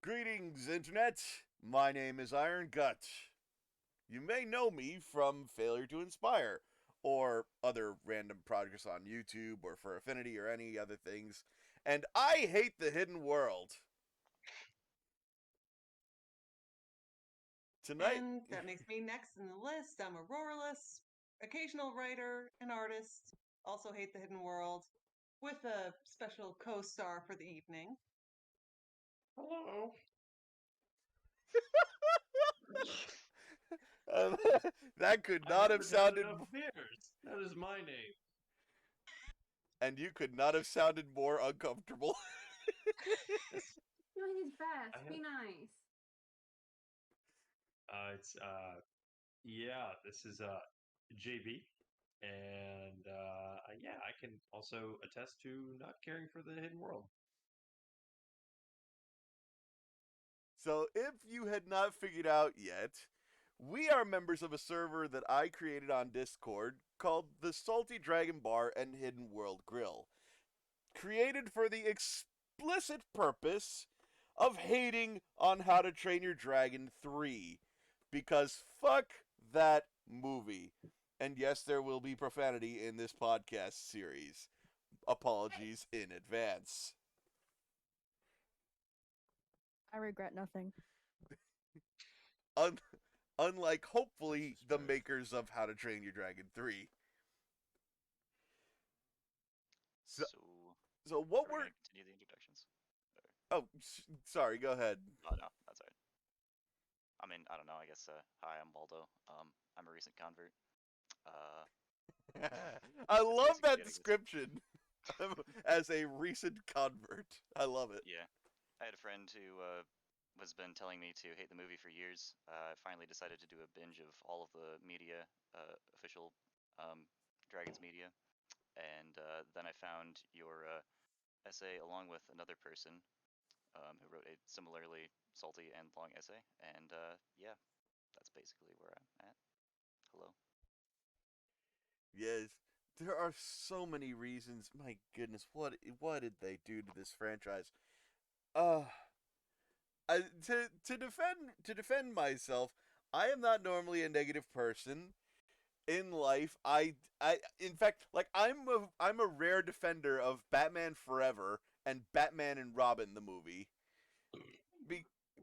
Greetings, Internet. My name is Iron Gut. You may know me from Failure to Inspire, or other random projects on YouTube, or for Affinity, or any other things. And I hate the hidden world. Tonight, And that makes me next in the list. I'm a Auroralist, occasional writer and artist, also hate the hidden world, with a special co-star for the evening. Hello. uh, that could I not never have got sounded, enough beers. That is my name. and you could not have sounded more uncomfortable. Doing his best. I have- Be nice. It's this is JB, and yeah, I can also attest to not caring for the hidden world. So, if you had not figured out yet, we are members of a server that I created on Discord called the Salty Dragon Bar and Hidden World Grill, created for the explicit purpose of hating on How to Train Your Dragon 3, because fuck that movie. And yes, there will be profanity in this podcast series. Apologies in advance. I regret nothing. Unlike, hopefully, the Suspect. makers of How to Train Your Dragon 3. So, so what are we were... gonna continue the introductions? Oh, sorry, go ahead. Oh no, that's alright. I mean, I don't know. I guess. Hi, I'm Waldo. I'm a recent convert. I love that basically it, I guess. description as a recent convert. I love it. Yeah, I had a friend who has been telling me to hate the movie for years. I finally decided to do a binge of all of the media, official Dragons media, and then I found your essay along with another person who wrote a similarly salty and long essay, and yeah, that's basically where I'm at. Hello. Yes, there are so many reasons. My goodness, what did they do to this franchise? Uh, to defend myself, I am not normally a negative person in life. I in fact, like, I'm a rare defender of Batman Forever and Batman and Robin the movie.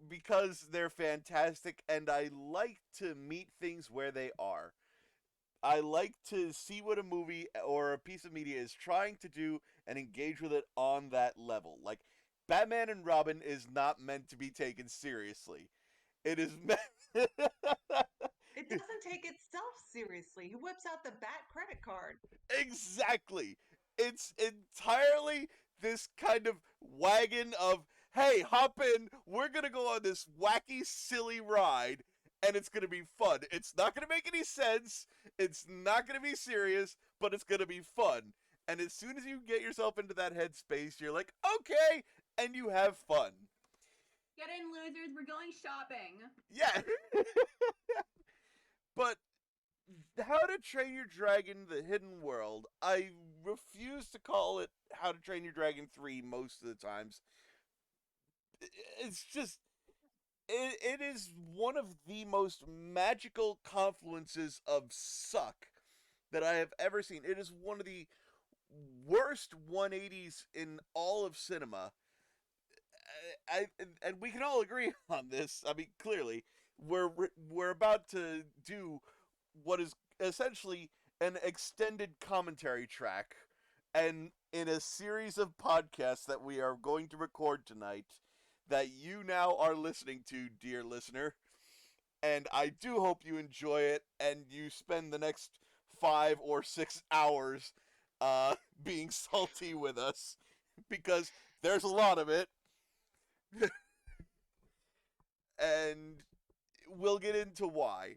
Because they're fantastic, and I like to meet things where they are. I like to see what a movie or a piece of media is trying to do and engage with it on that level. Like, Batman and Robin is not meant to be taken seriously. It is meant. It doesn't take itself seriously. He whips out the Bat credit card. Exactly. It's entirely this kind of wagon of, hey, hop in, we're gonna go on this wacky, silly ride, and it's gonna be fun. It's not gonna make any sense, it's not gonna be serious, but it's gonna be fun. And as soon as you get yourself into that headspace, you're like, okay, and you have fun. Get in, losers. We're going shopping. Yeah. But How to Train Your Dragon: The Hidden World, I refuse to call it How to Train Your Dragon 3 most of the times. It's just, it is one of the most magical confluences of suck that I have ever seen. It is one of the worst 180s in all of cinema. And we can all agree on this. I mean, clearly, we're about to do what is essentially an extended commentary track, and in a series of podcasts that we are going to record tonight, that you now are listening to, dear listener. And I do hope you enjoy it, and you spend the next 5 or 6 hours being salty with us, because there's a lot of it. And we'll get into why.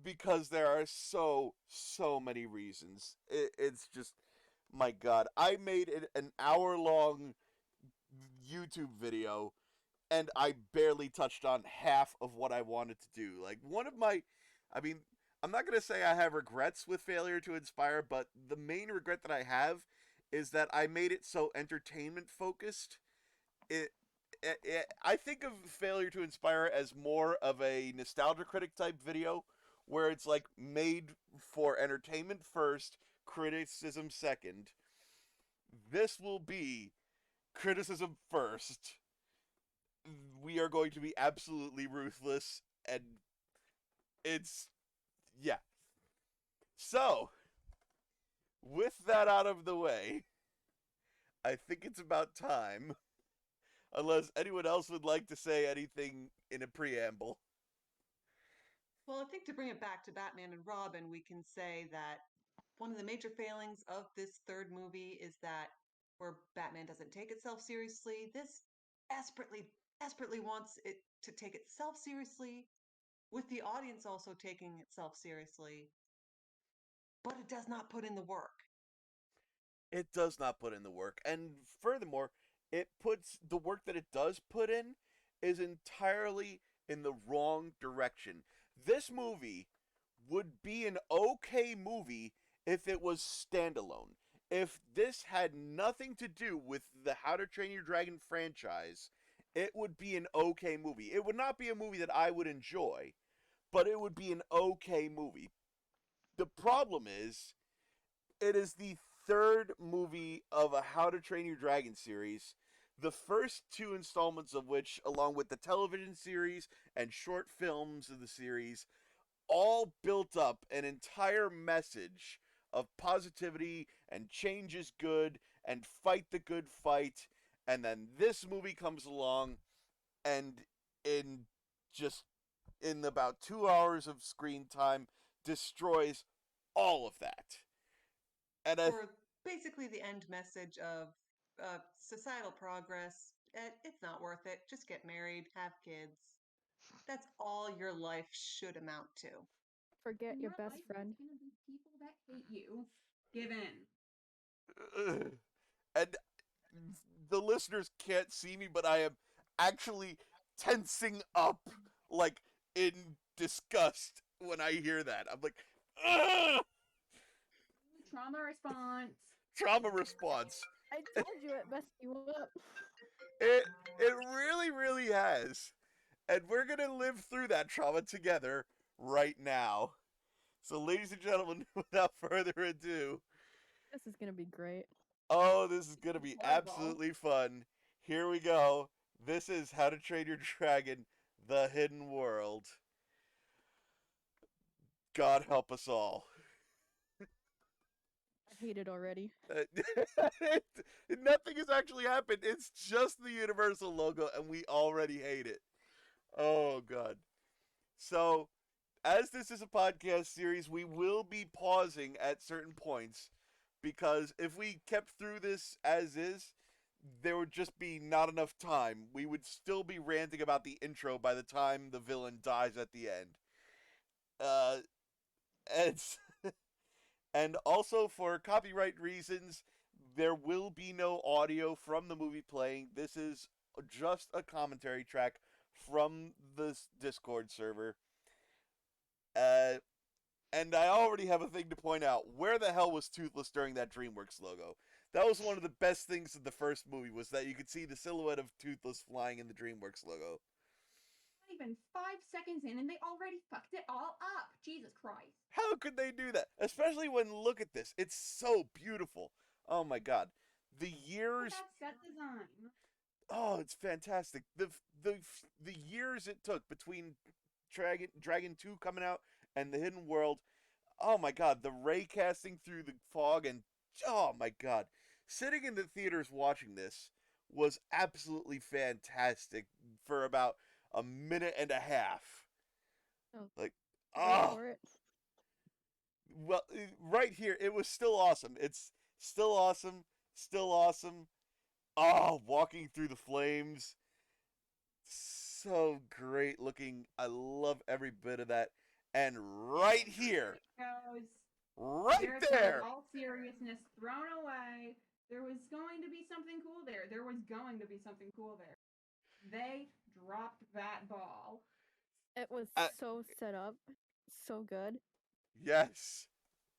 Because there are so many reasons. It's just, my god. I made it an hour-long YouTube video, and I barely touched on half of what I wanted to do. Like, I mean, I'm not going to say I have regrets with Failure to Inspire, but the main regret that I have is that I made it so entertainment focused. I think of Failure to Inspire as more of a nostalgia critic type video, where it's like made for entertainment first, criticism second. This will be criticism first. We are going to be absolutely ruthless, and it's yeah. So, with that out of the way, I think it's about time. Unless anyone else would like to say anything in a preamble. Well, I think to bring it back to Batman and Robin, we can say that one of the major failings of this third movie is that where Batman doesn't take itself seriously, this desperately wants it to take itself seriously, with the audience also taking itself seriously, but it does not put in the work. It does not put in the work. And furthermore, it puts the work that it does put in is entirely in the wrong direction. This movie would be an okay movie if it was standalone. If this had nothing to do with the How to Train Your Dragon franchise, it would be an okay movie. It would not be a movie that I would enjoy, but it would be an okay movie. The problem is, it is the third movie of a How to Train Your Dragon series, the first two installments of which, along with the television series and short films of the series, all built up an entire message of positivity and change is good and fight the good fight. And then this movie comes along and in just in about 2 hours of screen time destroys all of that. And Or basically the end message of societal progress. It's not worth it. Just get married, have kids. That's all your life should amount to. Forget In your your best life, friend. there's gonna be people that hate you. Give in. and the listeners can't see me, but I am actually tensing up, like in disgust when I hear that. I'm like, ugh! Trauma response. Trauma response. I told you it messed you up. It it really has, and we're gonna live through that trauma together right now. So, ladies and gentlemen, without further ado, This is gonna be great. oh, this is gonna be Horrible. absolutely fun. Here we go. This is How to Train Your Dragon: The Hidden World. God help us all. I hate it already. Nothing has actually happened. It's just the Universal logo, and we already hate it. Oh, God. So, as this is a podcast series, we will be pausing at certain points because if we kept through this as is, there would just be not enough time. We would still be ranting about the intro by the time the villain dies at the end. Uh, it's and also for copyright reasons, there will be no audio from the movie playing. This is just a commentary track from the Discord server. Uh, and I already have a thing to point out. Where the hell was Toothless during that DreamWorks logo? That was one of the best things in the first movie, was that you could see the silhouette of Toothless flying in the DreamWorks logo. Not even 5 seconds in, and they already fucked it all up. Jesus Christ. How could they do that? Especially when, look at this. It's so beautiful. Oh my god. The years... That set design. Oh, it's fantastic. The years it took between Dragon 2 coming out and The Hidden World. Oh my god, the ray casting through the fog, and oh my god. Sitting in the theaters watching this was absolutely fantastic for about a minute and a half. Oh, Like, wait oh, for it. well, right here, it was still awesome. It's still awesome, still awesome. Oh, walking through the flames. So great looking. I love every bit of that. And right here, Goes. right There's there, all seriousness thrown away. There was going to be something cool there. There was going to be something cool there. They dropped that ball. It was Uh, so set up. So good. yes.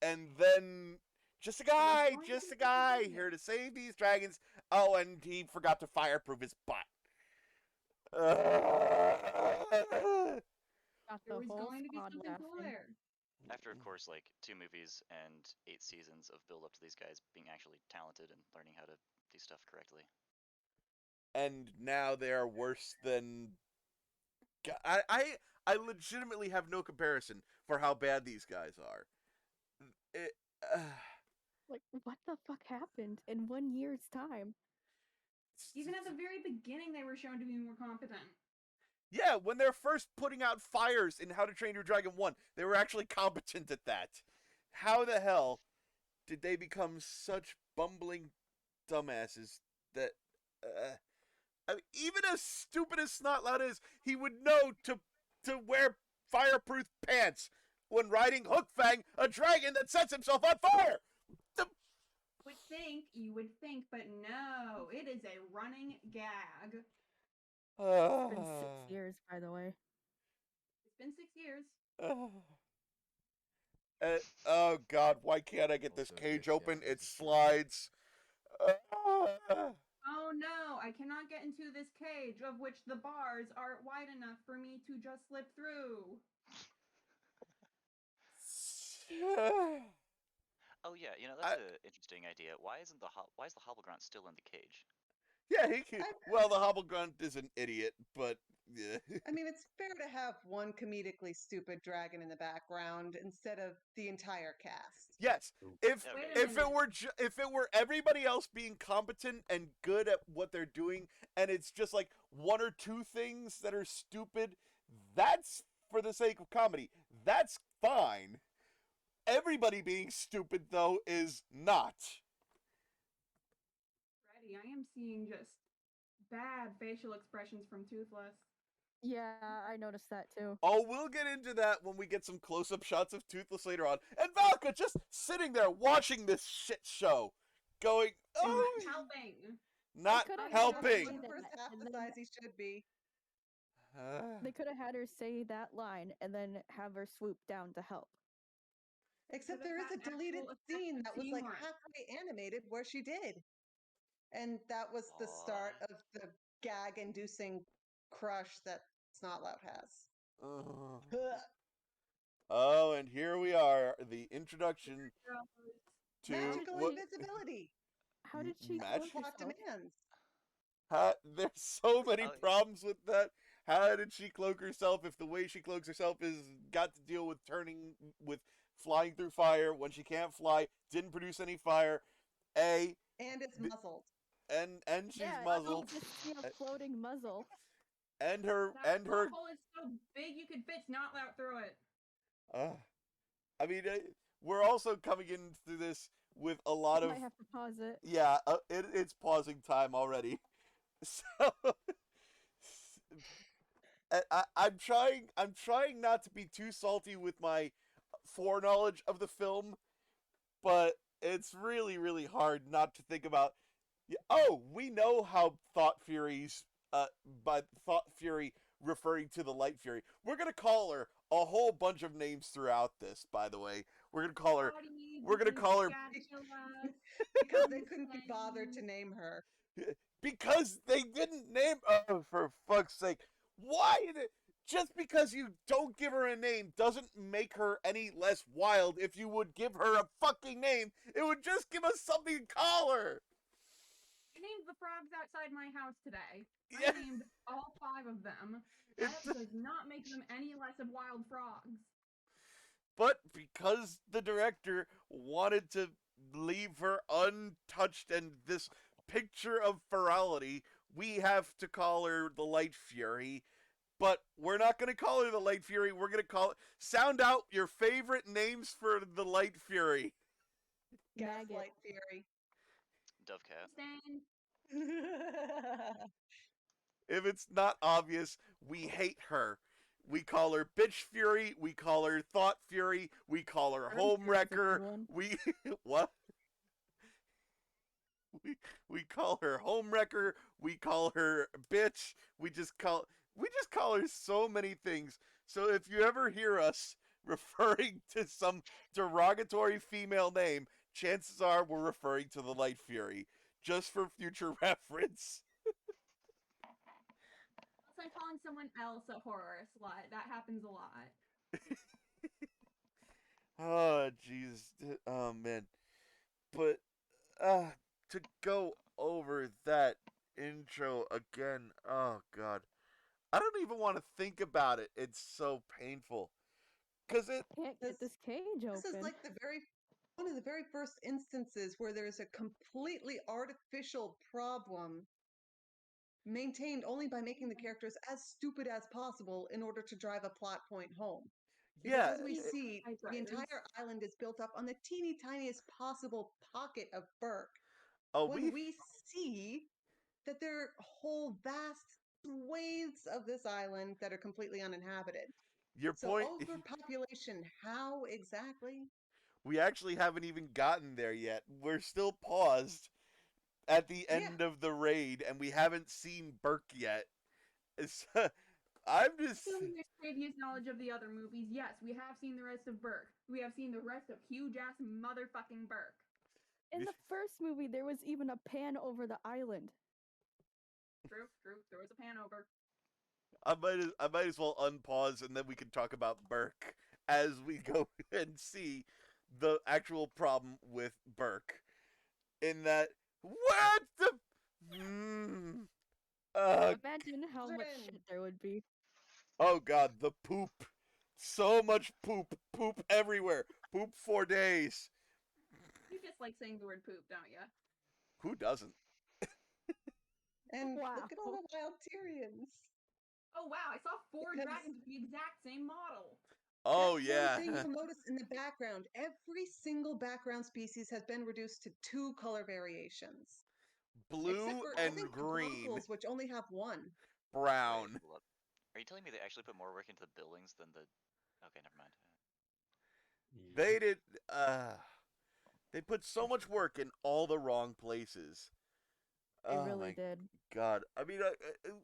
And then just a guy here to save these dragons. Oh, and he forgot to fireproof his butt. Got There the was whole going to be squad something cool laughing. there. After, of course, like 2 movies and 8 seasons of build up to these guys being actually talented and learning how to do stuff correctly. And now they are worse than. I legitimately have no comparison for how bad these guys are. It, uh, Like, what the fuck happened in 1 year's time? Even at the very beginning, they were shown to be more competent. yeah, when they're first putting out fires in How to Train Your Dragon 1, they were actually competent at that. How the hell did they become such bumbling dumbasses that. I mean, even as stupid as Snotlout is, he would know to wear fireproof pants when riding Hookfang, a dragon that sets himself on fire! You would think, but no, it is a running gag. It's been 6 years, by the way. It's been 6 years. Oh god, why can't I get this Also, cage yes, open? this It is true. slides. Oh no, I cannot get into this cage of which the bars aren't wide enough for me to just slip through. Oh yeah, that's I- an interesting idea. Why is the Hobblegrunt still in the cage? Yeah, he can. I, Well, the Hobblegrunt is an idiot, but yeah. I mean, it's fair to have one comedically stupid dragon in the background instead of the entire cast. Yes, if Yeah, Wait okay. a if it minute. were if it were everybody else being competent and good at what they're doing, and it's just like one or two things that are stupid, that's for the sake of comedy. That's fine. Everybody being stupid though is not. Ready, I am seeing just bad facial expressions from Toothless. Yeah, I noticed that too. Oh, we'll get into that when we get some close-up shots of Toothless later on. And Valka just sitting there watching this shit show, going, And oh, helping. not They coulda Oh, had yeah, her the say helping. one that, first half and the then size he should be. they could have had her say that line and then have her swoop down to help. Except Could've there is a had deleted actual scene effective that was like teamwork. halfway animated where she did. And that was the start Aw. of the gag inducing crush that Snotlout has. Ugh. Ugh. Oh, and here we are, the introduction to Magical what invisibility. How did she match. The clone plot herself? demands. There's so many Oh, problems with that. How did she cloak herself if the way she cloaks herself is got to deal with flying through fire when she can't fly, didn't produce any fire. A And it's B- muzzled. and she's Yeah, muzzled. you just see a floating muzzle. And her That and her bubble is so big you could fit Snotlout through it. I mean, we're also coming into this with a lot You of might have to pause it. yeah. It's pausing time already. So I'm trying. I'm trying not to be too salty with my foreknowledge of the film, but it's really, really hard not to think about. Oh, we know how Thought Fury's by Thought Fury referring to the Light Fury. We're gonna call her a whole bunch of names throughout this. By the way, we're gonna call her. Body, We're gonna call her scatula, Because they couldn't be bothered to name her. because they didn't name. Oh, for fuck's sake! Why? Just because you don't give her a name doesn't make her any less wild. If you would give her a fucking name, it would just give us something to call her. I named the frogs outside my house today. Yeah. I named all 5 of them. It, That does not make them any less of wild frogs. but because the director wanted to leave her untouched and this picture of ferality, we have to call her the Light Fury. But we're not going to call her the Light Fury. We're going to call it. Sound out your favorite names for the Light Fury. Maggot. Gaslight Fury. Dovecat. Stain. If it's not obvious, we hate her. We call her Bitch Fury. We call her Thought Fury. We call her Burn Home Fury's a good Wrecker. one. We what? We call her Home Wrecker. We call her Bitch. We just call her so many things. So if you ever hear us referring to some derogatory female name, chances are we're referring to the Light Fury, just for future reference. I'm calling someone else a horror slut. That happens a lot. Oh, jeez. Oh, man. But, to go over that intro again, oh, God. I don't even want to think about it. It's so painful. Because it. Can't get this cage This is open. like one of the very first instances where there's a completely artificial problem maintained only by making the characters as stupid as possible in order to drive a plot point home. Because Yeah. as we see, the Typewriters. entire island is built up on the teeny tiniest possible pocket of Burke. Oh, When we see that there are whole vast swathes of this island that are completely uninhabited. Your So point. overpopulation, how exactly? We actually haven't even gotten there yet. We're still paused at the Yeah. end of the raid, and we haven't seen Burke yet. It's, I'm just. Assuming there's previous knowledge of the other movies, yes, we have seen the rest of Burke. We have seen the rest of huge ass motherfucking Burke. In the first movie, there was even a pan over the island. True. There was a pan over. I might as well unpause, and then we can talk about Burke as we go and see the actual problem with Burke. In that, what the? Imagine how much shit there would be. Oh God, the poop! So much poop, poop everywhere, poop for days. You just like saying the word poop, don't you? Who doesn't? And Wow. look at all the wild Tyrians. Oh wow, I saw four Because- dragons with the exact same model. Oh That's yeah. one thing you'll notice in the background. Every single background species has been reduced to 2 color variations. Blue Except for, I and think, green, Broncos, which only have 1. brown. Wait, what? Are you telling me they actually put more work into the buildings than the? Okay, never mind. They did. They put so much work in all the wrong places. They Oh really my did. God! I mean,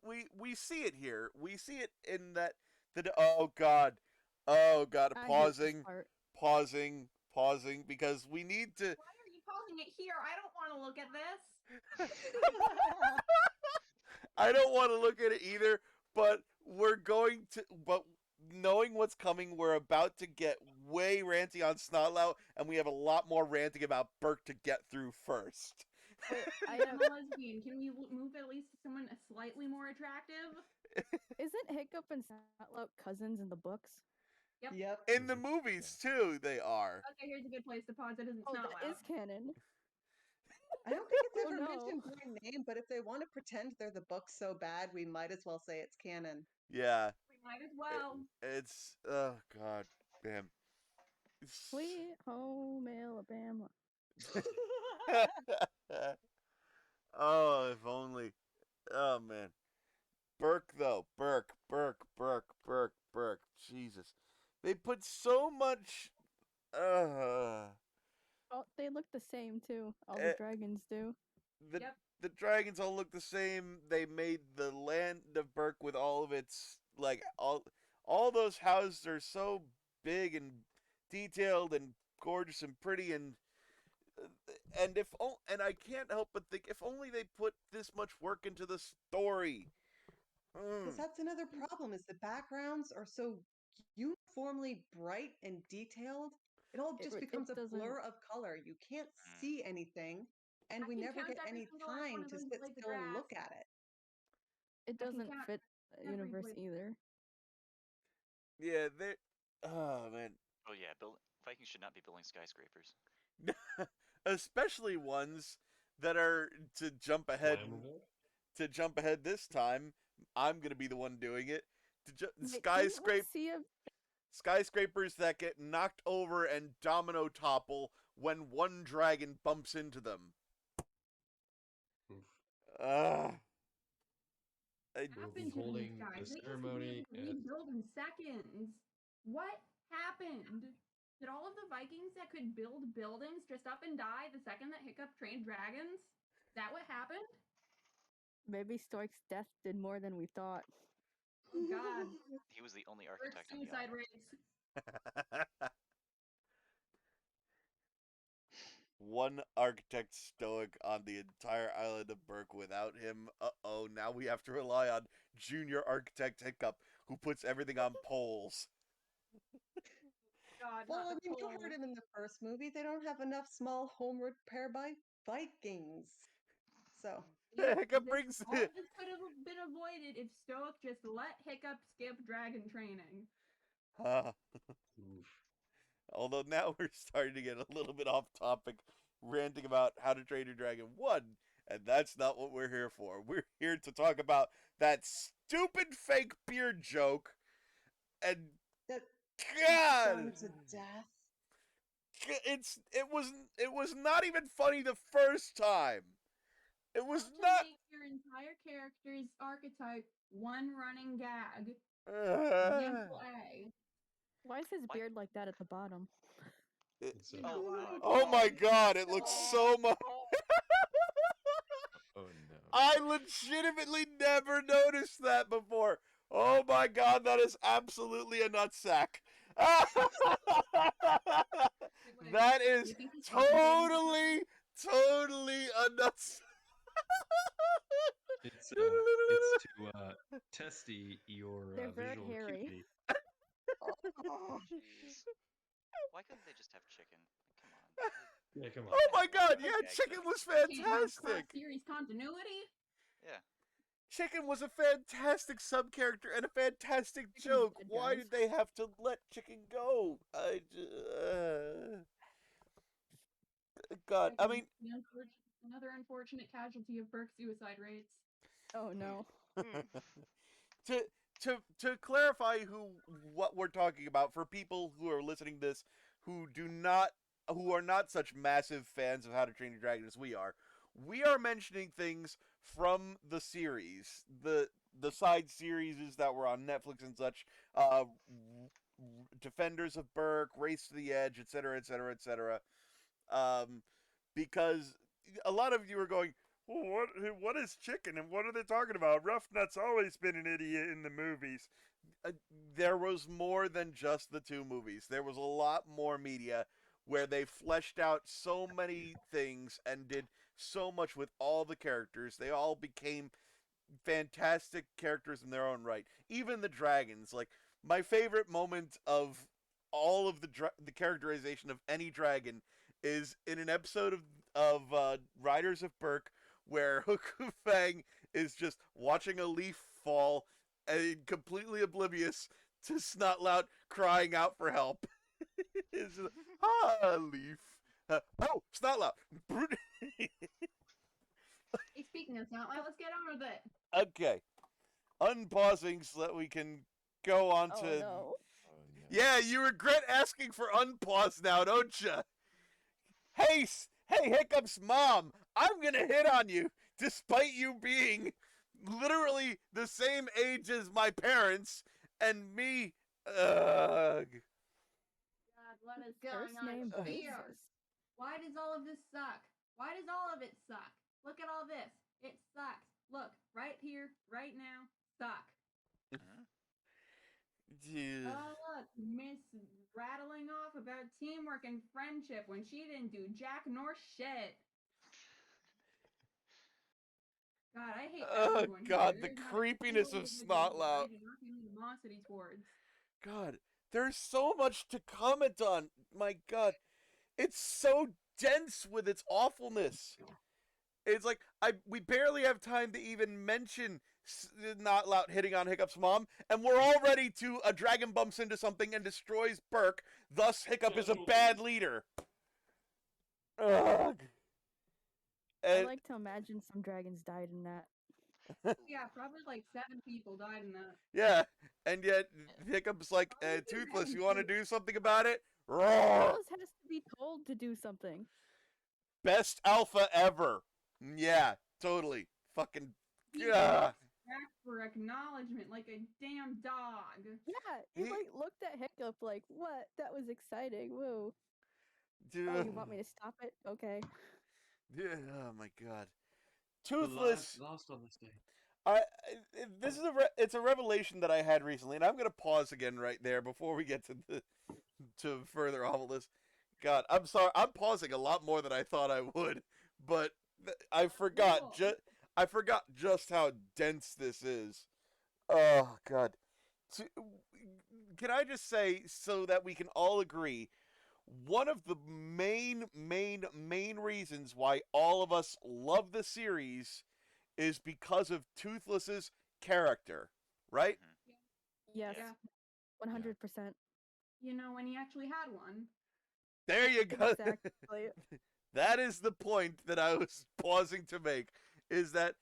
we see it here. We see it in that oh God, oh God! I hate this part. Pausing because we need to. Why are you pausing it here? I don't want to look at this. I don't want to look at it either, but we're going to. But knowing what's coming, we're about to get way ranty on Snotlout, and we have a lot more ranting about Burke to get through first. I I'm a lesbian. Can we move at least to someone slightly more attractive? Isn't Hiccup and Snotlout cousins in the books? Yep. In the movies too, they are. Okay, here's a good place to pause. It isn't Oh, Snotlout. that is canon. I don't think it's Oh, ever no. mentioned by name, but if they want to pretend they're the books so bad, we might as well say it's canon. Yeah, We might as well. it's oh God, damn. Sweet home Alabama. Oh, if only. Oh man, Burke though, Burke. Jesus, they put so much. Oh, they look the same too. All Eh, the dragons do. the Yep. the dragons all look the same. They made the land of Burke with all of its like all those houses are so big and detailed and gorgeous and pretty and and I can't help but think if only they put this much work into the story. Because that's another problem is the backgrounds are so uniformly bright and detailed. It all just becomes a doesn't- blur of color. You can't see anything, and I we can never count get every any single last one time of to them sit blades of still and grass. look at it. It I can doesn't count fit the every universe blade. either. Yeah, they. Oh man, Oh yeah, Vikings should not be building skyscrapers. especially ones that are to jump ahead. Flammable? To jump ahead this time, I'm gonna be the one doing it. Wait, didn't we see a Skyscrapers that get knocked over and domino topple when one dragon bumps into them. Oof. I, We'll be Happened to these holding guys? the They ceremony just rebuild in seconds. What happened? Did all of the Vikings that could build buildings just up and die the second that Hiccup trained dragons? Is that what happened? maybe Stoic's death did more than we thought. Oh God. He was the only First architect on the suicide island. rates. one architect stoic on the entire island of Burke. Without him, now we have to rely on junior architect Hiccup, who puts everything on poles. God, Well, not I the mean, you pole. heard it in the first movie. They don't have enough small home repair by Vikings. So, Hiccup brings All of this could have been avoided if Stoic just let Hiccup skip dragon training. Oof. Although now we're starting to get a little bit off topic, ranting about How to Train Your Dragon 1, and that's not what we're here for. We're here to talk about that stupid fake beard joke, and that God, done to death. it was not even funny the first time. It was How to not. make your entire character's archetype one running gag. Uh, Example A. Why is his Why- beard like that at the bottom? It's, You know why? oh my God! It looks so much. Oh no. I legitimately never noticed that before. Oh my God, that is absolutely a nutsack. That is You think he's compensating for totally a nuts. It's to testy your They're very visual hairy. acuity. Oh, Jeez. Why couldn't they just have chicken? Come on. Yeah, come on. Oh my God, Yeah, yeah, gag chicken joke. was Can't have fantastic. cross-series continuity? Yeah. Chicken was a fantastic sub-character and a fantastic Chicken's joke. dead, Why guys. did they have to let Chicken go? God, I mean, Another unfortunate casualty of Burke's suicide rates. Oh no. to to clarify what we're talking about for people who are listening to this who are not such massive fans of How to Train Your Dragon as we are mentioning things from the series, the side series that were on Netflix and such, Defenders of Burke, Race to the Edge, etc., etc., etc. Because a lot of you are going, well, what is chicken and what are they talking about? Ruffnut's always been an idiot in the movies. There was more than just the two movies. There was a lot more media where they fleshed out so many things and did so much with all the characters. They all became fantastic characters in their own right. Even the dragons, like my favorite moment of all of the characterization of any dragon is in an episode of Riders of Burke where Hook Fang is just watching a leaf fall and completely oblivious to Snotlout crying out for help. It's just, leaf. Oh, Snotlout. Hey, speaking of Snotlout, let's get on with it. Okay. Unpausing so that we can go on Oh to. no. Oh no. Yeah, you regret asking for unpause now, don't you? Hey, Hiccup's mom, I'm gonna hit on you, despite you being literally the same age as my parents and me. Ugh. God, what is First going name on basis. here? Why does all of this suck? Why does all of it suck? Look at all this. It sucks. Look, right here, right now, suck. Dude. Oh, look, Miss rattling off about teamwork and friendship when she didn't do jack nor shit. God, I hate Oh, everyone God, here. the There's not a creepiness single of individual here Snotlout. I do not feel animosity towards. God, there's so much to comment on. My God, it's so dense with its awfulness. It's like we barely have time to even mention Not Loud hitting on Hiccup's mom, and we're already to a dragon bumps into something and destroys Burke. Thus, Hiccup is a bad leader. Ugh. I And, like to imagine some dragons died in that. Yeah, probably like 7 people died in that. yeah, and yet Hiccup's like, Toothless, you want to do something about it? Roar! Toothless has to be told to do something. Best alpha ever. Yeah, totally. Fucking. He Yeah. back for acknowledgement like a damn dog. Yeah, he He- like looked at Hiccup like, what? That was exciting. Woo. Dude. Oh, you want me to stop it? Okay. Yeah, oh my God. The lives Toothless. lost on this day. This is it's a revelation that I had recently, and I'm gonna pause again right there before we get to further all of this. God, I'm sorry. I'm pausing a lot more than I thought I would, but I forgot. Cool. I forgot just how dense this is. Oh God. So, can I just say, so that we can all agree, one of the main reasons why all of us love the series is because of Toothless's character, right? Mhm. Yes, Yeah. Yeah. 100%. You know, when he actually had one. There you go. Exactly. That is the point that I was pausing to make, is that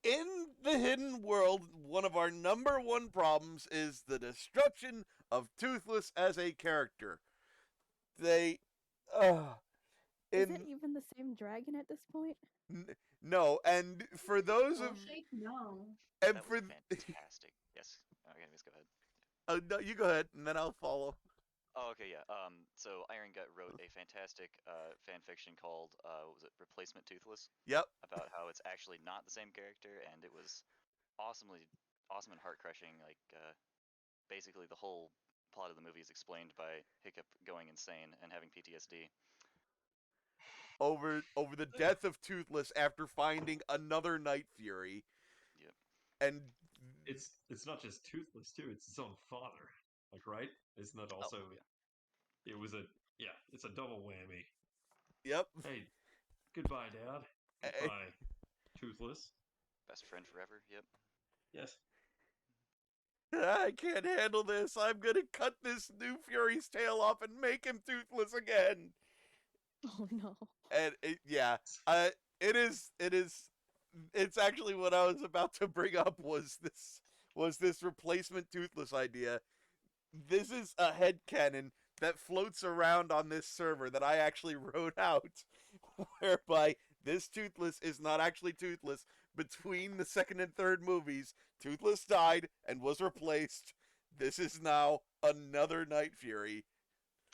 in the hidden world, one of our number one problems is the destruction of Toothless as a character. They, uh, Is it in even the same dragon at this point? no, and for those of Oh, shake no. and That was for fantastic. Yes. Okay, let's go ahead. no, you go ahead, and then I'll follow. Oh, okay, yeah. So Iron Gut wrote a fantastic fan fiction called what was it, Replacement Toothless, Yep. about how it's actually not the same character, and it was awesome and heart crushing. Like basically the whole plot of the movie is explained by Hiccup going insane and having PTSD. Over the death of Toothless after finding another Night Fury, Yep. and It's not just toothless too; it's its own father. Like, right? Isn't that Oh, also? yeah. It was a yeah. It's a double whammy. yep. Hey, goodbye, Dad. Goodbye, toothless. Best friend forever. Yep. Yes. I can't handle this. I'm gonna cut this new Fury's tail off and make him toothless again. Oh no. And yeah, it is. It's actually what I was about to bring up was this replacement toothless idea. This is a headcanon that floats around on this server that I actually wrote out, whereby this Toothless is not actually Toothless. Between the second and third movies, Toothless died and was replaced. This is now another Night Fury.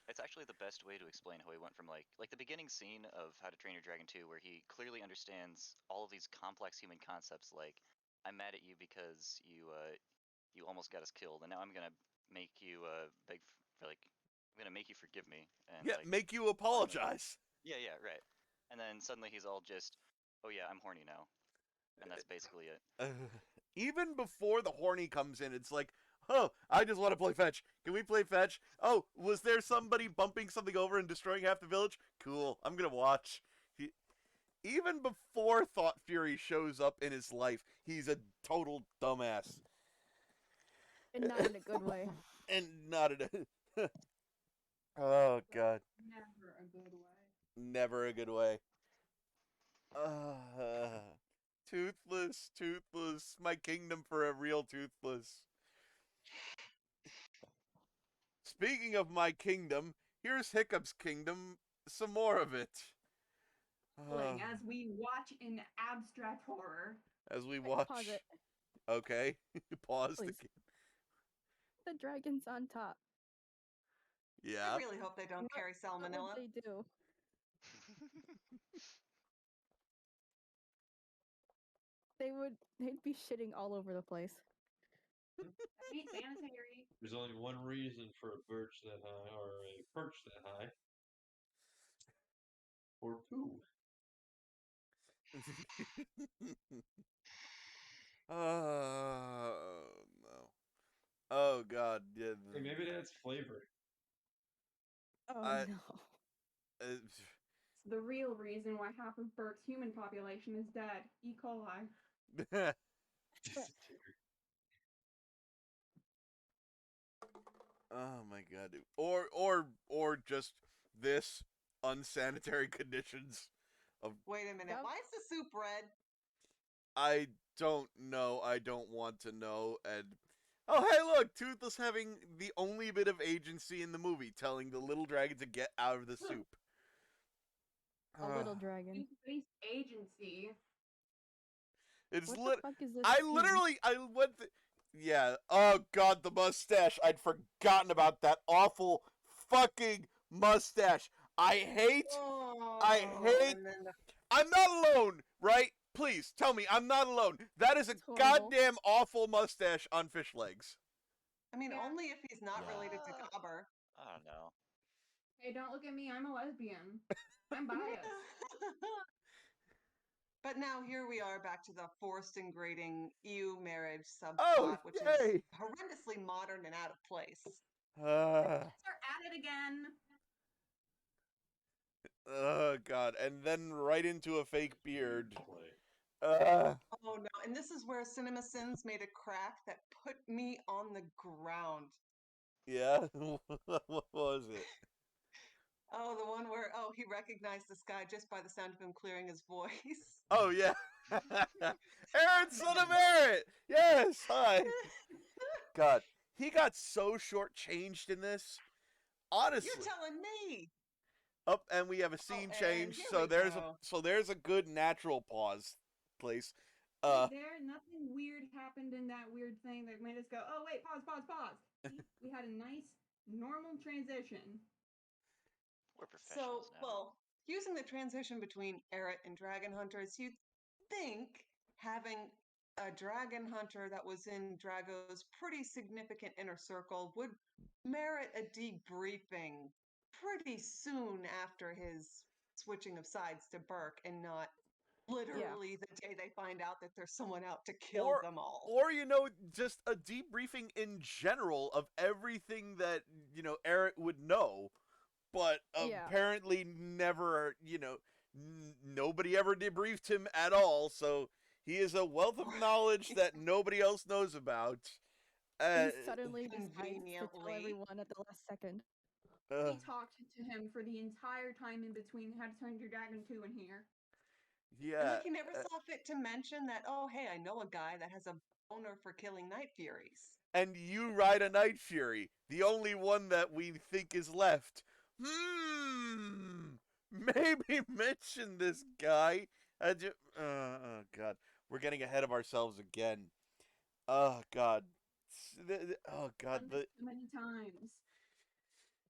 It's actually the best way to explain how he went from like the beginning scene of How to Train Your Dragon 2, where he clearly understands all of these complex human concepts, like I'm mad at you because you almost got us killed, and now I'm gonna make you beg for like I'm gonna make you forgive me, and Yeah, like make you finally, apologize. yeah, right. And then suddenly he's all just, oh yeah, I'm horny now, and that's basically it. Even before the horny comes in, it's like, oh, I just want to play fetch. Can we play fetch? Oh, was there somebody bumping something over and destroying half the village? Cool, I'm gonna watch. Even before Thought Fury shows up in his life, he's a total dumbass. And not in a good way. And not in a... oh, God. Never a good way. Never a good way. Toothless, toothless, my kingdom for a real toothless. Speaking of my kingdom, here's Hiccup's kingdom, some more of it. As we watch in abstract horror. As we Wait, watch. pause it. Okay, pause the Please. The dragon's on top. Yeah. I really hope they don't carry What salmonella. would they do? They'd be shitting all over the place. Ain't sanitary. There's only one reason for a birch that high or a perch that high. Or poo. Oh no. Oh God. Yeah. Hey, maybe it adds flavor. Oh I- no. It's the real reason why half of Bert's human population is dead. E. coli. oh my God. Or just this unsanitary conditions of Wait a minute. Yep. Why is the soup red? I don't know. I don't want to know. And oh, hey, look, Toothless having the only bit of agency in the movie, telling the little dragon to get out of the soup. A little dragon. Space agency. It's What lit. the fuck is this? I scene? literally, I went. Yeah. Oh God, the mustache. I'd forgotten about that awful fucking mustache. I hate. Oh, and then I'm not alone, right? Please tell me I'm not alone. That is a It's horrible. goddamn awful mustache on fish legs. I mean, Yeah. only if he's not Yeah. related to Cobber. I don't know. Hey, don't look at me. I'm a lesbian. I'm biased. But now here we are back to the forced ingrating EU marriage Oh, subplot, which is yay! horrendously modern and out of place. Are at it again. Oh god, and then right into a fake beard. Oh no, and this is where CinemaSins made a crack that put me on the ground. Yeah, what was it? Oh, the one where he recognized this guy just by the sound of him clearing his voice. Oh yeah, Aaron, son of Aaron. Yes, hi. God, he got so shortchanged in this. Honestly, You're telling me. up and we have a scene and change, here so we there's go. a good natural pause place. Right there, nothing weird happened in that weird thing that made us go, oh, wait, pause, pause, pause. We had a nice, normal transition. We're professionals now. Well, using the transition between Eret and Dragon Hunters, you'd think having a Dragon Hunter that was in Drago's pretty significant inner circle would merit a debriefing pretty soon after his switching of sides to Burke and not literally the day they find out that there's someone out to kill them all. Or just a debriefing in general of everything that Eric would know, but apparently never. Nobody ever debriefed him at all. So he is a wealth of knowledge that nobody else knows about. He suddenly decides to tell everyone at the last second. He talked to him for the entire time in between How to Turn Your Dragon 2 and here. Yeah. And like he never saw fit to mention that, oh, hey, I know a guy that has a boner for killing Night Furies. And you ride a Night Fury, the only one that we think is left. Maybe mention this guy. Oh, God. We're getting ahead of ourselves again. Oh, God. Oh, God. So many times.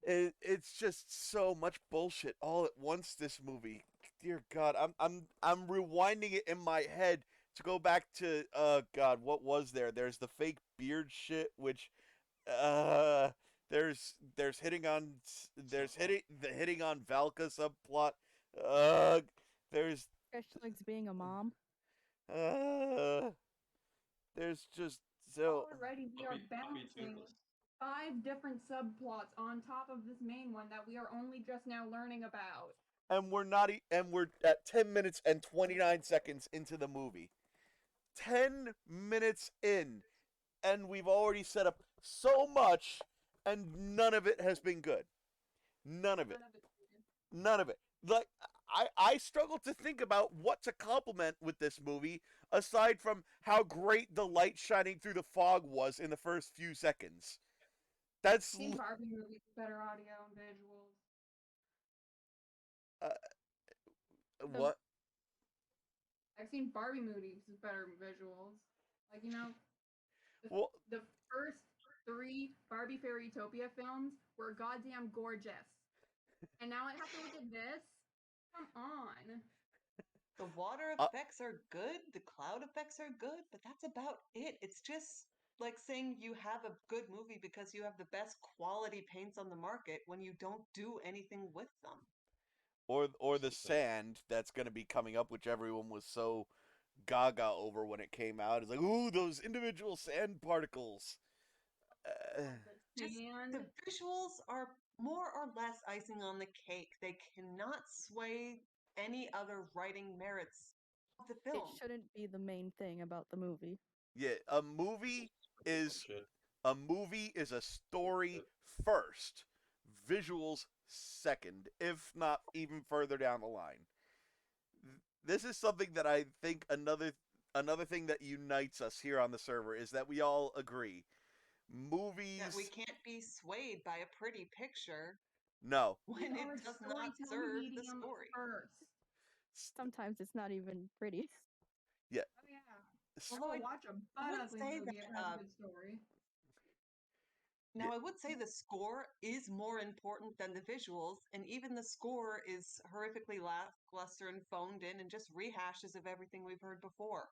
It's just so much bullshit all at once, this movie. Dear God, I'm rewinding it in my head to go back to God, what was there? There's the fake beard shit, which there's hitting on Valka subplot. There's Likes being a mom. There's just so already we are balancing 5 different subplots on top of this main one that we are only just now learning about. And we're at 10 minutes and 29 seconds into the movie. 10 minutes in, and we've already set up so much, and none of it has been good. None of it. Like, I struggle to think about what to compliment with this movie, aside from how great the light shining through the fog was in the first few seconds. That's I've seen Barbie movies with better audio and visuals. What? I've seen Barbie movies with better visuals. Like, the first 3 Barbie Fairytopia films were goddamn gorgeous. And now I have to look at this? Come on. The water effects are good, the cloud effects are good, but that's about it. It's just like saying you have a good movie because you have the best quality paints on the market when you don't do anything with them. Or the sand that's going to be coming up, which everyone was so gaga over when it came out. It's like, ooh, those individual sand particles. Just the visuals are more or less icing on the cake. They cannot sway any other writing merits of the film. It shouldn't be the main thing about the movie. Yeah, a movie is a story first, visuals second, if not even further down the line. This is something that I think another thing that unites us here on the server is that we all agree. Movies that we can't be swayed by a pretty picture. No. When it does not serve the story. First. Sometimes it's not even pretty. Yeah. Oh yeah. Although I watch a butt ugly movie, it has a good story. Now, I would say the score is more important than the visuals, and even the score is horrifically lackluster and phoned in and just rehashes of everything we've heard before.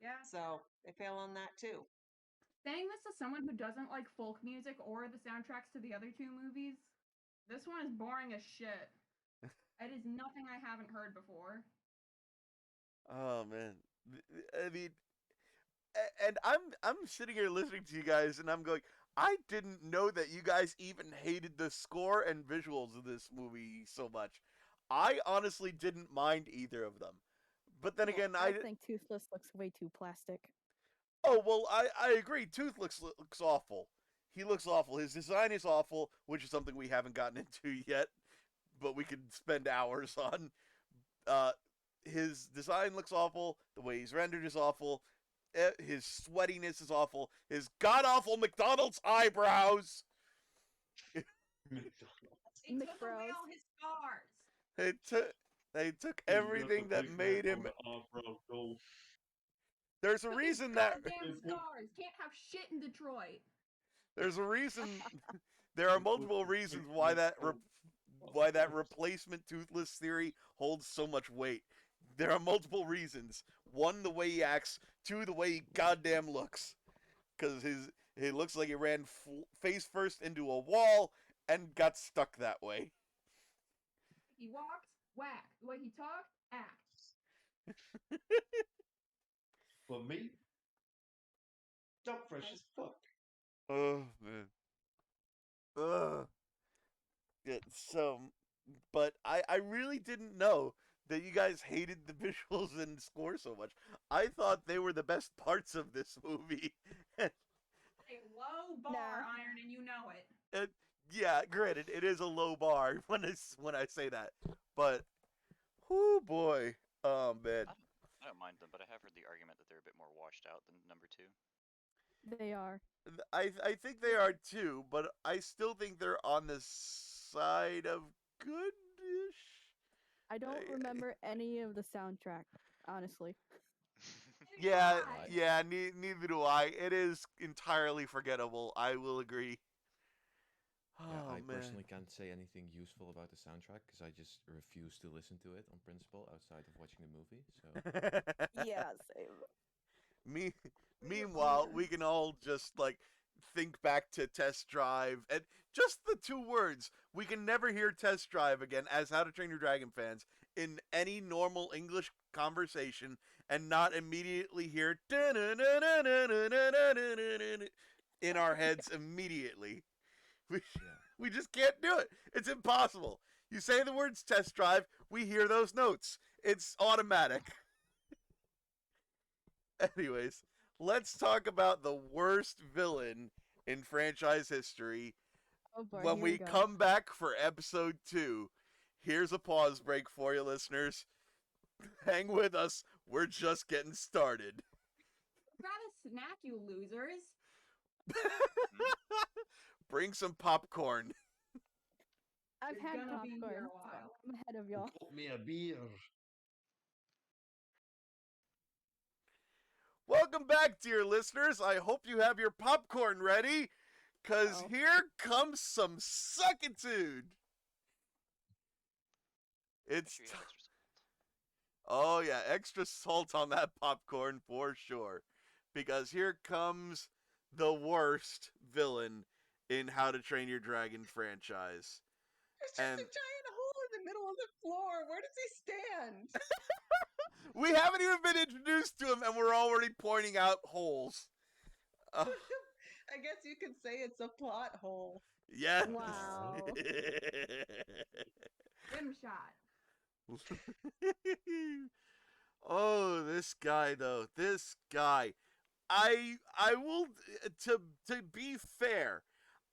Yeah. So they fail on that too. Saying this as someone who doesn't like folk music or the soundtracks to the other 2 movies, This one is boring as shit. It is nothing I haven't heard before. Oh man, I mean, and I'm sitting here listening to you guys, and I'm going, I didn't know that you guys even hated the score and visuals of this movie so much. I honestly didn't mind either of them. But then again, I think Toothless looks way too plastic. Oh well, I agree. Toothless looks awful. He looks awful. His design is awful, which is something we haven't gotten into yet, but we could spend hours on. Uh, his design looks awful. The way he's rendered is awful. His sweatiness is awful. His god awful McDonald's eyebrows. They took away all his scars. They took everything that made him. There's a reason that goddamn scars can't have shit in Detroit. there's a reason. There are multiple reasons why that replacement toothless theory holds so much weight. There are multiple reasons. One, the way he acts. Two, the way he goddamn looks. Because he looks like he ran face first into a wall and got stuck that way. He walked, whack. The way he talked, act. For me, jump fresh as fuck. Oh man. Ugh. Yeah, so, but I really didn't know that you guys hated the visuals and score so much. I thought they were the best parts of this movie. A low bar, Iron, and you know it. Yeah, granted, it is a low bar when I say that, but, whoo boy, oh man. I don't mind them, but I have heard the argument that they're a bit more washed out than number 2. They are. I think they are too, but I still think they're on the side of goodish. I don't remember any of the soundtrack, honestly. Yeah, neither do I. It is entirely forgettable. I will agree. Yeah, I personally can't say anything useful about the soundtrack because I just refuse to listen to it on principle outside of watching the movie. So Yeah, same. Meanwhile, we can all just like think back to Test Drive and just the 2 words. We can never hear Test Drive again as How to Train Your Dragon fans in any normal English conversation and not immediately hear in our heads immediately. We just can't do it. It's impossible. You say the words Test Drive, we hear those notes. It's automatic. Anyways, let's talk about the worst villain in franchise history. Oh boy, when we come back for episode 2, here's a pause break for you listeners. Hang with us. We're just getting started. Grab a snack, you losers. Bring some popcorn. I've had popcorn. I'm ahead of y'all. Got me a beer. Welcome back, dear listeners. I hope you have your popcorn ready, because here comes some suckitude. It's oh yeah, extra salt on that popcorn for sure. Because here comes the worst villain in How to Train Your Dragon franchise. There's just a giant hole in the middle of the floor. Where does he stand? We haven't even been introduced to him, and we're already pointing out holes. I guess you could say it's a plot hole. Yeah. Wow. Rim shot. Oh, this guy though. This guy. I will to be fair,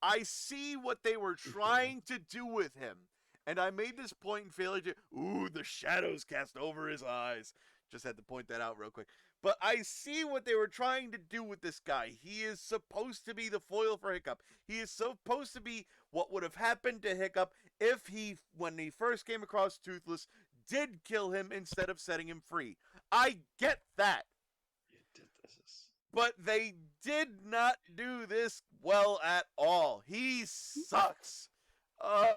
I see what they were trying to do with him. And I made this point in failure to ooh, the shadows cast over his eyes. Just had to point that out real quick. But I see what they were trying to do with this guy. He is supposed to be the foil for Hiccup. He is supposed to be what would have happened to Hiccup if he, when he first came across Toothless, did kill him instead of setting him free. I get that. But they did not do this well at all. He sucks. Oh,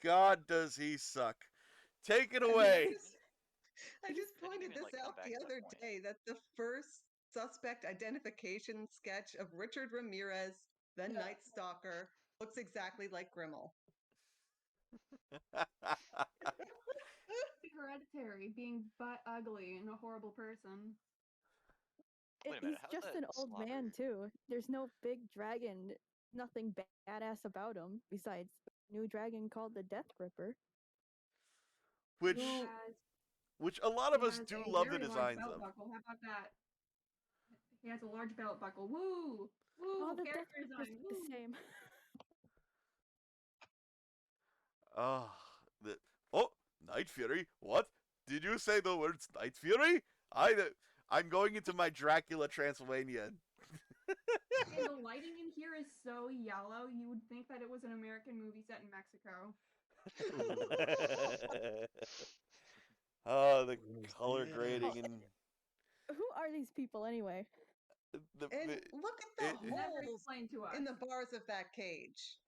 God, does he suck. Take it away. I just pointed this out the other day that the first suspect identification sketch of Richard Ramirez, the Night Stalker, looks exactly like Grimmel. Hereditary, being butt ugly and a horrible person. Wait a minute, He's how's just that an old slaughter? man too. There's no big dragon, nothing badass about him besides a new dragon called the Death Ripper. which a lot of He us has do a love the very large designs belt of. buckle. How about that? He has a large belt buckle. Woo! Woo! All the Death Character Rippers design. look the Woo! same. Oh, the oh, Night Fury. What? Did you say the words Night Fury? I'm going into my Dracula Transylvania. Okay, the lighting in here is so yellow, you would think that it was an American movie set in Mexico. Oh, the What is color this? grading and Who are these people anyway? And look at the Never holes explained to us. in the bars of that cage.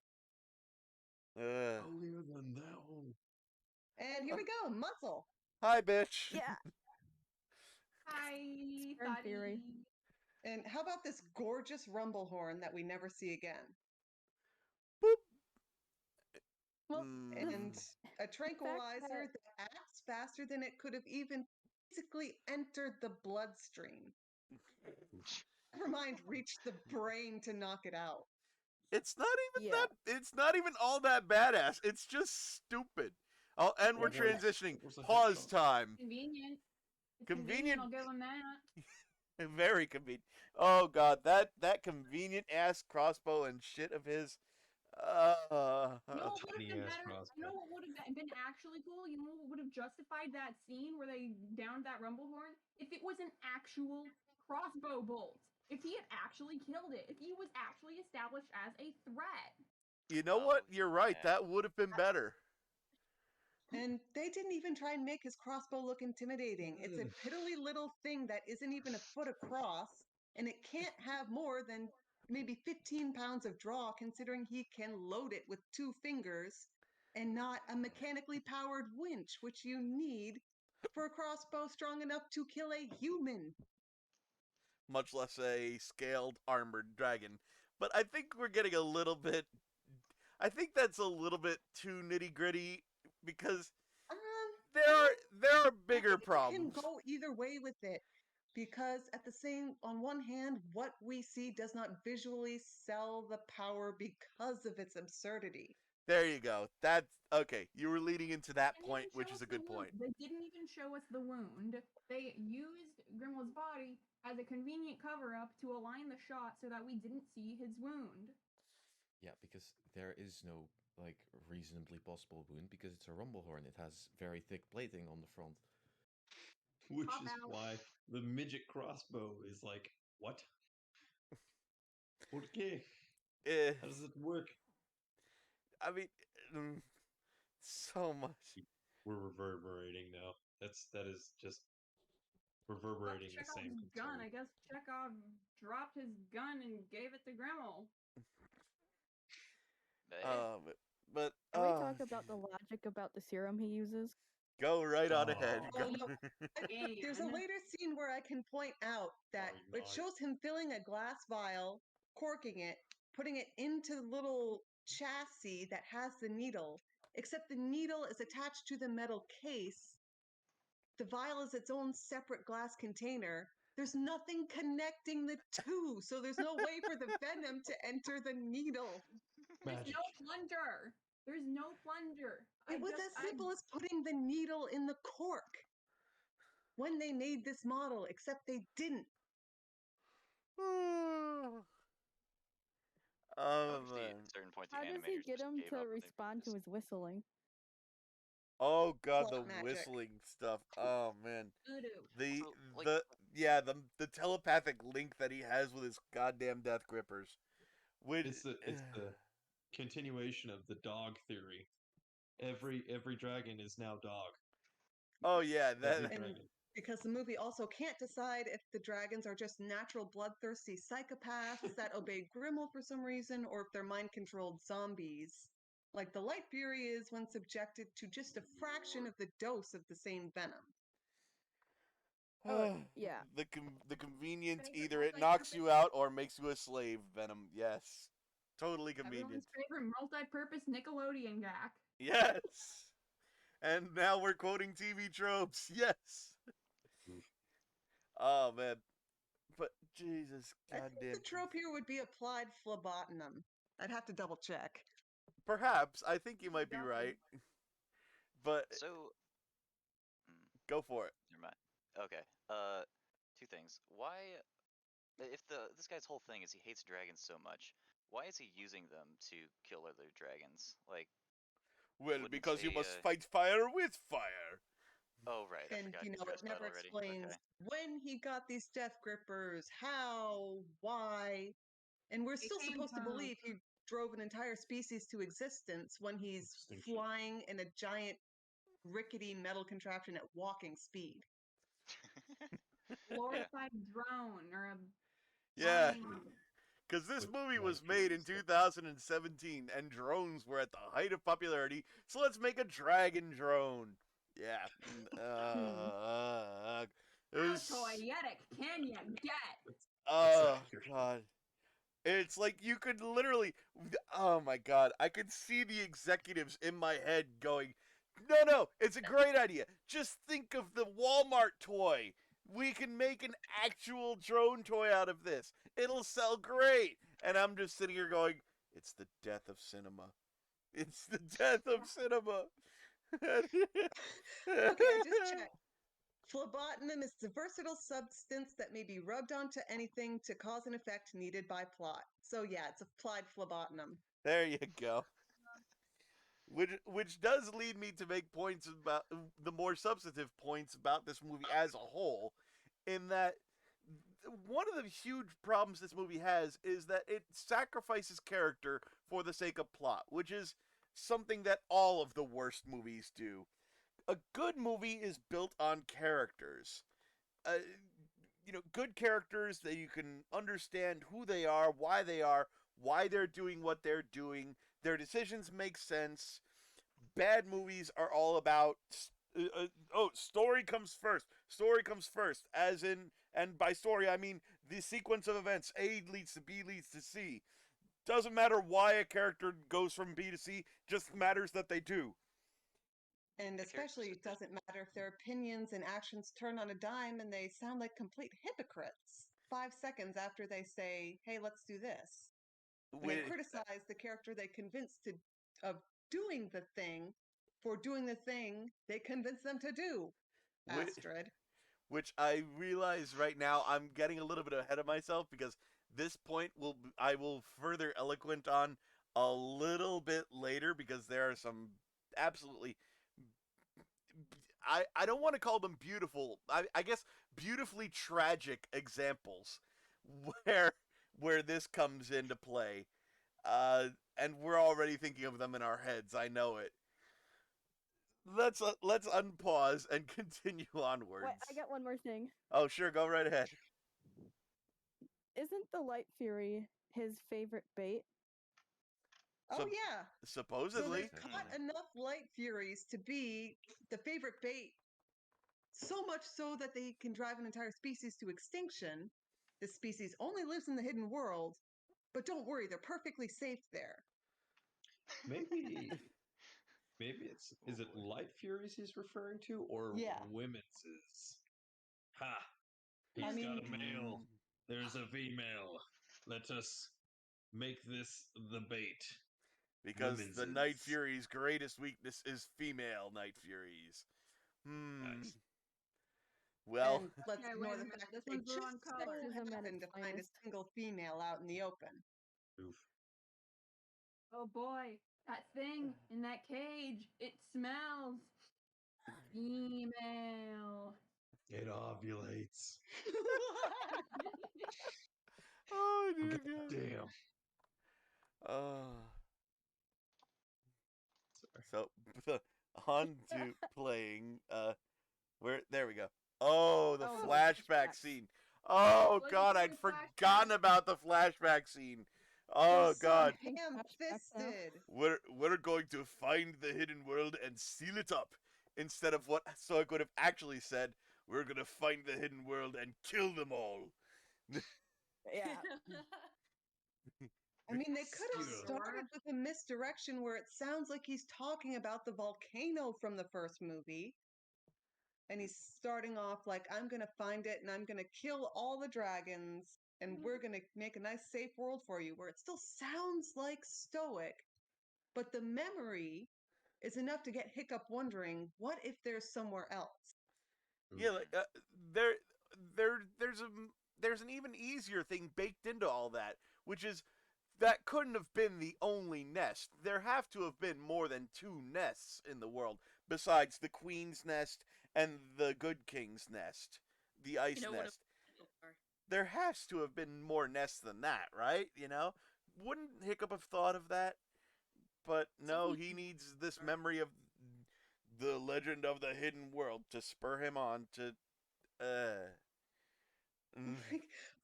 Holier than thou. And here we go, muscle. Hi, bitch. Yeah. Hi, Sperm theory. Thotty. And how about this gorgeous rumble horn that we never see again? Boop. Well, And a fact tranquilizer that- that acts faster than it could have even physically entered the bloodstream. Never mind, reached the brain to knock it out. It's not even Yeah. that. It's not even all that badass. It's just stupid. Oh, and we're What was- transitioning. what was the Pause headshot? time. Convenient. It's Convenient. I'll give him that. Very convenient. Oh god, that convenient ass crossbow and shit of his. You know what would have been Tiny-ass better? crossbow. You know what would have been actually cool? You know what would have justified that scene where they downed that rumble horn? If it was an actual crossbow bolt. If he had actually killed it. If he was actually established as a threat. You know what? You're right. That would have been better. And they didn't even try and make his crossbow look intimidating. It's a piddly little thing that isn't even a foot across, and it can't have more than maybe 15 pounds of draw, considering he can load it with 2 fingers and not a mechanically powered winch, which you need for a crossbow strong enough to kill a human. Much less a scaled armored dragon. But I think we're getting a little bit. I think that's a little bit too nitty gritty because there are bigger problems. Can go either way with it because on one hand, what we see does not visually sell the power because of its absurdity. There you go. That's okay. You were leading into that point, which is a good point. They didn't even show us the wound. They used Grimwell's body as a convenient cover-up to align the shot so that we didn't see his wound. Yeah, because there is no reasonably possible wound because it's a rumble horn. It has very thick plating on the front. Which is why the midget crossbow is like, what? Okay. How does it work? I mean, so much. We're reverberating now. That is just reverberating the same gun. I guess Chekhov dropped his gun and gave it to Grimmel. But can we talk about the logic about the serum he uses? Go right on ahead. There's a later scene where I can point out that it shows him filling a glass vial, corking it, putting it into the little chassis that has the needle, except the needle is attached to the metal case. The vial is its own separate glass container. There's nothing connecting the two, so there's no way for the venom to enter the needle. There's no plunger. There's no plunger. It was as simple as putting the needle in the cork when they made this model, except they didn't. Obviously, at a certain point, the How does he animators get just him gave to up. respond to his whistling? Oh god, Plot the magic. whistling stuff. Oh man. The Also, the telepathic link that he has with his goddamn death grippers. It's the continuation of the dog theory. Every dragon is now dog. Oh yeah, that. Because the movie also can't decide if the dragons are just natural bloodthirsty psychopaths that obey Grimmel for some reason, or if they're mind-controlled zombies, like the Light Fury is when subjected to just a fraction of the dose of the same venom. Yeah. The convenience, either it knocks you out or makes you a slave, venom. Yes. Totally convenient. Everyone's favorite multi-purpose Nickelodeon gag. Yes. And now we're quoting TV tropes. Yes. Oh man. But Jesus, I think goddamn. the trope here would be applied phlebotinum. I'd have to double check. Perhaps. I think you might be Double. right. But So, go for it. never mind. Okay. Two things. Why, if this guy's whole thing is he hates dragons so much, why is he using them to kill other dragons? Like, Well, wouldn't because you a, must fight fire with fire. oh right, I And, forgot you he know, it addressed that never already. explains Okay. when he got these death grippers, how, why. And we're still came supposed to from- believe he drove an entire species to existence when he's Extinction. flying in a giant rickety metal contraption at walking speed. glorified drone or a Yeah. flying. Because this With movie was light made in drones. 2017, and drones were at the height of popularity, so let's make a dragon drone. Yeah. It How was. toyetic can you get? Oh, Exactly. God. It's like you could literally. Oh, my God. I could see the executives in my head going, no, it's a great idea. Just think of the Walmart toy. We can make an actual drone toy out of this. It'll sell great. And I'm just sitting here going, it's the death of cinema. It's the death of cinema. Okay, I just checked. Phlebotinum is a versatile substance that may be rubbed onto anything to cause an effect needed by plot. So yeah, it's applied phlebotinum. There you go. Which does lead me to make points about the more substantive points about this movie as a whole, in that one of the huge problems this movie has is that it sacrifices character for the sake of plot, which is something that all of the worst movies do. A good movie is built on characters. Good characters that you can understand who they are, why they're doing what they're doing. Their decisions make sense. Bad movies are all about story comes first. Story comes first, as in, and by story I mean the sequence of events. A leads to B leads to C. Doesn't matter why a character goes from B to C, just matters that they do. And especially, it doesn't matter if their opinions and actions turn on a dime and they sound like complete hypocrites 5 seconds after they say, hey, let's do this. And they criticize the character they convinced of doing the thing for doing the thing they convinced them to do. Astrid. Which I realize right now I'm getting a little bit ahead of myself, because this point I will further eloquent on a little bit later, because there are some absolutely I don't want to call them beautiful. I guess beautifully tragic examples where this comes into play. And we're already thinking of them in our heads. I know it. Let's unpause and continue onwards. Wait, I got one more thing. Oh, sure, go right ahead. Isn't the Light Fury his favorite bait? Oh, yeah. Supposedly. So they've caught enough Light Furies to be the favorite bait, so much so that they can drive an entire species to extinction. This species only lives in the hidden world, but don't worry, they're perfectly safe there. Maybe is it Light Furies he's referring to, or Yeah. women's? Ha! He's I got mean- a male. There's a female. Let us make this the bait. Because the Night Women's. Fury's greatest weakness is female Night Furies. Nice. Well, And let's Okay, ignore wait a the minute, fact this that they one's the wrong just so color. Sexism at happen its to find a finest. single female out in the open. Oof. Oh boy, that thing in that cage, it smells female. It ovulates. oh dear God. Damn. So on to playing. There we go. Oh, the Oh, flashback flashbacks. scene. Oh Let's God, do I'd the forgotten flashback. about the flashback scene. Oh They're so God. ham-fisted. We're going to find the hidden world and seal it up, instead of what Stoic would have actually said. We're gonna find the hidden world and kill them all. Yeah. I mean, they could have Yes. started with a misdirection where it sounds like he's talking about the volcano from the first movie. And he's starting off like, I'm going to find it and I'm going to kill all the dragons and we're going to make a nice, safe world for you, where it still sounds like stoic, but the memory is enough to get Hiccup wondering, what if there's somewhere else? Yeah, like there's an even easier thing baked into all that, which is that couldn't have been the only nest. There have to have been more than 2 nests in the world besides the Queen's nest and the Good King's nest, the ice nest. There has to have been more nests than that, right? Wouldn't Hiccup have thought of that? But no, he needs this memory of the legend of the hidden world to spur him on to Like, who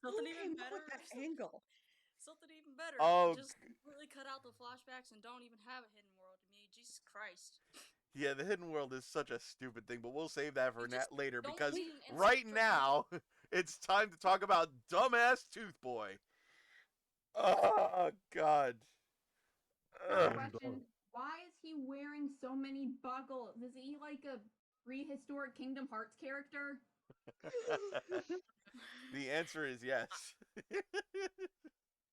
Something came even up with better. that angle? Something even better. Oh, Just completely cut out the flashbacks and don't even have a hidden world. I mean, Jesus Christ. yeah, the hidden world is such a stupid thing, but we'll save that for You just later don't because need an right ancestral now it's time to talk about dumbass Tooth Boy. Oh God. First question: why is he wearing so many buckles? Is he like a prehistoric Kingdom Hearts character? The answer is yes.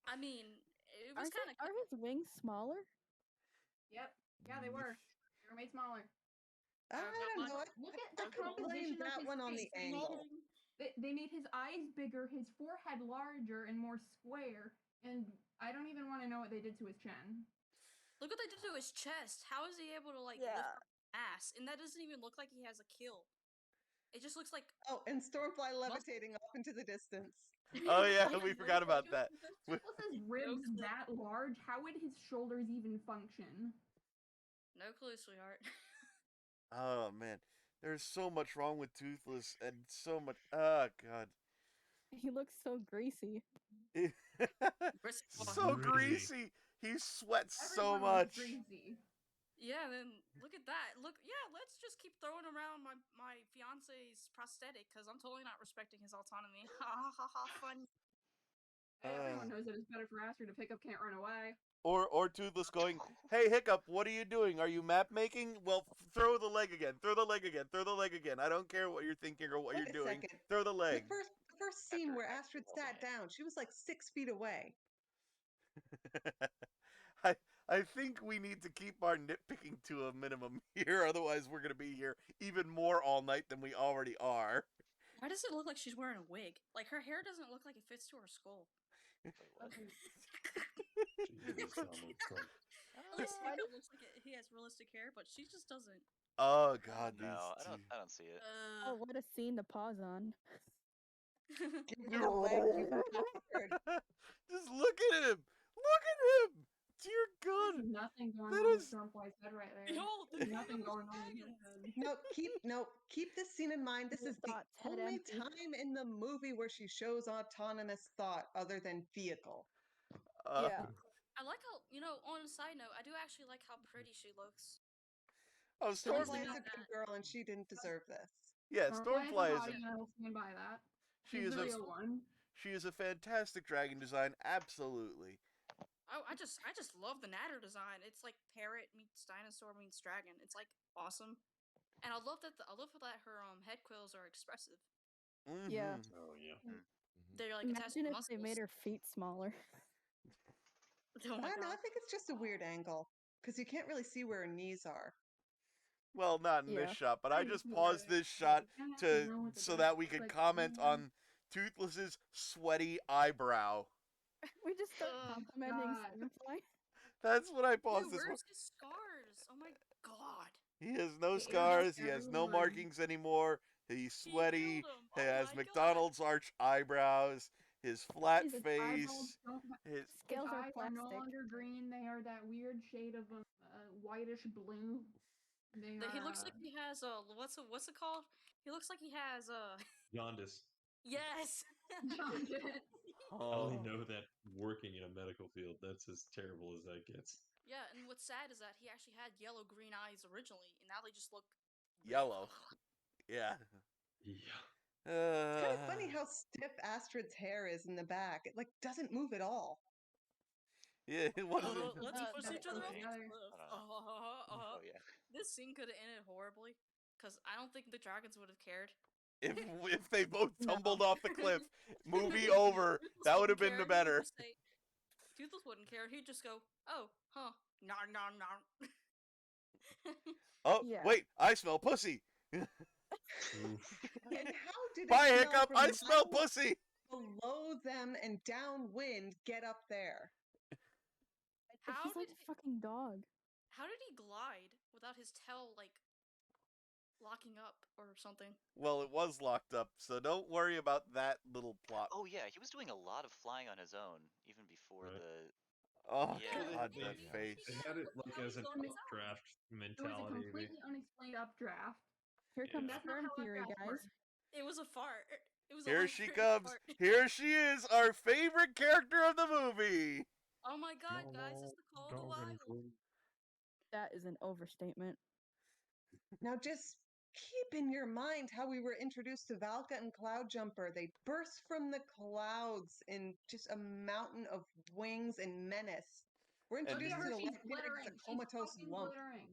I mean, it was kind of. Are his wings smaller? Yep. Yeah, they were. They were made smaller. I don't know. Look at I the could blame composition of that his one on face. the angle. They made his eyes bigger, his forehead larger and more square, and I don't even want to know what they did to his chin. Look what they did to his chest. How is he able to lift up ass? And that doesn't even look like he has a kill. It just looks like. Oh, and Stormfly levitating off into the distance. Oh yeah, we forgot about that. Toothless's ribs that large, how would his shoulders even function? No clue, sweetheart. Oh man, there's so much wrong with Toothless, and so much. Oh God. He looks so greasy. So greasy. He sweats so Everyone much. looks greasy. Yeah, then look at that. Look, yeah, let's just keep throwing around my fiance's prosthetic because I'm totally not respecting his autonomy. Ha ha ha ha, fun. Everyone knows that it's better for Aster to pick up Can't Run Away. Or Toothless going, hey Hiccup, what are you doing? Are you map making? Well, throw the leg again. Throw the leg again. Throw the leg again. I don't care what you're thinking or what Wait you're a doing. second. Throw the leg. The first scene where Astrid sat down, she was like 6 feet away. I think we need to keep our nitpicking to a minimum here, otherwise we're gonna be here even more all night than we already are. Why does it look like she's wearing a wig? Like her hair doesn't look like it fits to her skull. Wait, what? At least Hiccup looks like he has realistic hair, but she just doesn't. Oh God, No, these I don't see it. Oh, what a scene to pause on. Give her the leg you heard. Just look at him! Look at him! Dear God! There's nothing going That on is- with Stormfly's head right there. Behold, the There's nothing going on in his head. Keep this scene in mind. This is the Thoughts, head only empty. time in the movie where she shows autonomous thought other than vehicle. Yeah. I like how, on a side note, I do actually like how pretty she looks. Oh, Stormfly Stormfly. is a good girl and she didn't deserve this. Yeah, Stormfly is. hottie, and I'll stand by that. She She's is the a. real one. She is a fantastic dragon design. Absolutely. Oh, I just love the natter design. It's like parrot meets dinosaur meets dragon. It's like awesome, and I love that her head quills are expressive. Mm-hmm. Yeah. Oh yeah. They're like attached Imagine to if they made her feet smaller. Oh my I don't know, I god. think it's just a weird angle because you can't really see where her knees are. Well, not in this Yeah. shot, but I just paused this shot so that we could comment on Toothless's sweaty eyebrow. We just start Ugh, complimenting God. Stormfly. That's what I paused Dude, this one. where's his scars? Oh my god. He has no He is scars. He has no everyone. markings anymore. He's sweaty. healed him. He Oh has my McDonald's arch eyebrows. His flat His His face. eyeballs don't His His Scales are eyes are no plastic. longer green. They are that weird shade of whitish blue. He looks like he has what's it called? He looks like he has Jaundice. yes. I only know that working in a medical field. That's as terrible as that gets. Yeah, and what's sad is that he actually had yellow-green eyes originally, and now they just look yellow. Yeah. Yeah. It's kind of funny how stiff Astrid's hair is in the back. It like doesn't move at all. Yeah, what is it? Let's push each other off the together. cliff. Oh yeah. This scene could have ended horribly, because I don't think the dragons would have cared. If they both No. tumbled off the cliff, movie over. Toothless That would have wouldn't been the care, he would better. just say- Toothless wouldn't care. He'd just go, "Oh, huh, no, no, no." Oh, Yeah. wait, I smell pussy. Oof. And how did it Bye, smell Hiccup, from I smell miles pussy. below them and downwind get up there? How He's like did a fucking dog. How did he glide without his tail like locking up or something? Well, it was locked up, so don't worry about that little plot. Oh yeah, he was doing a lot of flying on his own even before Right. the. Oh, Yeah, God, they- that they- face. They had it like as an on his own. updraft It was a mentality. completely unexplained updraft. Here comes Yeah. That's not Fern how Theory, updrafts guys. work. It was a fart. It was a Here light she fairy comes. fart. Here she is, our favorite character of the movie. Oh my god, guys, it's the call of the wild. That is an overstatement. Now just keep in your mind how we were introduced to Valka and Cloudjumper. They burst from the clouds in just a mountain of wings and menace. We're And Look introduced at to her, the she's light fairy as glittering. a She's comatose fucking lump. glittering.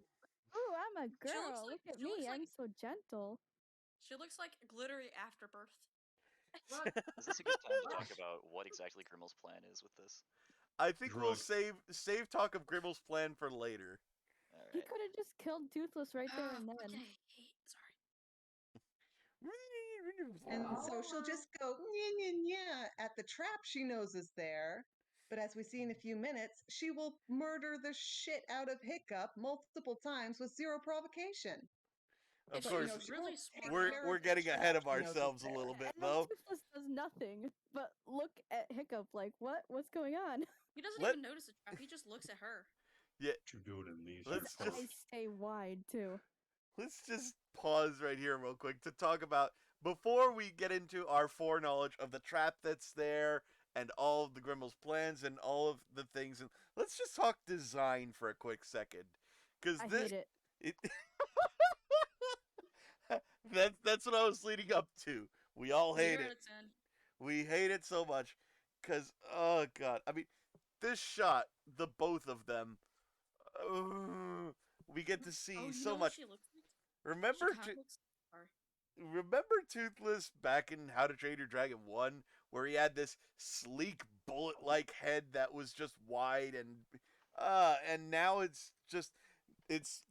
Ooh, I'm a She looks girl. like- Look at she looks me. I'm like- so gentle. She looks like glittery afterbirth. Look, Is this a good time to talk about what exactly Grimmel's plan is with this? I think we'll Drug. save talk of Gribble's plan for later. He Alright. could have just killed Toothless right there and then. Okay, sorry. And Oh, so she'll just go yeah at the trap she knows is there. But as we see in a few minutes, she will murder the shit out of Hiccup multiple times with zero provocation. Of But, But you course, know, she really won't take smart we're care we're of the getting ahead trap of she knows is ourselves a there. little bit, And then though. Toothless does nothing. But look at Hiccup like, what? What's going on? He doesn't Let- even notice the trap. He just looks at her. Yeah, To do it in leisure. Let's His just- eyes stay wide, too. let's just pause right here real quick to talk about, before we get into our foreknowledge of the trap that's there and all of the Grimmel's plans and all of the things, and let's just talk design for a quick second, because I this hate it. that's what I was leading up to. We all hate 0 it. out of 10. We hate it so much, because oh god, I mean, this shot, the both of them, we get to see Oh, you so know much. what she looks like? Remember, She kinda looks. Sorry. remember Toothless back in How to Train Your Dragon 1, where he had this sleek bullet-like head that was just wide, and now it's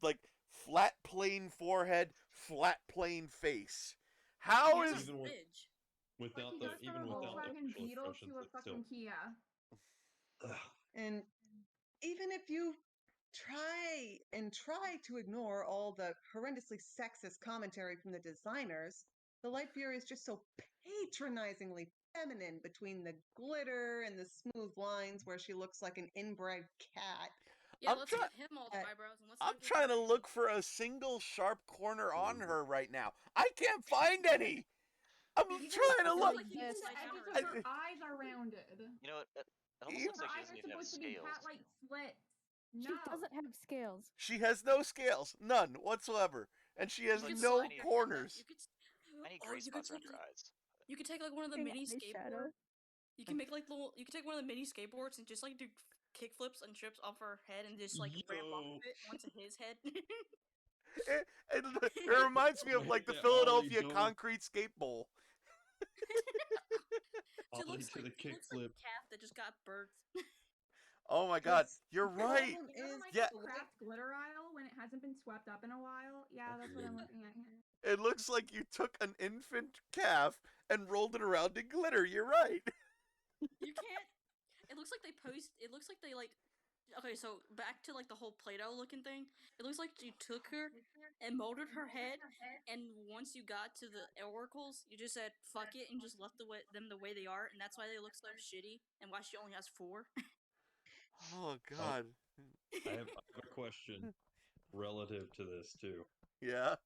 like flat plain forehead, flat plain face. How He has is a Even with- smidge. like Without he the goes from a even without the Volkswagen facial Beetle expressions, to a it's still. fucking Kia. Ugh. And even if you try to ignore all the horrendously sexist commentary from the designers, the Light Fury is just so patronizingly feminine between the glitter and the smooth lines where she looks like an inbred cat. Yeah, I'm let's try- get him all Uh, the eyebrows and let's I'm not get trying to crazy. look for a single sharp corner on her right now. I can't find any. I'm Even trying to it look. looks like he Even can the slide down edges her of I- her head. eyes are rounded. You know what? It almost You- looks Her like she eyes doesn't are even have supposed to be scales. cat-like slits. She No. doesn't have scales. She has no scales, none whatsoever, and she has Like no tiny- corners. You could, Tiny oh, gray you could spots around take her like, eyes. you could take like one of the An mini eyeshadow. skateboards. You can make like little. You could take one of the mini skateboards and just like do kick flips and trips off her head and just like ramp off Yo. of it onto his head. It reminds me of like the Yeah, Philadelphia Ollie, don't- concrete skate bowl. She Ollie looks to like the she looks like kickflip. a calf that just got birthed. Oh my god, Yes, you're the right. problem You know, is like Yeah. the craft glitter aisle when it hasn't been swept up in a while? Yeah, that's what I'm looking at here. It looks like you took an infant calf and rolled it around in glitter. You're right. You can't. It looks like they post. It looks like they like. Okay, so back to like the whole Play-Doh looking thing. It looks like you took her and molded her head, and once you got to the oracles, you just said fuck it and just left them the way they are, and that's why they look so shitty and why she only has 4. Oh god. I have a question relative to this too. Yeah.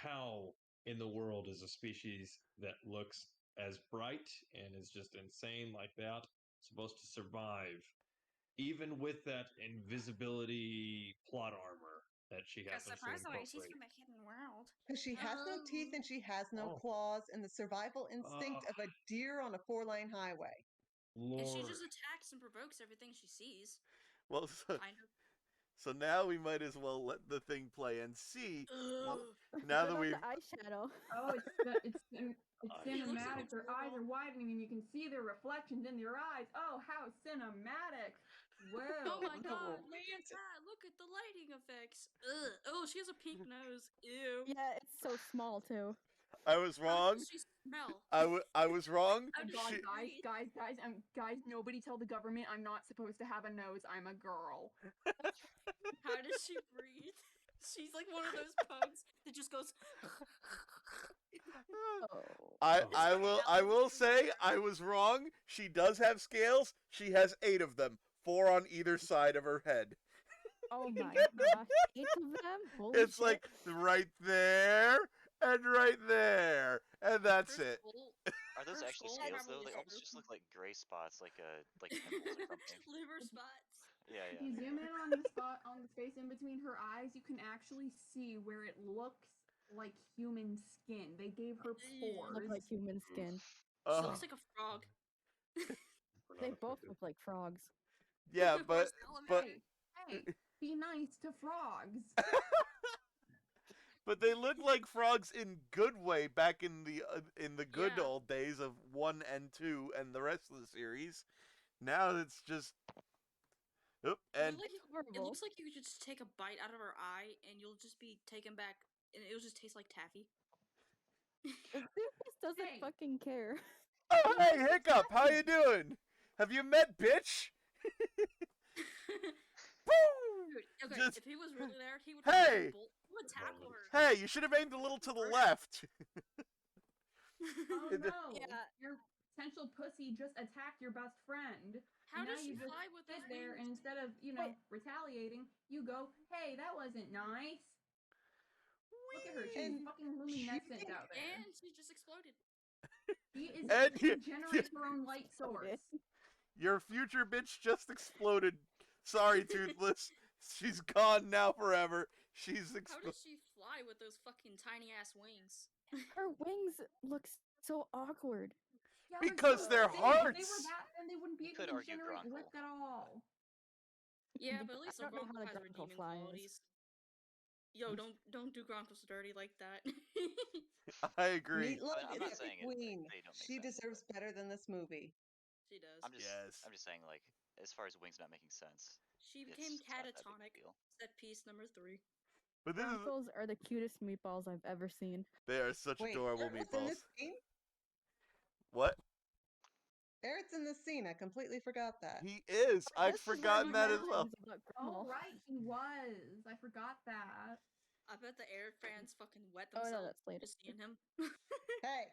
How in the world is a species that looks as bright and is just insane like that supposed to survive, even with that invisibility plot armor that she Because happens to surprisingly, she's incorporate? from a hidden world. because she has no teeth and she has no Oh. claws and the survival instinct of a deer on a 4-lane highway. And she Lord. just attacks and provokes everything she sees. Well, Kind of. so now we might as well let the thing play and see. Ugh. Now What that about we've the eyeshadow? Oh, it's He looks like cinematic. Their eyes are widening, and you can see their reflections in their eyes. Oh, how cinematic! Whoa! Oh my Look god, how look at romantic. that! Look at the lighting effects! Ugh. Oh, she has a pink nose. Ew. Yeah, it's so small too. I was How wrong. does she smell? I was wrong. How does She, she breathe? Guys, nobody tell the government I'm not supposed to have a nose. I'm a girl. How does she breathe? She's like one of those pugs that just goes. Oh. I will say I was wrong. She does have scales. She has 8 of them, 4 on either side of her head. Oh my gosh. 8 of them? Holy It's shit. like right there and right there, and that's Her it. skull, Are those her actually skull scales though? probably They is almost just look like gray spots, like pimples or something. liver spots. Yeah, If yeah. you zoom in on the spot on the space in between her eyes, you can actually see where it looks like human skin. They gave her pores. Look like human skin. She Ugh. looks like a frog. They both look like frogs. Yeah, Or a but salamander. Hey, be nice to frogs. but they look like frogs in good way back in the good Yeah. old days of 1 and 2 and the rest of the series. Now it's just oop, and It Horrible. looks like you could just take a bite out of her eye and you'll just be taken back, and it'll just taste like taffy. Zeus doesn't Hey. fucking care. oh hey Hiccup, how you doing? Have you met bitch? Boom! Dude, okay, Just- if he was really there, he would Hey! he would tackle her. Hey, you should have aimed a little to the left. Oh It- no! Yeah. Your potential pussy just attacked your best friend. How And now does she you just fly with sit those there, wings? and instead of retaliating, you go, "Hey, that wasn't nice." Look at her; she's And fucking she luminescent think- out there. And she just exploded. She is And she generates her own light source. Your future bitch just exploded. Sorry, Toothless. She's gone now forever. She's How does she fly with those fucking tiny ass wings? Her wings look so awkward. Yeah, Because they're If they were hearts. that, then they wouldn't be You able could to argue generate Gronkle. lift at all. Yeah, but at least I the don't know how Gronkle the has Gronkle redeeming flies. qualities. Yo, don't do Gronkles dirty like that. I agree. Meatloaf I'm is not a saying queen. they don't make She sense, deserves better than this movie. She does. I'm just Yes. saying like as far as wings not making sense. She became it's not that big a catatonic. deal. Set piece number 3. But this is Broncos are the cutest meatballs I've ever seen. they are such Wait, adorable Barrett's in meatballs. this scene? What? Barrett's in this scene. I completely forgot that. He is. I'd This is forgotten one that of as my well. things about Oh Grimmel. right, he was. I forgot that. I bet the air fans fucking wet Oh, no, themselves that's later. just seeing him. Hey,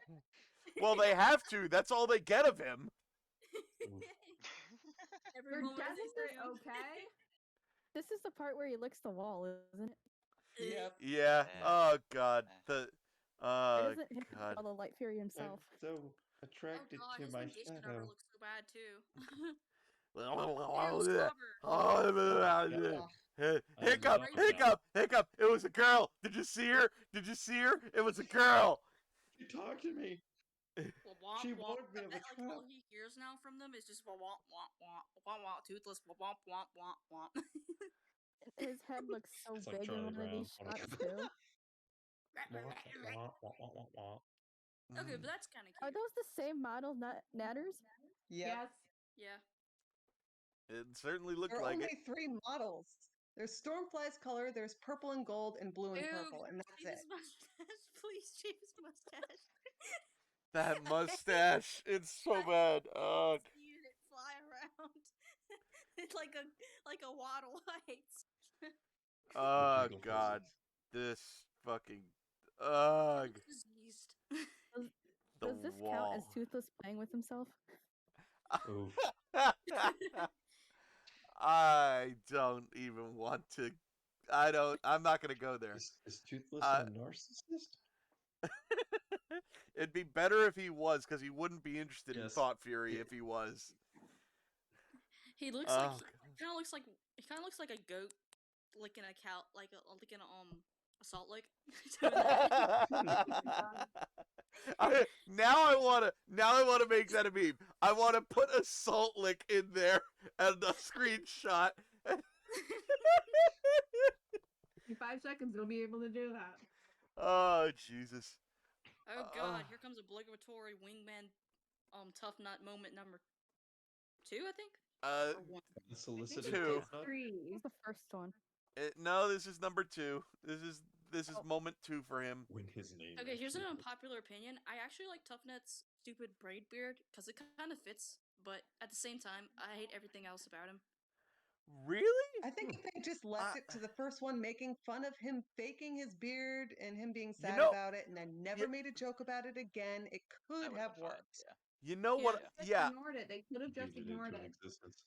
Well, they have to. That's all they get of him. Every Your moment desk they is see him. okay. This is the part where he licks the wall, isn't it? yep. Yeah. Eh. Oh God. Eh. The. Why Oh doesn't him God. follow Light Fury I'm himself? so Oh attracted god, to his my rendition of her shadow. looks so bad too. Ew, Oh, slobber. Hiccup, hiccup, hiccup. It was a girl. Did you see her? Did you see her? It was a girl. She talked to me. Womp, She womp. warned me I of a bet like all trap. he hears now from them is just womp womp womp womp womp toothless womp womp womp womp. His head looks so It's like big in Charlie one of these Brown. shots too. Okay, but that's kind of Are cute. those the same model natters? Yep. Yes. Yeah. It certainly looked There are like only it. 3 models. There's Stormfly's color, there's purple and gold, and blue and Ew, purple, and that's shave it. his mustache, please shave his mustache. That mustache. It's so bad. Oh. Seeing it fly around. It's like a waddle. I hate. Oh Eagle God. faces. This fucking. Ugh. Diseased. The Does this wall. count as Toothless playing with himself? Oof. I don't even want to. I'm not gonna go there. Is Toothless Uh, a narcissist? It'd be better if he was, because he wouldn't be interested in Yes. Thought Fury if he was. He looks Oh, like God. he kind of looks like a goat licking a cow, licking a a salt lick doing that. Now I wanna make that a meme. I wanna put a salt lick in there and a screenshot. In 5 seconds, it'll be able to do that. Oh Jesus. Oh god, here comes obligatory wingman tough nut moment number 2, I think? Or 1. Unsolicited Two. tough nut? 3. What's the first one? No, this is number 2. This is moment 2 for him. When his name. Okay, here's an actually- unpopular opinion. I actually like Tough Nut's stupid braid beard because it kind of fits, but at the same time, I hate everything else about him. Really? I think if they just left it to the first one, making fun of him faking his beard and him being sad know- about it, and then never made a joke about it again, it could have worked. Yeah. You know Yeah. what? Just Yeah. ignored it. They could have just Beat it ignored into it. existence.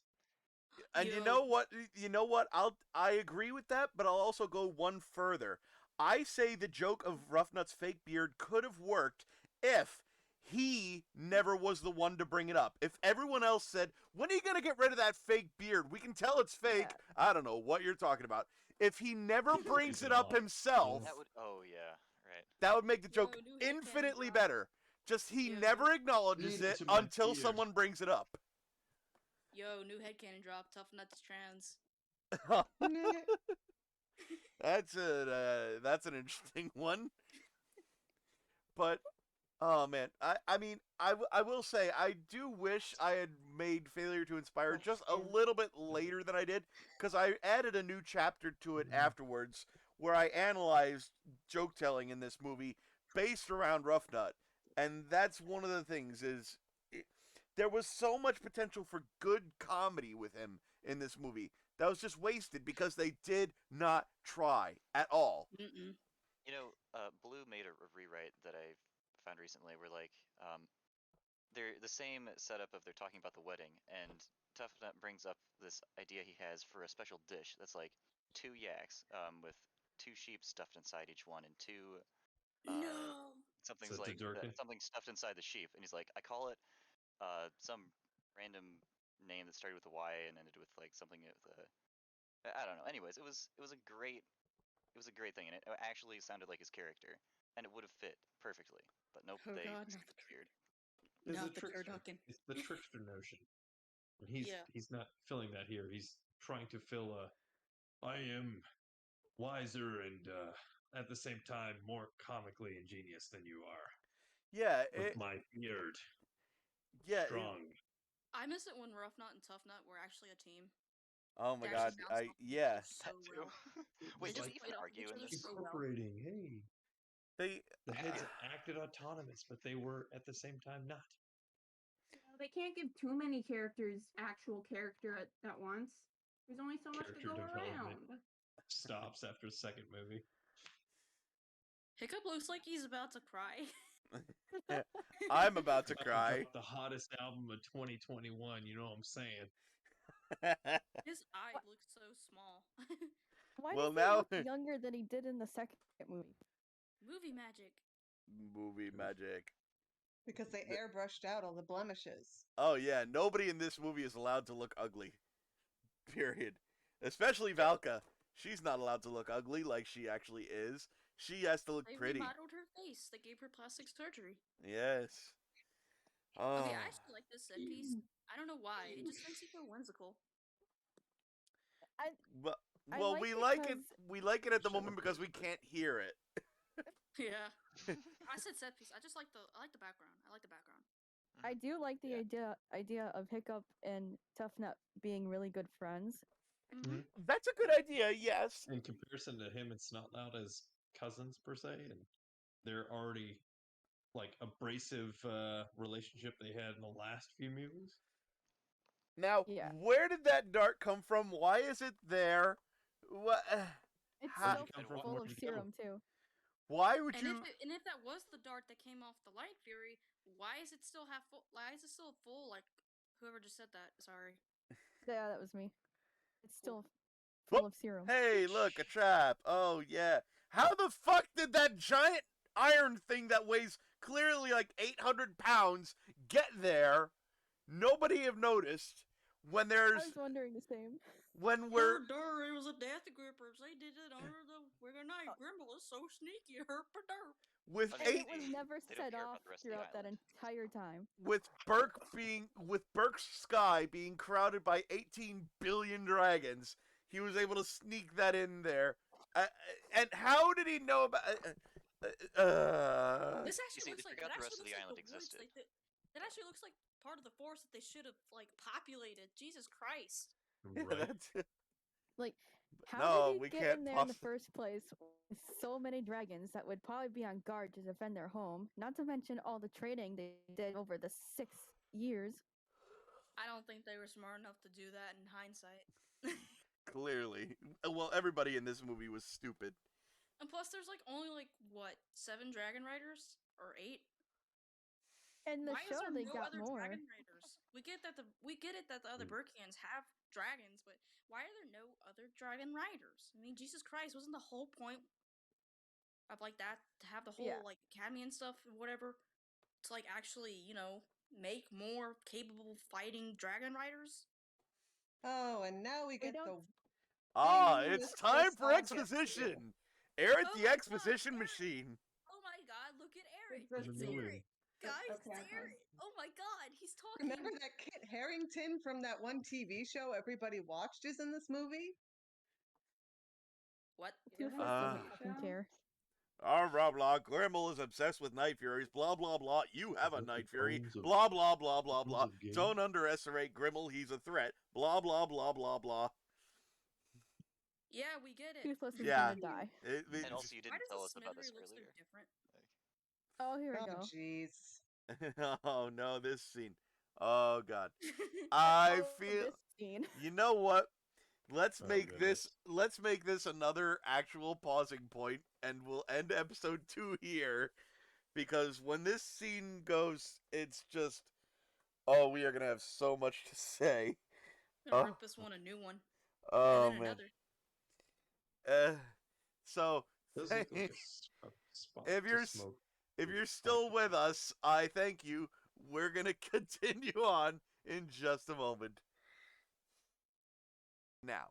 And Yo. you know what? I agree with that, but I'll also go one further. I say the joke of Roughnut's fake beard could have worked if he never was the one to bring it up. If everyone else said, "When are you going to get rid of that fake beard? We can tell it's fake." Yeah. I don't know what you're talking about. If he never brings it up himself, That would. Oh yeah. Right. that would make the joke Yo, new headcanon infinitely drop. better. Just he Yo. never acknowledges Lead it to my until beard. someone brings it up. Yo, new headcanon drop. Tough Nut's trans. That's an interesting one. But oh man, I will say I do wish I had made Failure to Inspire just a little bit later than I did, because I added a new chapter to it afterwards where I analyzed joke telling in this movie based around Rough Nut, and that's one of the things is there was so much potential for good comedy with him in this movie that was just wasted because they did not try at all. Mm-mm. You know, Blue made a rewrite that I found recently where, like, they're the same setup of they're talking about the wedding, and Tough Nut brings up this idea he has for a special dish that's like 2 yaks, with 2 sheep stuffed inside each one, and 2, No. something's So it's a like, jerkin? something stuffed inside the sheep, and he's like, I call it, some random name that started with a Y and ended with, like, something with a, I don't know. Anyways, it was a great thing, and it actually sounded like his character, and it would have fit perfectly. But nope, Oh they god, not skipped the beard. It's Not the the trickster. turducken. It's the trickster notion. And Yeah. he's not filling that here. He's trying to fill a I am wiser and at the same time more comically ingenious than you are. Yeah, With my beard. yeah. Strong. I miss it when Rough Nut and Tough Nut were actually a team. Oh my They god, actually bounced off each yeah. other so That too. well. Wait, They does just he played even off argue each in other this? so well. Incorporating, hey. They The heads acted autonomous, but they were at the same time not. They can't give too many characters actual character at once. There's only so much to Character go development. around. Stops after the second movie. Hiccup looks like he's about to cry. I'm about to About cry. drop the hottest album of 2021, you know what I'm saying? His eye looks so small. Why Well, does now- he look younger than he did in the second movie? Movie magic. Movie magic. Because they airbrushed out all the blemishes. Oh yeah, nobody in this movie is allowed to look ugly. Period. Especially Valka. She's not allowed to look ugly like she actually is. She has to look They pretty. remodeled her face. They gave her plastic surgery. Yes. Oh. Okay, I actually like this set piece. I don't know why. It just makes you feel whimsical. Well, I well, like we it like it. 'cause- We like it at the Shut moment up, because we Christopher. can't hear it. Yeah. I said set piece. I just like I like the background. I like the background. I do like the Yeah. idea of Hiccup and Tough Nut being really good friends. Mm-hmm. That's a good idea. Yes. In comparison to him and Snotlout as cousins per se, and their already like abrasive relationship they had in the last few movies. Now, Yeah. where did that dart come from? Why is it there? What? It's How- still Come from, full where'd of you go? serum too. Why would And you? if that was the dart that came off the light fury, why is it still half full? Why is it still full? Like whoever just said that. Sorry. Yeah, that was me. It's still Whoop. full of serum. Hey, look, a trap. Oh yeah. How the fuck did that giant iron thing that weighs clearly like 800 pounds get there? Nobody have noticed when I there's was wondering the same. when we're It was a death grippers. They did it under the Wicker Knight. Grimble is so sneaky. Herp-a-derp. with But And eight it was never they don't set care off about the rest of the throughout that island. entire time. with Burke's sky being crowded by 18 billion dragons, he was able to sneak that in there. And how did he know about? This actually they looks like forgot that the actually rest of looks the like island the woods. existed. Like that actually looks like part of the forest that they should have like populated. Jesus Christ! Right. Like, how No, did we he get can't in there in the first place with so many dragons that would probably be on guard to defend their home? Not to mention all the training they did over the 6 years. I don't think they were smart enough to do that in hindsight. Clearly, well, everybody in this movie was stupid. And plus, there's like only like what 7 dragon riders or 8. In the Why show, is there they no got other more. dragon riders? We get that the other Burkians have dragons, but why are there no other dragon riders? I mean, Jesus Christ, wasn't the whole point of like that to have the whole like academy and stuff and whatever to like actually make more capable fighting dragon riders? Oh, and now we get the It's time for exposition. Air at the exposition machine. Oh my God! Look at Eric. It's It's Eric. Guys, Okay, it's Eric. Oh my God, he's talking. Remember that Kit Harington from that one TV show everybody watched is in this movie? What? Toothless doesn't fucking care. Blah blah. Grimble is obsessed with night furies. Blah blah blah. You have a night fury. Blah blah blah blah blah. Don't underestimate Grimble. He's a threat. Blah blah blah blah blah. Yeah, we get it. Toothless is gonna die. And also, you didn't tell us about this looks so earlier. different? Oh, here we go. Oh, jeez. Oh no, this scene. Oh God. I feel. This scene. You know what? Let's Oh, make goodness. this another actual pausing point, and we'll end episode 2 here, because when this scene goes, it's just, oh, we are gonna have so much to say. I'm gonna rip this one a new one. Oh and then man. another. So Does look like a spot if you're to smoke. if you're still with us, I thank you. We're gonna continue on in just a moment. Now,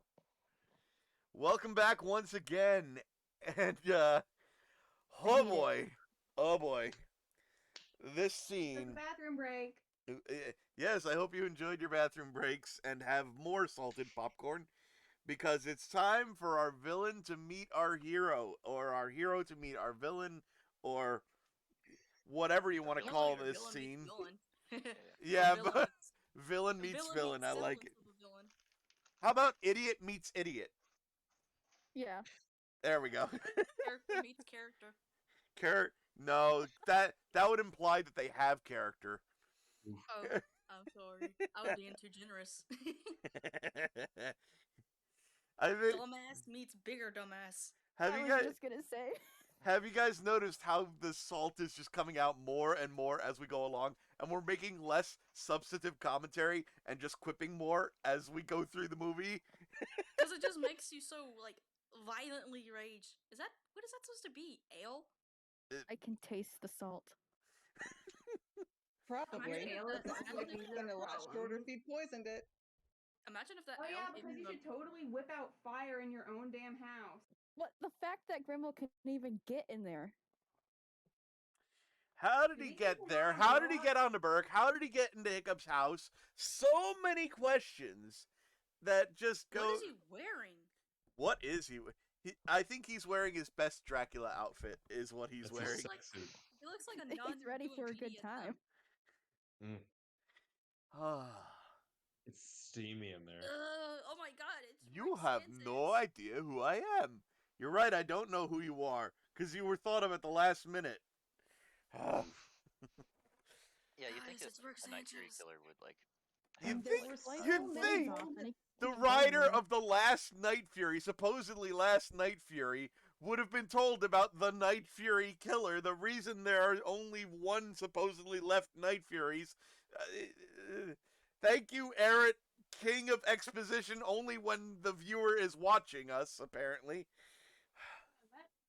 welcome back once again, and oh boy, this scene. Bathroom break. Yes, I hope you enjoyed your bathroom breaks and have more salted popcorn, because it's time for our villain to meet our hero, or our hero to meet our villain, or whatever you want to call this scene. Yeah, but villain meets villain. I like it. How about idiot meets idiot? Yeah. There we go. Character meets character. No, that would imply that they have character. Oh, I'm sorry. I was being too generous. I think. Dumbass meets bigger dumbass. I was just gonna say. Have you guys noticed how the salt is just coming out more and more as we go along, and we're making less substantive commentary and just quipping more as we go through the movie? Because it just makes you so like violently rage. What is that supposed to be? Ale? I can taste the salt. Probably. Imagine When the last shorter feed poisoned it. Imagine if that. Oh yeah, because you should totally whip out fire in your own damn house. What? The fact that Grimble couldn't even get in there. How did he get there? How did he get onto Burke? How did he get into Hiccup's house? So many questions that just go. What is he wearing? What is he? I think he's wearing his best Dracula outfit. Is what he's wearing. He looks like a nun. He's ready for a good time. It's steamy in there. Oh my God! It's You have no idea who I am. You're right. I don't know who you are because you were thought of at the last minute. Yeah, you think a night fury killer would like. You'd so think the writer of the last Night Fury, supposedly last Night Fury, would have been told about the Night Fury killer. The reason there are only one supposedly left Night Furies. Thank you, Eric, king of exposition, only when the viewer is watching us, apparently.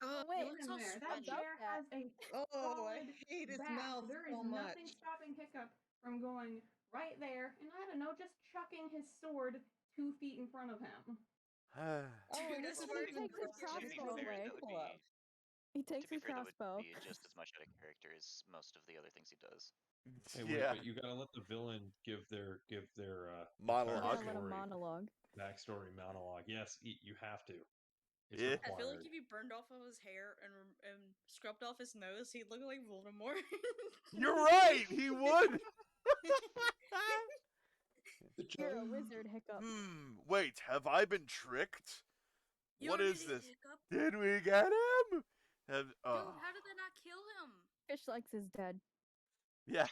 Wait, Listen there. That chair has a I hate his back. mouth There is so much. nothing stopping Hiccup from going right there. And I don't know, just chucking his sword 2 feet in front of him. Dude, and that's he very takes his To be crossbow fair, away. that would be He takes his that would crossbow. be just as much out of character as most of the other things he does. Hey, wait, Yeah. but you gotta let the villain give their Monologue. Yeah, entire let a story, monologue. backstory monologue. Yes, you have to. It's Yeah. I feel like required. if you burned off all his hair and scrubbed off his nose, he'd look like Voldemort. You're right. He would. You're a wizard, Hiccup. Wait, have I been tricked? You What already is did, this? Hiccup. Did we get him? Dude, how did they not kill him? Fish likes is dead. Yeah.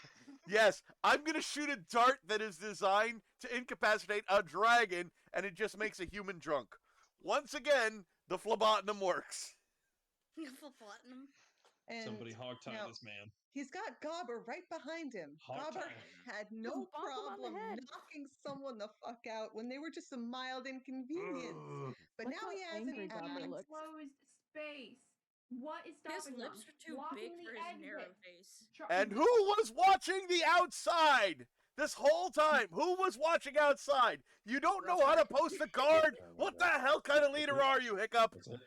Yes, I'm gonna shoot a dart that is designed to incapacitate a dragon, and it just makes a human drunk. Once again, the phlebotinum works. Platinum. And Somebody hogtie now, this man. he's got Gobber right behind him. Hogtie Gobber him. had no Just bonk him on the problem head. knocking someone the fuck out when they were just a mild inconvenience. But Look now how he has an angry Gobber axe. looks. Enclosed space. What is His stopping lips them? are too Blocking big the for his exit. narrow face. And who was watching the outside this whole time? Who was watching outside? You don't know how to post a guard? What the hell kind of leader are you, Hiccup? That's it.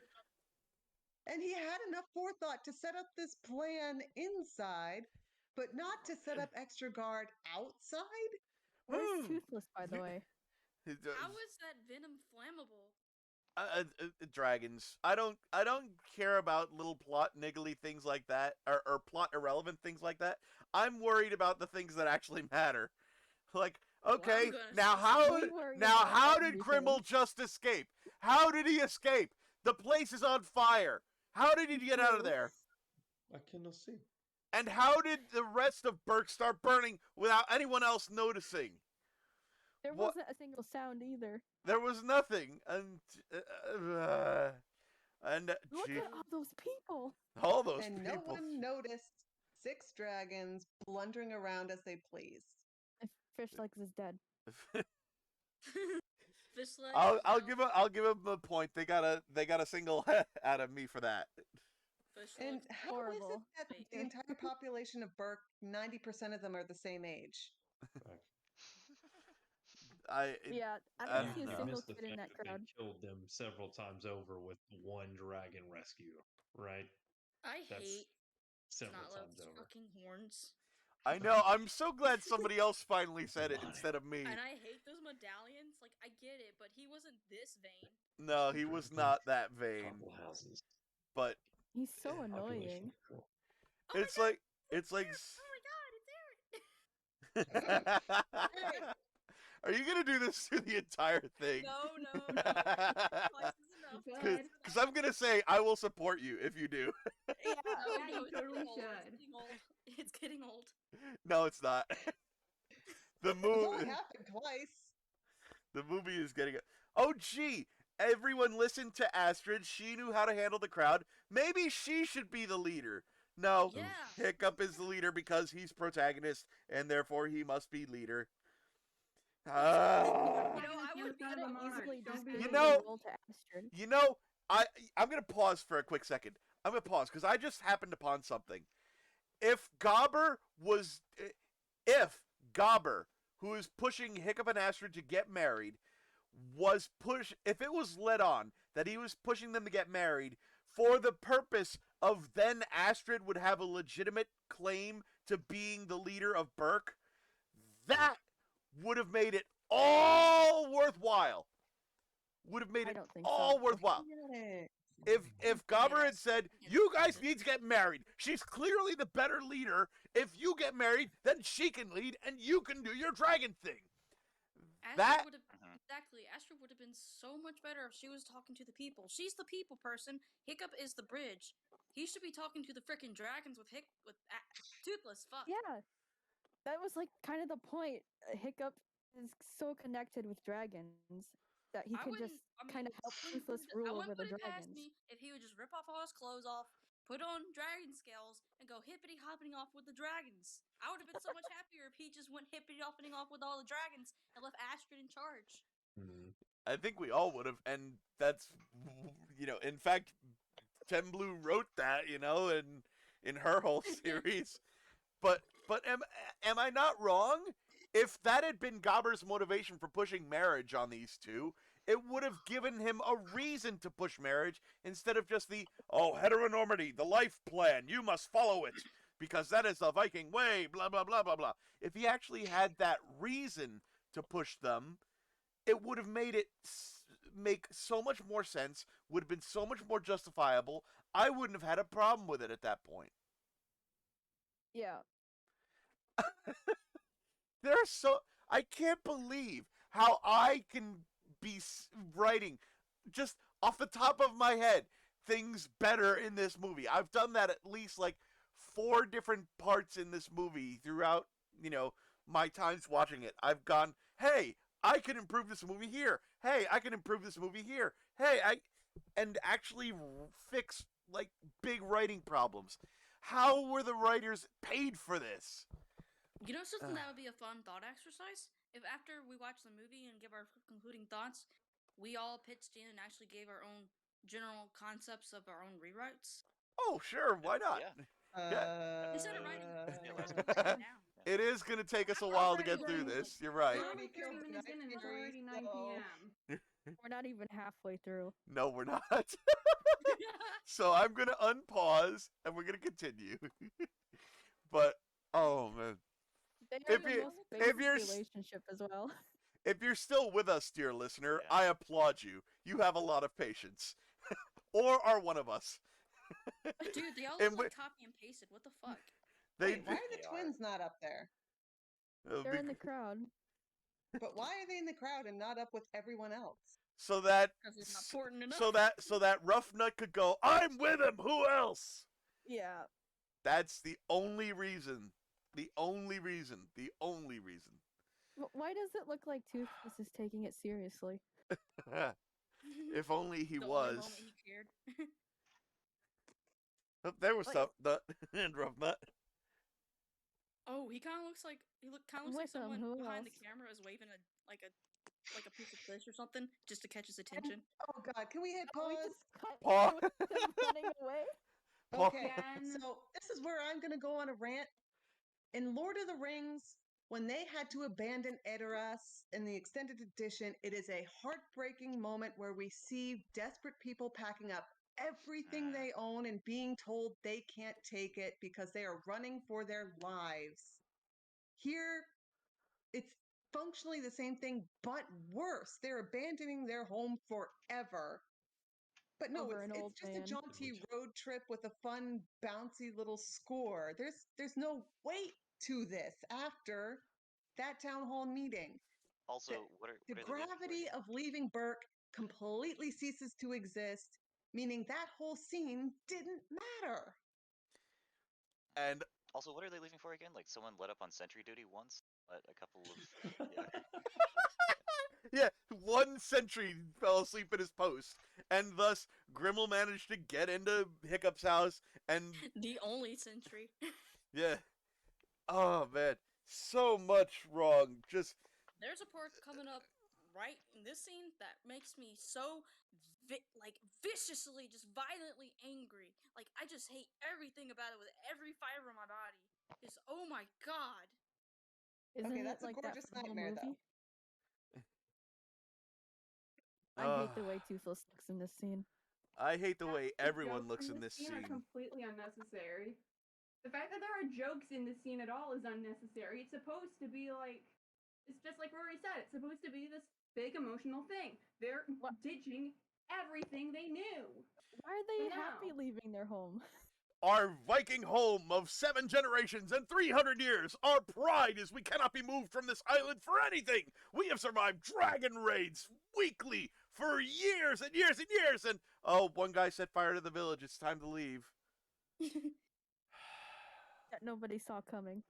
And he had enough forethought to set up this plan inside, but not to set up extra guard outside? Where's Toothless, by the way? How is that venom flammable? Dragons. I don't care about little plot niggly things like that, or plot irrelevant things like that. I'm worried about the things that actually matter. Like, okay, now how did Grimble just escape? How did he escape? The place is on fire. How did he get out of there? I cannot see. And how did the rest of Burke start burning without anyone else noticing? There wasn't a single sound either. There was nothing. And Look at all those people. All those and people. No one noticed 6 dragons blundering around as they pleased. Fish likes is dead. I'll give him a point. They got a single out of me for that. And how is it that the entire population of Burke, 90% of them are the same age? I don't see a single missed the kid in that fact that crowd. They killed them several times over with one dragon rescue, right? That's hate several times over. fucking horns. I know. I'm so glad somebody else finally said it instead of me. And I hate those medallions. Like, I get it, but he wasn't this vain. No, he was not that vain. But he's so annoying. It's like Oh my god, it's Eric. Are you gonna do this through the entire thing? No. Because I'm gonna say I will support you if you do. Yeah, you totally should. It's getting old. No, it's not. The It's movie only happened twice. The movie is getting. Oh, gee! Everyone listened to Astrid. She knew how to handle the crowd. Maybe she should be the leader. No, Hiccup is the leader because he's protagonist, and therefore he must be leader. I'm gonna pause for a quick second. I'm gonna pause because I just happened upon something. If Gobber, who is pushing Hiccup and Astrid to get married, if it was led on that he was pushing them to get married for the purpose of then Astrid would have a legitimate claim to being the leader of Burke, that would have made it all worthwhile. Would have made it all worthwhile. If Gobber had said, you guys need to get married, she's clearly the better leader. If you get married, then she can lead and you can do your dragon thing. Astrid would have been so much better if she was talking to the people. She's the people person. Hiccup is the bridge. He should be talking to the frickin' dragons with Toothless. Fuck. Yeah, that was like kind of the point. Hiccup is so connected with dragons that he could just kind of help Toothless rule over the dragons. Me if he would just rip off all his clothes off, put on dragon scales, and go hippity hopping off with the dragons. I would have been so much happier if he just went hippity hopping off with all the dragons and left Astrid in charge. I think we all would have, and that's, in fact, Ten Blue wrote that, in her whole series. But am I not wrong? if that had been Gabber's motivation for pushing marriage on these two, it would have given him a reason to push marriage instead of just the, oh, heteronormity, the life plan, you must follow it, because that is the Viking way, blah, blah, blah, blah, blah. If he actually had that reason to push them, it would have made it make so much more sense, would have been so much more justifiable. I wouldn't have had a problem with it at that point. Yeah. There's so I can't believe how I can be writing just off the top of my head things better in this movie. I've done that at least like 4 different parts in this movie throughout, my times watching it. I've gone, "Hey, I can improve this movie here. Hey, I can improve this movie here. Hey, and actually fix like big writing problems." How were the writers paid for this? You know something that would be a fun thought exercise? If after we watch the movie and give our concluding thoughts, we all pitched in and actually gave our own general concepts of our own rewrites. Oh, sure, why not? Yeah. Instead of writing, let's Yeah. write it down. It is going to take us a while to get through this. You're right. We're only 30 minutes in and it's already 9 p.m. We're not even halfway through. No, we're not. So I'm going to unpause and we're going to continue. But, oh, man. They are the most basic relationship as well. If you're still with us, dear listener, I applaud you. You have a lot of patience. Or are one of us. Dude, they all look like copy and pasted. What the fuck? Wait, why are the twins not up there? They're in the crowd. But why are they in the crowd and not up with everyone else? So that it's not important enough. so that rough nut could go, "I'm with him. Who else?" Yeah. That's the only reason. The only reason. The only reason. Why does it look like Toothless is taking it seriously? If only he the was. Only moment he cared. There was some and rough nut. Oh, he kind of looks like like someone behind the camera is waving a piece of fish or something just to catch his attention. Oh God, can we hit pause? Pause. Running away. Okay, so this is where I'm gonna go on a rant. In Lord of the Rings, when they had to abandon Edoras in the extended edition, it is a heartbreaking moment where we see desperate people packing up everything they own and being told they can't take it because they are running for their lives. Here, it's functionally the same thing, but worse. They're abandoning their home forever. But no, it's just a jaunty road trip with a fun, bouncy little score. There's no weight to this after that town hall meeting. Also, the gravity of leaving Burke completely ceases to exist, meaning that whole scene didn't matter. And also, what are they leaving for again? Like someone let up on sentry duty once, but a couple of yeah, one sentry fell asleep at his post, and thus Grimmel managed to get into Hiccup's house, and the only sentry. Yeah. Oh man, so much wrong. Just there's a part coming up right in this scene that makes me so viciously, just violently angry. Like I just hate everything about it with every fiber of my body. Just oh my god. Isn't that's it like a gorgeous that nightmare, movie? Though. I hate the way Toothless looks in this scene. I hate the way everyone looks in this scene. Are completely unnecessary. The fact that there are jokes in this scene at all is unnecessary. It's supposed to be like, it's just like Rory said, it's supposed to be this big emotional thing. They're ditching everything they knew. Why are they happy leaving their home? Our Viking home of 7 generations and 300 years. Our pride is we cannot be moved from this island for anything. We have survived dragon raids weekly for years and years and years. And, oh, one guy set fire to the village. It's time to leave. That nobody saw coming.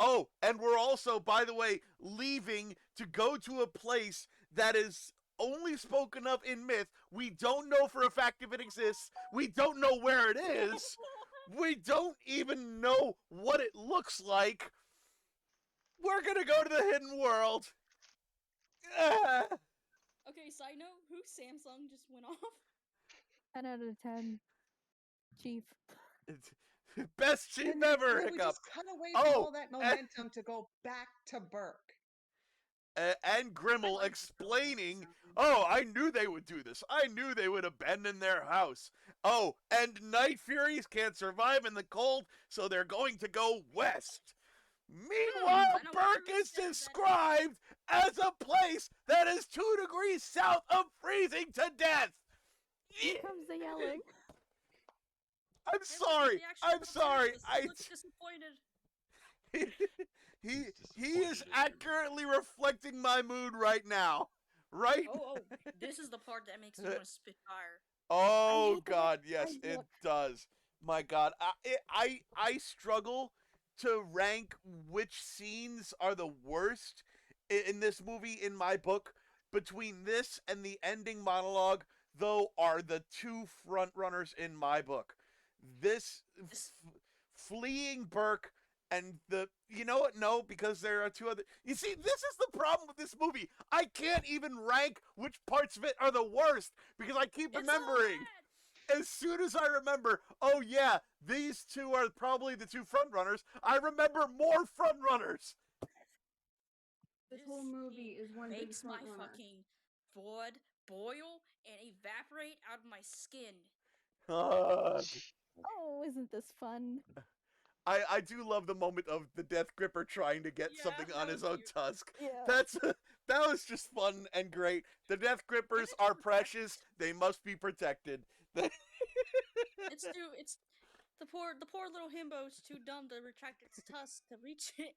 Oh, and we're also, by the way, leaving to go to a place that is only spoken of in myth. We don't know for a fact if it exists. We don't know where it is. We don't even know what it looks like. We're gonna go to the hidden world. Okay, side note, whose Samsung just went off? 10 out of 10. Chief. Best scene And then ever, we Hiccup. just cut away from all that momentum to go back to Burke. And Grimmel like explaining, "Oh, I knew they would do this. I knew they would abandon their house. Oh, and Night Furies can't survive in the cold, so they're going to go west." Meanwhile, and I Burke wonder who is said that- described as a place that is 2 degrees south of freezing to death. Here comes the yelling. I'm Hey, look, sorry. the actual I'm sorry. protagonist. He looks disappointed. he disappointed is in him. accurately reflecting my mood right now. Right? Oh, this is the part that makes me want to spit fire. Oh hate the God, way yes, I it look. does. My God, I struggle to rank which scenes are the worst in this movie in my book. Between this and the ending monologue, though, are the two front runners in my book. This fleeing Burke and you know what? No, because there are two other. You see, this is the problem with this movie. I can't even rank which parts of it are the worst because I keep remembering. As soon as I remember, oh yeah, these two are probably the two front runners, I remember more front runners. This whole movie is one big makes my front runner. fucking blood boil and evaporate out of my skin. Ugh. Oh, isn't this fun? I do love the moment of the Death Gripper trying to get something on his own tusk. Yeah. That was just fun and great. The Death Grippers are precious. They must be protected. It's the poor little himbo's too dumb to retract its tusk to reach it.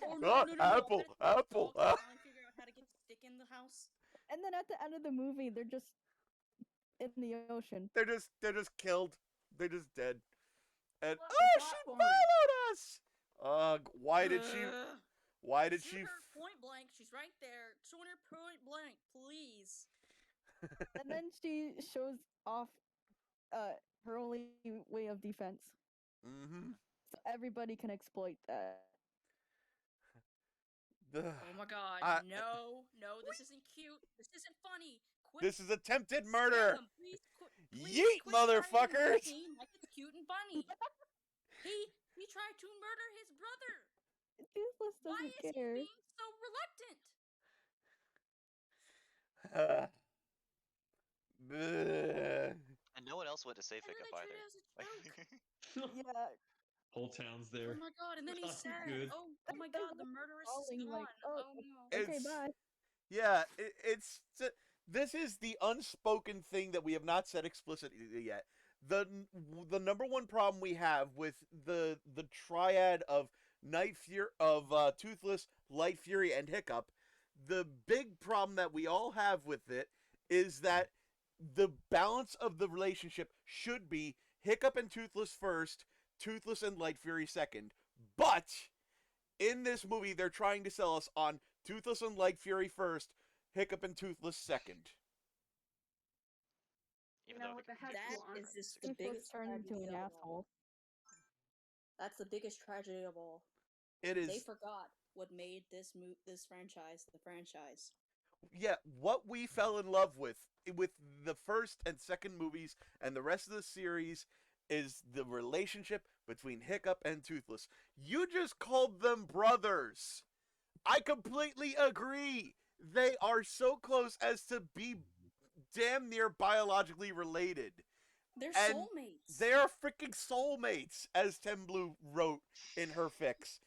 Oh no, no, no, Apple, no! Apple. Dog finally figure out how to get the stick in the house. And then at the end of the movie, they're just in the ocean. They're just killed. They're just dead. And Plus oh, the she plot point. followed us. Why did she? Why did Shoot she? her point blank. She's right there. Shoot her point blank, please. And then she shows off her only way of defense. Mm-hmm. So everybody can exploit that. Oh my god, no, this isn't cute. This isn't funny. Quit. This is attempted murder. Please, Yeet, quit motherfuckers. scene like it's cute and funny. he tried to murder his brother. Toothless Why doesn't is care. he being so reluctant? And no one else went to save And then Hiccup they either. treat it as a joke. Yeah. Whole town's there. Oh my god, and then he's Not sad. good. Oh my god, the murderess is Falling gone. like, oh, no. okay, bye. Yeah, this is the unspoken thing that we have not said explicitly yet. The number one problem we have with the triad of Toothless, Light Fury, and Hiccup, the big problem that we all have with it is that the balance of the relationship should be Hiccup and Toothless first, Toothless and Light Fury second. But in this movie, they're trying to sell us on Toothless and Light Fury first, Hiccup and Toothless second. You know what the heck? That is just the Toothless biggest turned into tragedy an of asshole. all. That's the biggest tragedy of all. It is. They forgot what made this franchise the franchise. Yeah, what we fell in love with the first and second movies and the rest of the series is the relationship between Hiccup and Toothless. You just called them brothers. I completely agree. They are so close as to be damn near biologically related. They're And soulmates. They are freaking soulmates, as Tim Blue wrote in her fix.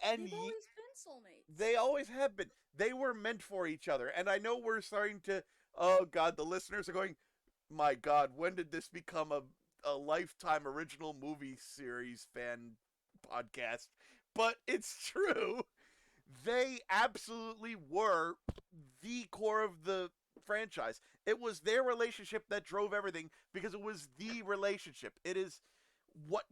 And They've always been soulmates. they always have been. They were meant for each other. And I know we're starting to, oh God, the listeners are going, my God, when did this become a Lifetime original movie series fan podcast? But it's true. They absolutely were the core of the franchise. It was their relationship that drove everything because it was the relationship. It is what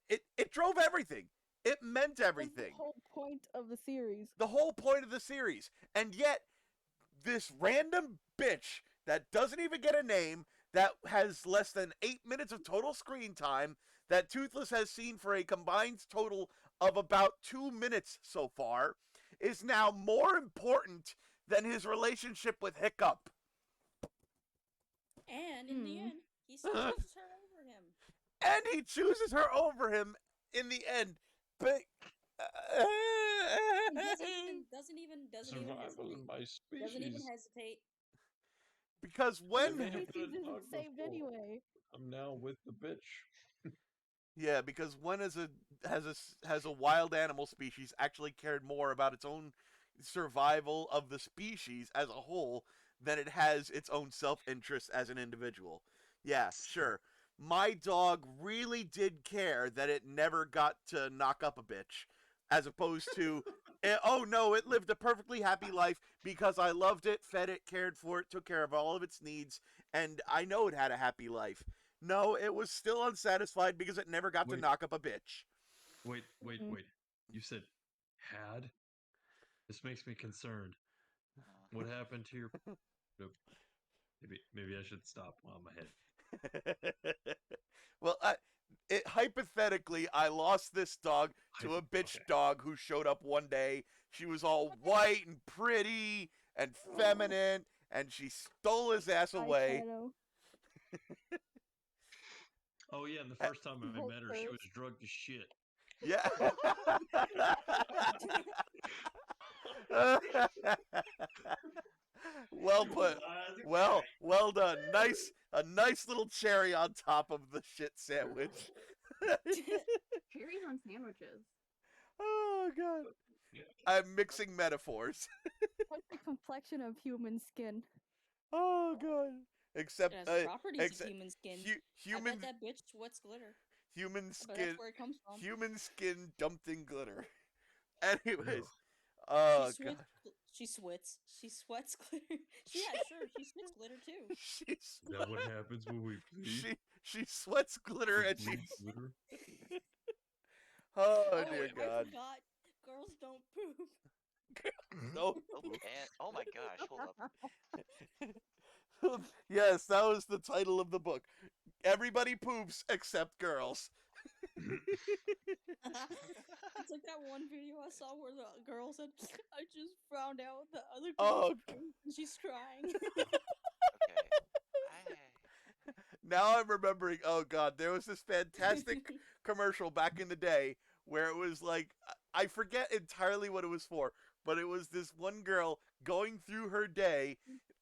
it drove everything. It meant everything. The whole point of the series. The whole point of the series. And yet, this random bitch that doesn't even get a name, that has less than 8 minutes of total screen time, that Toothless has seen for a combined total of about 2 minutes so far, is now more important than his relationship with Hiccup. And in the end, he still chooses her over him. and he chooses her over him in the end. But doesn't even Survival of my species. Doesn't even hesitate. because They when may have been Species a dog isn't saved before. anyway. I'm now with the bitch. yeah, because when has a wild animal species actually cared more about its own survival of the species as a whole than it has its own self-interest as an individual. Yeah, sure. My dog really did care that it never got to knock up a bitch, as opposed to, oh no, it lived a perfectly happy life because I loved it, fed it, cared for it, took care of all of its needs, and I know it had a happy life. No, it was still unsatisfied because it never got to Wait. knock up a bitch. Wait. Mhm. You said had? This makes me concerned. What happened to your? Maybe I should stop while I'm ahead. well, hypothetically, I lost this dog to a bitch Okay. dog who showed up one day. She was all white and pretty and feminine, and she stole his ass away. Eyeshadow. Oh yeah, and the first time I Whole met her, she furs. was drugged to shit. Yeah. well put. Well done. A nice little cherry on top of the shit sandwich. Cherries on sandwiches. Oh god. I'm mixing metaphors. What's the complexion of human skin? Oh god. Except It has properties of except human skin. human I bet that bitch sweats glitter. human But skin that's where it comes from. human skin dumped in glitter. Anyways, Ew. oh god. She sweats glitter. Yeah, sure. She spits glitter too. Is that what happens when we bleed? she sweats glitter We and bleed she glitter? oh dear I god. forgot. Girls don't poop. No. Oh my gosh, hold up. Yes, that was the title of the book. Everybody poops except girls. It's like that one video I saw where the girl said, "I just found out the other Oh, girl's poop," and she's crying. Okay. Now I'm remembering. Oh god, there was this fantastic commercial back in the day where it was like I forget entirely what it was for, but it was this one girl going through her day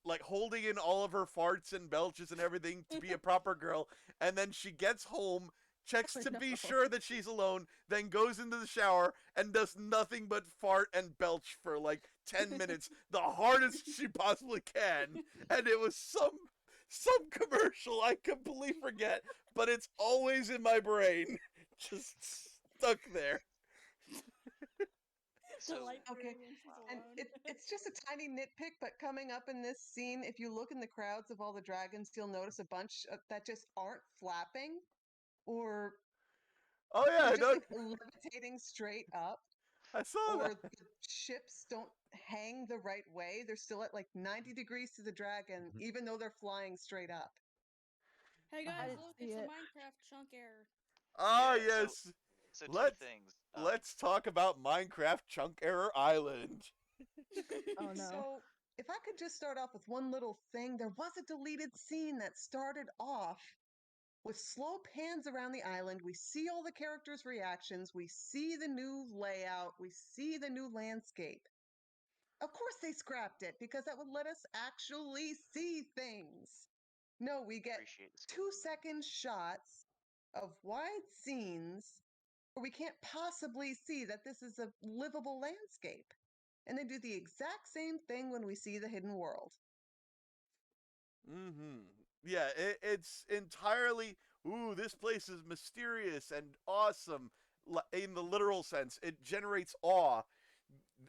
like holding in all of her farts and belches and everything to be a proper girl, and then she gets home, checks Oh, to be no. sure that she's alone, then goes into the shower and does nothing but fart and belch for like 10 minutes, the hardest she possibly can. And it was some commercial I completely forget, but it's always in my brain, just stuck there. The So Okay, librarian, she's and alone. it's just a tiny nitpick, but coming up in this scene, if you look in the crowds of all the dragons, you'll notice a bunch that just aren't flapping, or Oh yeah, they're I just know. like levitating straight up, I saw or that. the ships don't hang the right way. They're still at like 90 degrees to the dragon, even though they're flying straight up. Hey I guys, didn't look, see it's a it. Minecraft chunk error. Ah yeah, yes. so two Let's things. let's talk about Minecraft Chunk Error Island. Oh no. So, if I could just start off with one little thing, there was a deleted scene that started off with slow pans around the island. We see all the characters' reactions, we see the new layout, we see the new landscape. Of course, they scrapped it because that would let us actually see things. No, we get Appreciate the skill. 2 second shots of wide scenes where we can't possibly see that this is a livable landscape. And they do the exact same thing when we see the hidden world. Mm-hmm. Yeah, it's entirely. Ooh, this place is mysterious and awesome in the literal sense. It generates awe,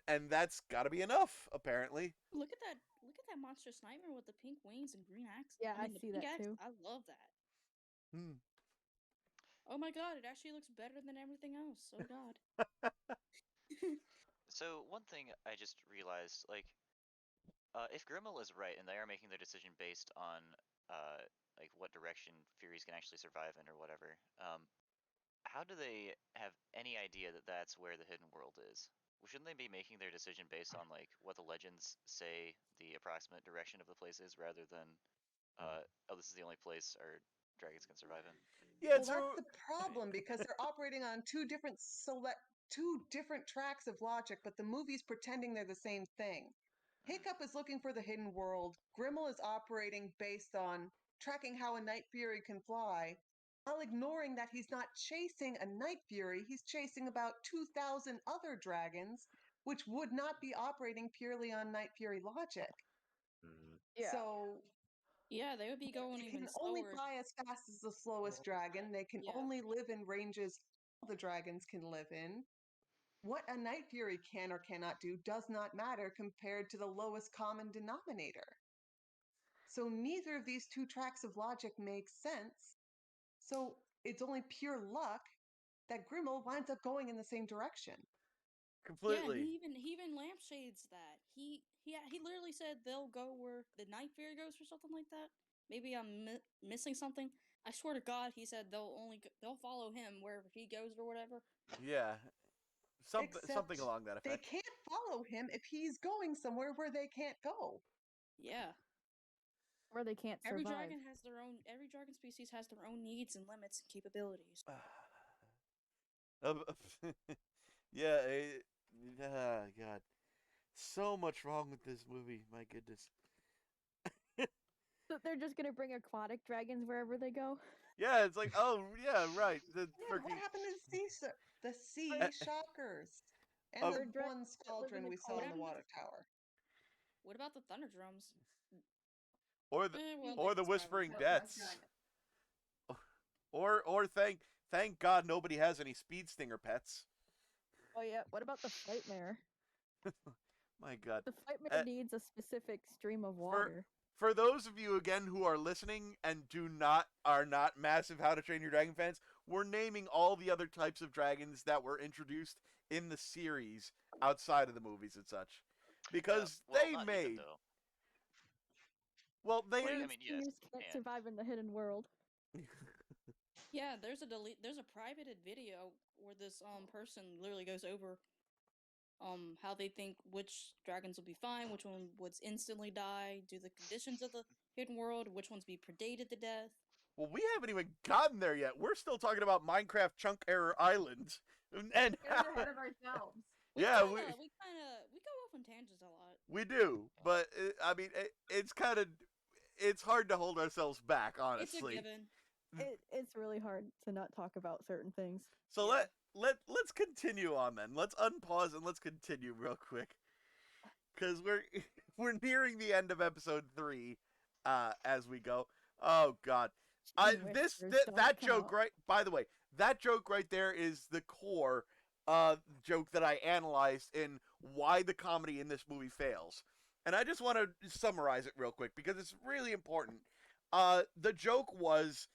and that's got to be enough, apparently. Look at that! Look at that monstrous nightmare with the pink wings and green axe. Yeah, I the see pink that axe. too. I love that. Hmm. Oh my god! It actually looks better than everything else. Oh god. So one thing I just realized, like, if Grimmel is right and they are making their decision based on like what direction Furies can actually survive in or whatever, how do they have any idea that that's where the hidden world is? Well, shouldn't they be making their decision based on like what the legends say the approximate direction of the place is, rather than oh, this is the only place or dragons can survive in. Yeah, well, that's the problem because they're operating on two different tracks of logic, but the movie's pretending they're the same thing. Hiccup is looking for the hidden world. Grimmel is operating based on tracking how a Night Fury can fly, while ignoring that he's not chasing a Night Fury, he's chasing about 2,000 other dragons, which would not be operating purely on Night Fury logic. Yeah. So Yeah, they would be going they even can only slower. fly as fast as the slowest dragon. They can Yeah. only live in ranges all the dragons can live in. What a Night Fury can or cannot do does not matter compared to the lowest common denominator. So neither of these two tracks of logic makes sense. So it's only pure luck that Grimmel winds up going in the same direction. Yeah, and completely. he even lampshades that. He literally said they'll go where the Night Fury goes or something like that. Maybe I'm missing something. I swear to God, he said they'll follow him wherever he goes or whatever. Yeah, something Except along that they effect. can't follow him if he's going somewhere where they can't go. Yeah. Where they can't survive. Every dragon species has their own needs and limits and capabilities. Yeah, God, so much wrong with this movie. My goodness. So they're just gonna bring aquatic dragons wherever they go. Yeah, it's like, oh yeah, right. What happened to the sea shockers and the one Scaldron we saw in the water tower? What about the thunder drums? Or the whispering deaths. Or thank God nobody has any speed stinger pets. Oh yeah. What about the Flightmare? My God. The Flightmare needs a specific stream of water. For those of you again who are listening and are not massive How to Train Your Dragon fans, we're naming all the other types of dragons that were introduced in the series outside of the movies and such, because they made. Well, they. I mean, yes, can't survive in the hidden world. Yeah, there's a privated video where this person literally goes over how they think which dragons will be fine, which one would instantly die due to the conditions of the hidden world, which ones be predated to death. Well, we haven't even gotten there yet. We're still talking about Minecraft Chunk Error Island, and ahead of ourselves. We go off on tangents a lot. We do, but I mean, it's hard to hold ourselves back, honestly. It's a given. It's really hard to not talk about certain things. So let's continue on then. Let's unpause and let's continue real quick, because we're nearing the end of episode 3, as we go. Oh God, that joke right. By the way, that joke right there is the core joke that I analyzed in why the comedy in this movie fails, and I just want to summarize it real quick because it's really important. The joke was.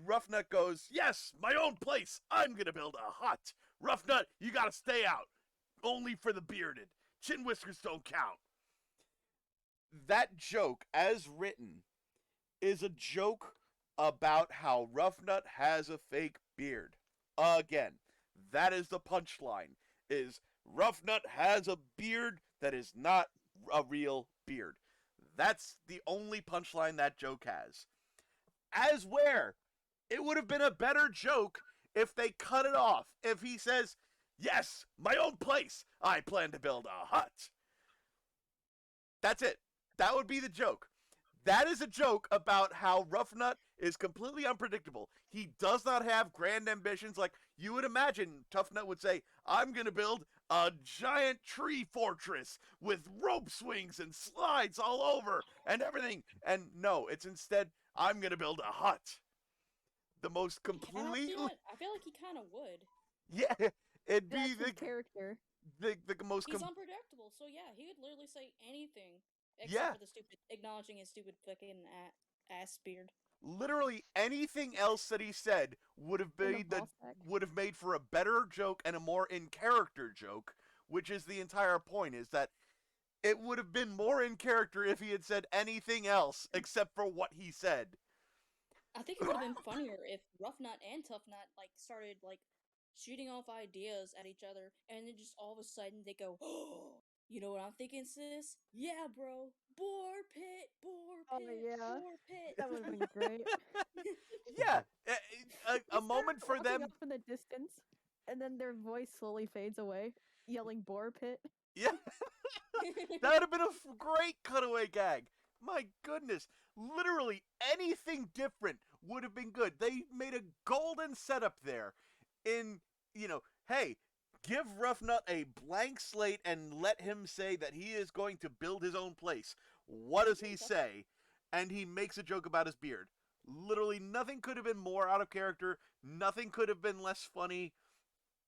Roughnut goes, yes, my own place. I'm going to build a hut. Roughnut, you got to stay out. Only for the bearded. Chin whiskers don't count. That joke, as written, is a joke about how Roughnut has a fake beard. Again, that is the punchline, is Roughnut has a beard that is not a real beard. That's the only punchline that joke has. As where it would have been a better joke if they cut it off. If he says, yes, my own place. I plan to build a hut. That's it. That would be the joke. That is a joke about how Roughnut is completely unpredictable. He does not have grand ambitions like you would imagine. Toughnut would say, I'm going to build a giant tree fortress with rope swings and slides all over and everything. And no, it's instead, I'm going to build a hut. The most completely. I feel like he kind of would. Yeah, it'd be the character. The most. He's unpredictable, so yeah, he would literally say anything except for the stupid acknowledging his stupid fucking ass beard. Literally anything else that he said would have made for a better joke and a more in character joke, which is the entire point. Is that it would have been more in character if he had said anything else except for what he said. I think it would have been funnier if Roughnut and Toughnut started shooting off ideas at each other, and then just all of a sudden they go, "Oh, You know what I'm thinking, sis? Yeah, bro. Boar pit, boar Oh pit, yeah, boar pit. that would have been great. Yeah, a They start moment for walking them. up in the distance, and then their voice slowly fades away, yelling "boar pit." Yeah, that would have been a great cutaway gag. My goodness, literally anything different would have been good. They made a golden setup there. In hey, give Ruffnut a blank slate and let him say that he is going to build his own place. What does he say? And he makes a joke about his beard. Literally nothing could have been more out of character. Nothing could have been less funny.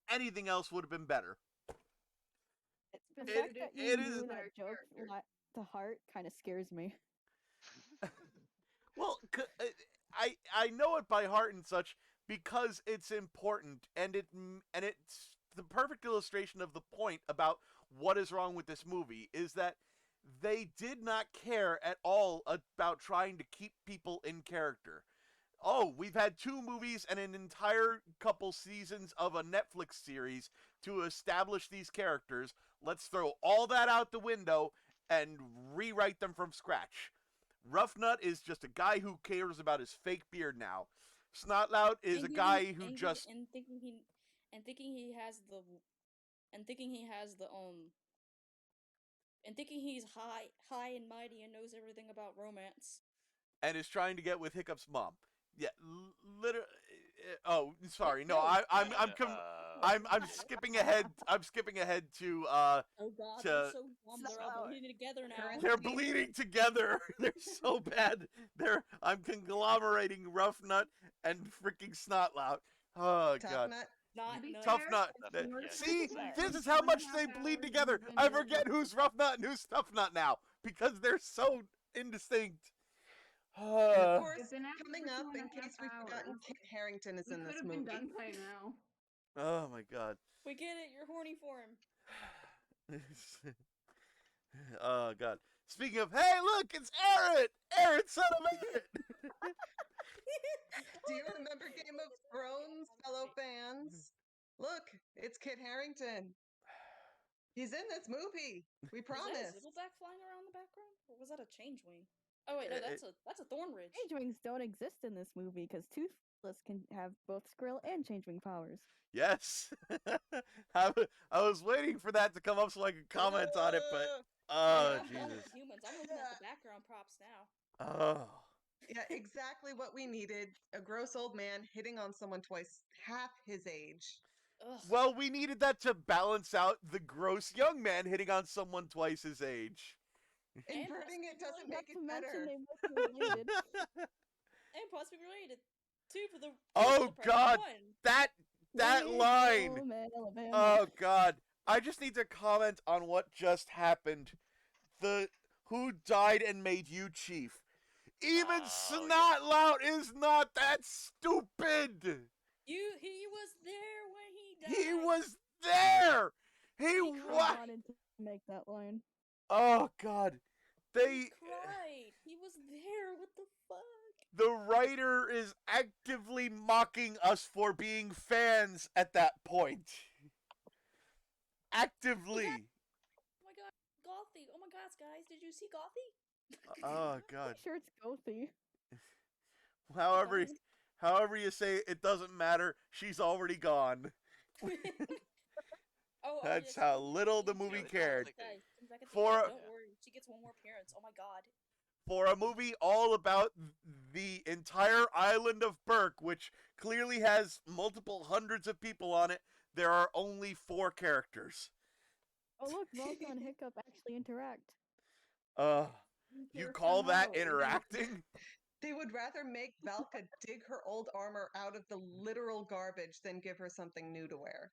Anything else would have been better. It's the It- fact that you it knew is- that joke to heart kind of scares me. Well, I know it by heart and such because it's important, and it's the perfect illustration of the point about what is wrong with this movie is that they did not care at all about trying to keep people in character. Oh, we've had 2 movies and an entire couple seasons of a Netflix series to establish these characters. Let's throw all that out the window and rewrite them from scratch. Ruffnut is just a guy who cares about his fake beard now. Snotlout is a guy who just thinking he has the and thinking he has the and thinking he's high and mighty and knows everything about romance. and is trying to get with Hiccup's mom. Yeah, literally. Oh, sorry. No, No, I'm skipping ahead. I'm skipping ahead to Oh god, they're to so dumb. They're all bleeding together now. they're bleeding together. They're so bad. I'm conglomerating Ruffnut and freaking Snotlout. Oh god. Tough nut. See, this is how much they bleed together. I forget who's Ruffnut and who's Tough Nut now because they're so indistinct. Of course, coming up, in case we've forgotten, Kit Harington is in this movie. Been done by now. Oh my god. We get it. You're horny for him. Oh god. Speaking of, hey, look, it's Aaron! Aaron, son of Aaron! Do you remember Game of Thrones, fellow fans? Look, it's Kit Harington. He's in this movie. We promise. Is that a Ziggleback flying around the background, or was that a Changewing? Oh wait, no, that's a Thornridge. Changewings don't exist in this movie because Toothless can have both Skrill and Changewing powers. Yes. I was waiting for that to come up so I could comment on it, but I'm Jesus. Humans. I'm looking at the background props now. Oh. Yeah, exactly what we needed. A gross old man hitting on someone twice half his age. Ugh. Well, we needed that to balance out the gross young man hitting on someone twice his age. Inverting it doesn't make it Not to better. mention they must be related. And possibly related. Two for the Oh price of god, one. that line. Oh god, I just need to comment on what just happened. The who died and made you chief. Even Snotlout is not that stupid. He was there when he died. He was there. He wanted to make that line. Oh god, He cried. He was there. What the fuck? The writer is actively mocking us for being fans at that point. Actively. Oh my god, Gothy. Oh my gosh, guys, did you see Gothy? Oh god. I'm sure it's Gothy. However you say it, it doesn't matter. She's already gone. That's how little the movie cared. Don't worry, she gets one more appearance. Oh my god. For a movie all about the entire island of Berk, which clearly has multiple hundreds of people on it, there are only 4 characters. Oh look, Volta and Hiccup actually interact. You call that interacting? They would rather make Valka dig her old armor out of the literal garbage than give her something new to wear.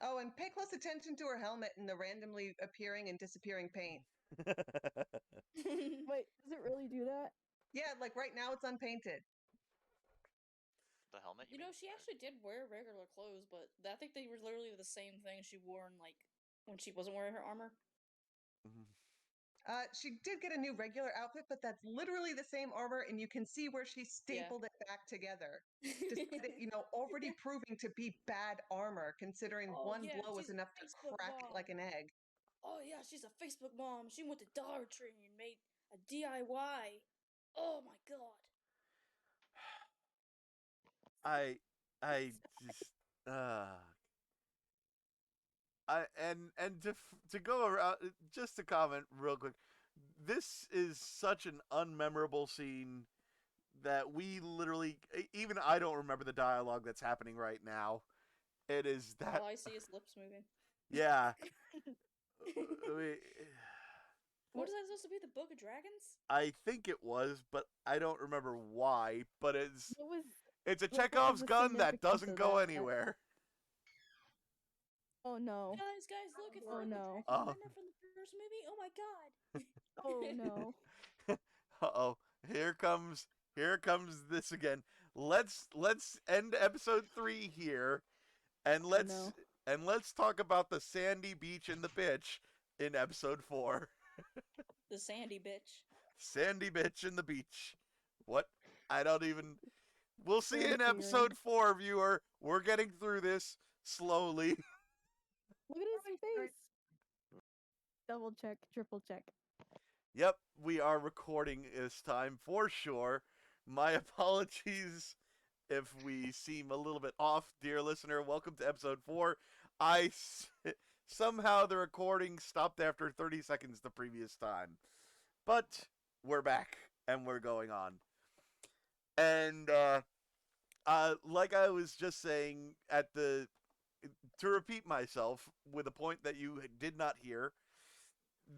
Oh, and pay close attention to her helmet and the randomly appearing and disappearing paint. Wait, does it really do that? Yeah, like right now it's unpainted. The helmet? You know, she actually did wear regular clothes, but I think they were literally the same thing she wore in, like, when she wasn't wearing her armor. She did get a new regular outfit, but that's literally the same armor, and you can see where she stapled it back together. Despite it, already proving to be bad armor, considering one blow is enough to crack it like an egg. Oh yeah, she's a Facebook mom. She went to Dollar Tree and made a DIY. Oh my god. I just to go around, just to comment real quick, this is such an unmemorable scene that we literally, even I don't remember the dialogue that's happening right now. It is that all I see is lips moving. Yeah. What is that supposed to be? The Book of Dragons? I think it was, but I don't remember why. But it's a what was Chekhov's the gun that significance doesn't of go that? anywhere. Oh no. Guys, look, it's Oh the no. dragon. Remember from the first movie? Oh my god. Oh no. Uh-oh. Here comes this again. Let's end episode 3 here, and let's talk about the sandy beach and the bitch in episode 4. The sandy bitch. Sandy bitch and the beach. What? I don't even. We'll see you in episode 4, viewer. We're getting through this slowly. Look at his face. Double check, triple check. Yep, we are recording this time for sure. My apologies if we seem a little bit off, dear listener. Welcome to episode 4. Somehow the recording stopped after 30 seconds the previous time. But we're back and we're going on. And like I was just saying to repeat myself with a point that you did not hear,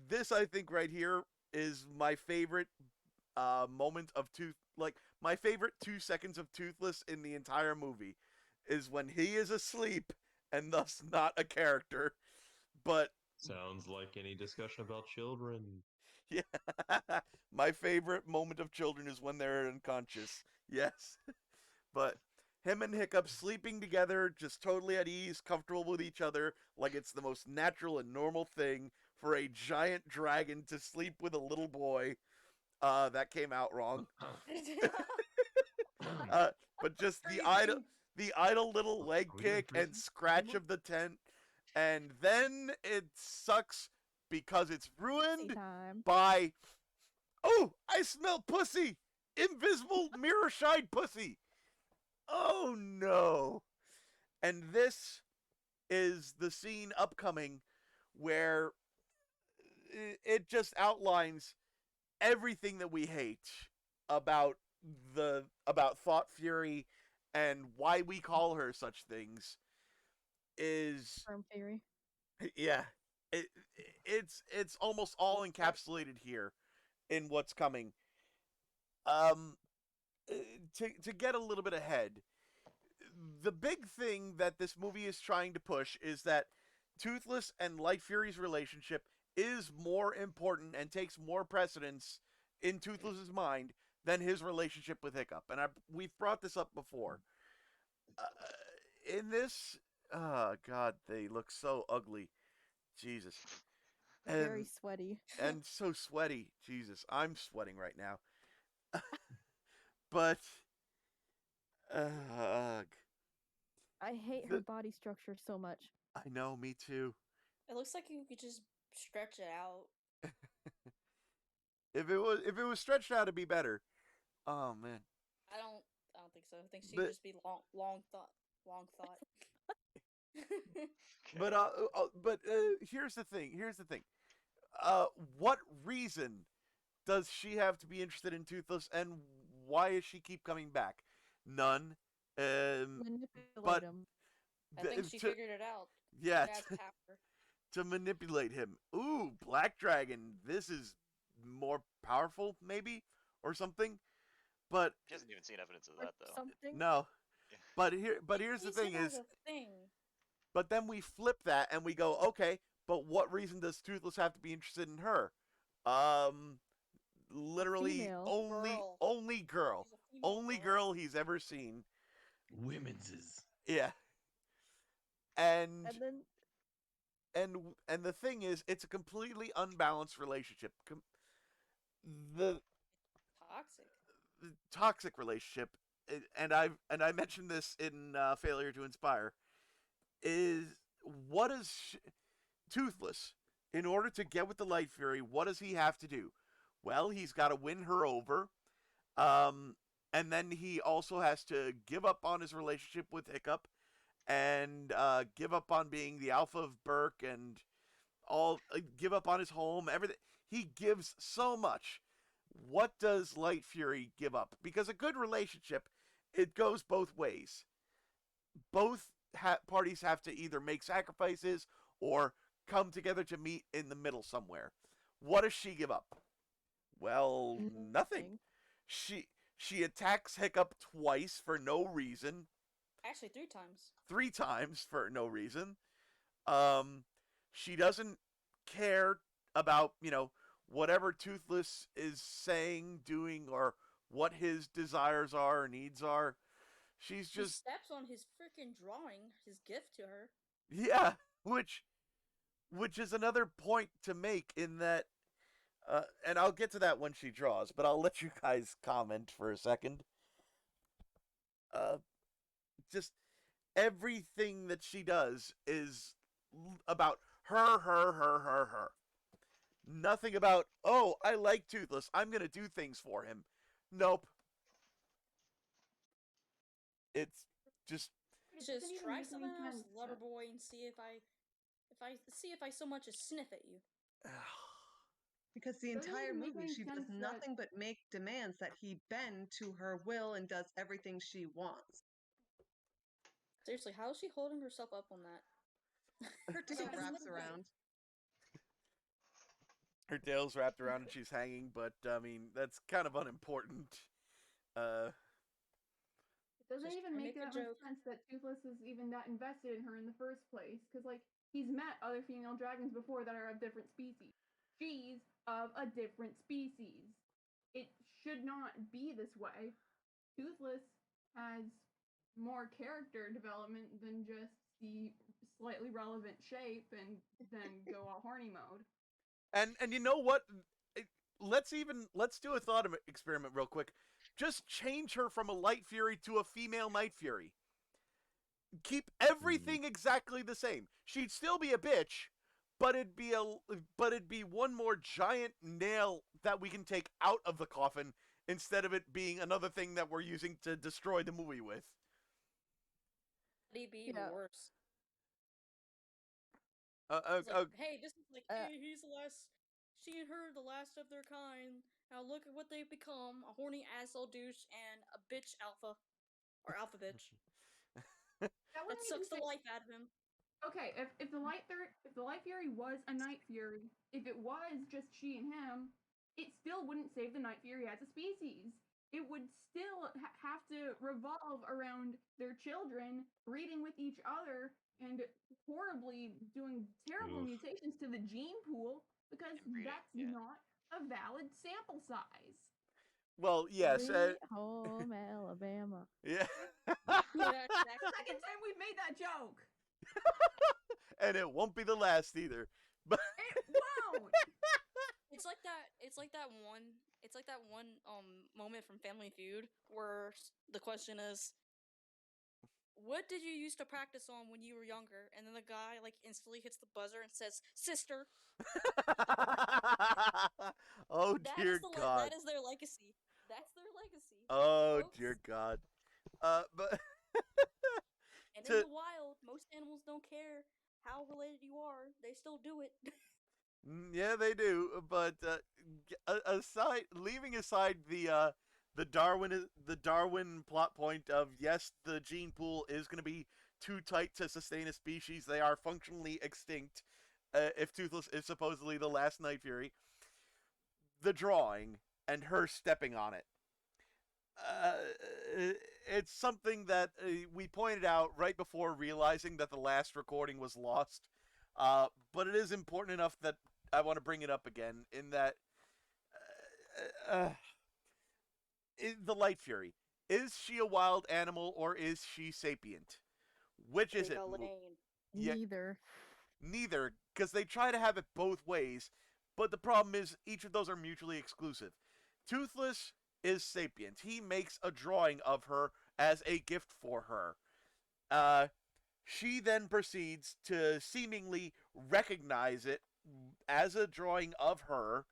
this I think right here is my favorite moment of my favorite 2 seconds of Toothless in the entire movie is when he is asleep and thus not a character. But sounds like any discussion about children. Yeah. My favorite moment of children is when they're unconscious. Yes. But him and Hiccup sleeping together, just totally at ease, comfortable with each other, like it's the most natural and normal thing for a giant dragon to sleep with a little boy. That came out wrong. But just the idle little leg kick and scratch of the tent, and then it sucks because it's ruined by, oh, I smell pussy! Invisible mirror shine pussy! Oh no! And this is the scene upcoming where it just outlines everything that we hate about Thought Fury and why we call her such things is Sperm Fury. Yeah. It's almost all encapsulated here in what's coming. To get a little bit ahead, the big thing that this movie is trying to push is that Toothless and Light Fury's relationship is more important and takes more precedence in Toothless's mind than his relationship with Hiccup. And we've brought this up before. In this, oh god, they look so ugly. Jesus. And, very sweaty. And so sweaty. Jesus, I'm sweating right now. But, ugh. I hate her body structure so much. I know, me too. It looks like you could just stretch it out. If it was stretched out, it'd be better. Oh man. I don't think so. I think she'd just be long thought. But here's the thing. What reason does she have to be interested in Toothless, and why does she keep coming back? None. But him. I think she figured it out. Yeah. To manipulate him. Ooh, Black Dragon. This is more powerful, maybe, or something. But she hasn't even seen evidence of that, though. Something? No. But here's the thing is. But then we flip that and we go, okay, but what reason does Toothless have to be interested in her? Literally only girl. Only girl he's ever seen. Women's is. Yeah. And and the thing is, it's a completely unbalanced relationship. The Toxic. toxic relationship, and I mentioned this in Failure to Inspire, is what is Toothless, in order to get with the Light Fury, what does he have to do? Well, he's got to win her over, and then he also has to give up on his relationship with Hiccup, and give up on being the alpha of Burke, and all give up on his home. Everything, he gives so much. What does Light Fury give up? Because a good relationship, it goes both ways. Both parties have to either make sacrifices or come together to meet in the middle somewhere. What does she give up? Well, nothing. She attacks Hiccup twice for no reason. Actually, 3 times. 3 times for no reason. Um, she doesn't care about, whatever Toothless is saying, doing, or what his desires are or needs are. She's She just steps on his freaking drawing, his gift to her. yeah, which is another point to make in that, and I'll get to that when she draws, but I'll let you guys comment for a second. Just everything that she does is about her. Nothing about, oh, I like Toothless, I'm gonna do things for him. Nope. It's just Just try some ass, lover boy, and see if I so much as sniff at you. Because the entire movie, she does nothing but make demands that he bend to her will and does everything she wants. Seriously, how is she holding herself up on that? Her tail wraps around. Her tail's wrapped around and she's hanging, but I mean, that's kind of unimportant. It doesn't even make that much sense that Toothless is even that invested in her in the first place, because, like, he's met other female dragons before that are of different species. She's of a different species. It should not be this way. Toothless has more character development than just the slightly relevant shape and then go all horny mode. And you know what? Let's do a thought experiment real quick. Just change her from a Light Fury to a female Night Fury. Keep everything exactly the same. She'd still be a bitch, but it'd be one more giant nail that we can take out of the coffin instead of it being another thing that we're using to destroy the movie with. It'd be even worse. Hey, this is he's the last. She and her, the last of their kind. Now look at what they've become: a horny asshole douche and a bitch alpha, or alpha bitch. That sucks the life out of him. Okay, if the Light Fury was a Night Fury, if it was just she and him, it still wouldn't save the Night Fury as a species. It would still have to revolve around their children breeding with each other and horribly doing terrible mutations to the gene pool, because that's not a valid sample size. Well, yes. Home Alabama. Yeah. Yeah, exactly. Second time we've made that joke. And it won't be the last either. But it won't. It's like that one moment from Family Feud where the question is, what did you used to practice on when you were younger? And then the guy instantly hits the buzzer and says, "Sister." Oh dear God. That is their legacy. That's their legacy. Oh dear God. But and in the wild, most animals don't care how related you are; they still do it. Yeah, they do. But leaving aside the Darwin plot point of, yes, the gene pool is going to be too tight to sustain a species. They are functionally extinct. If Toothless is supposedly the last Night Fury, the drawing and her stepping on it. It's something that we pointed out right before realizing that the last recording was lost. But it is important enough that I want to bring it up again, in that the Light Fury. Is she a wild animal or is she sapient? Which is it? Neither. Neither, because they try to have it both ways, but the problem is each of those are mutually exclusive. Toothless is sapient. He makes a drawing of her as a gift for her. Uh, she then proceeds to seemingly recognize it as a drawing of her,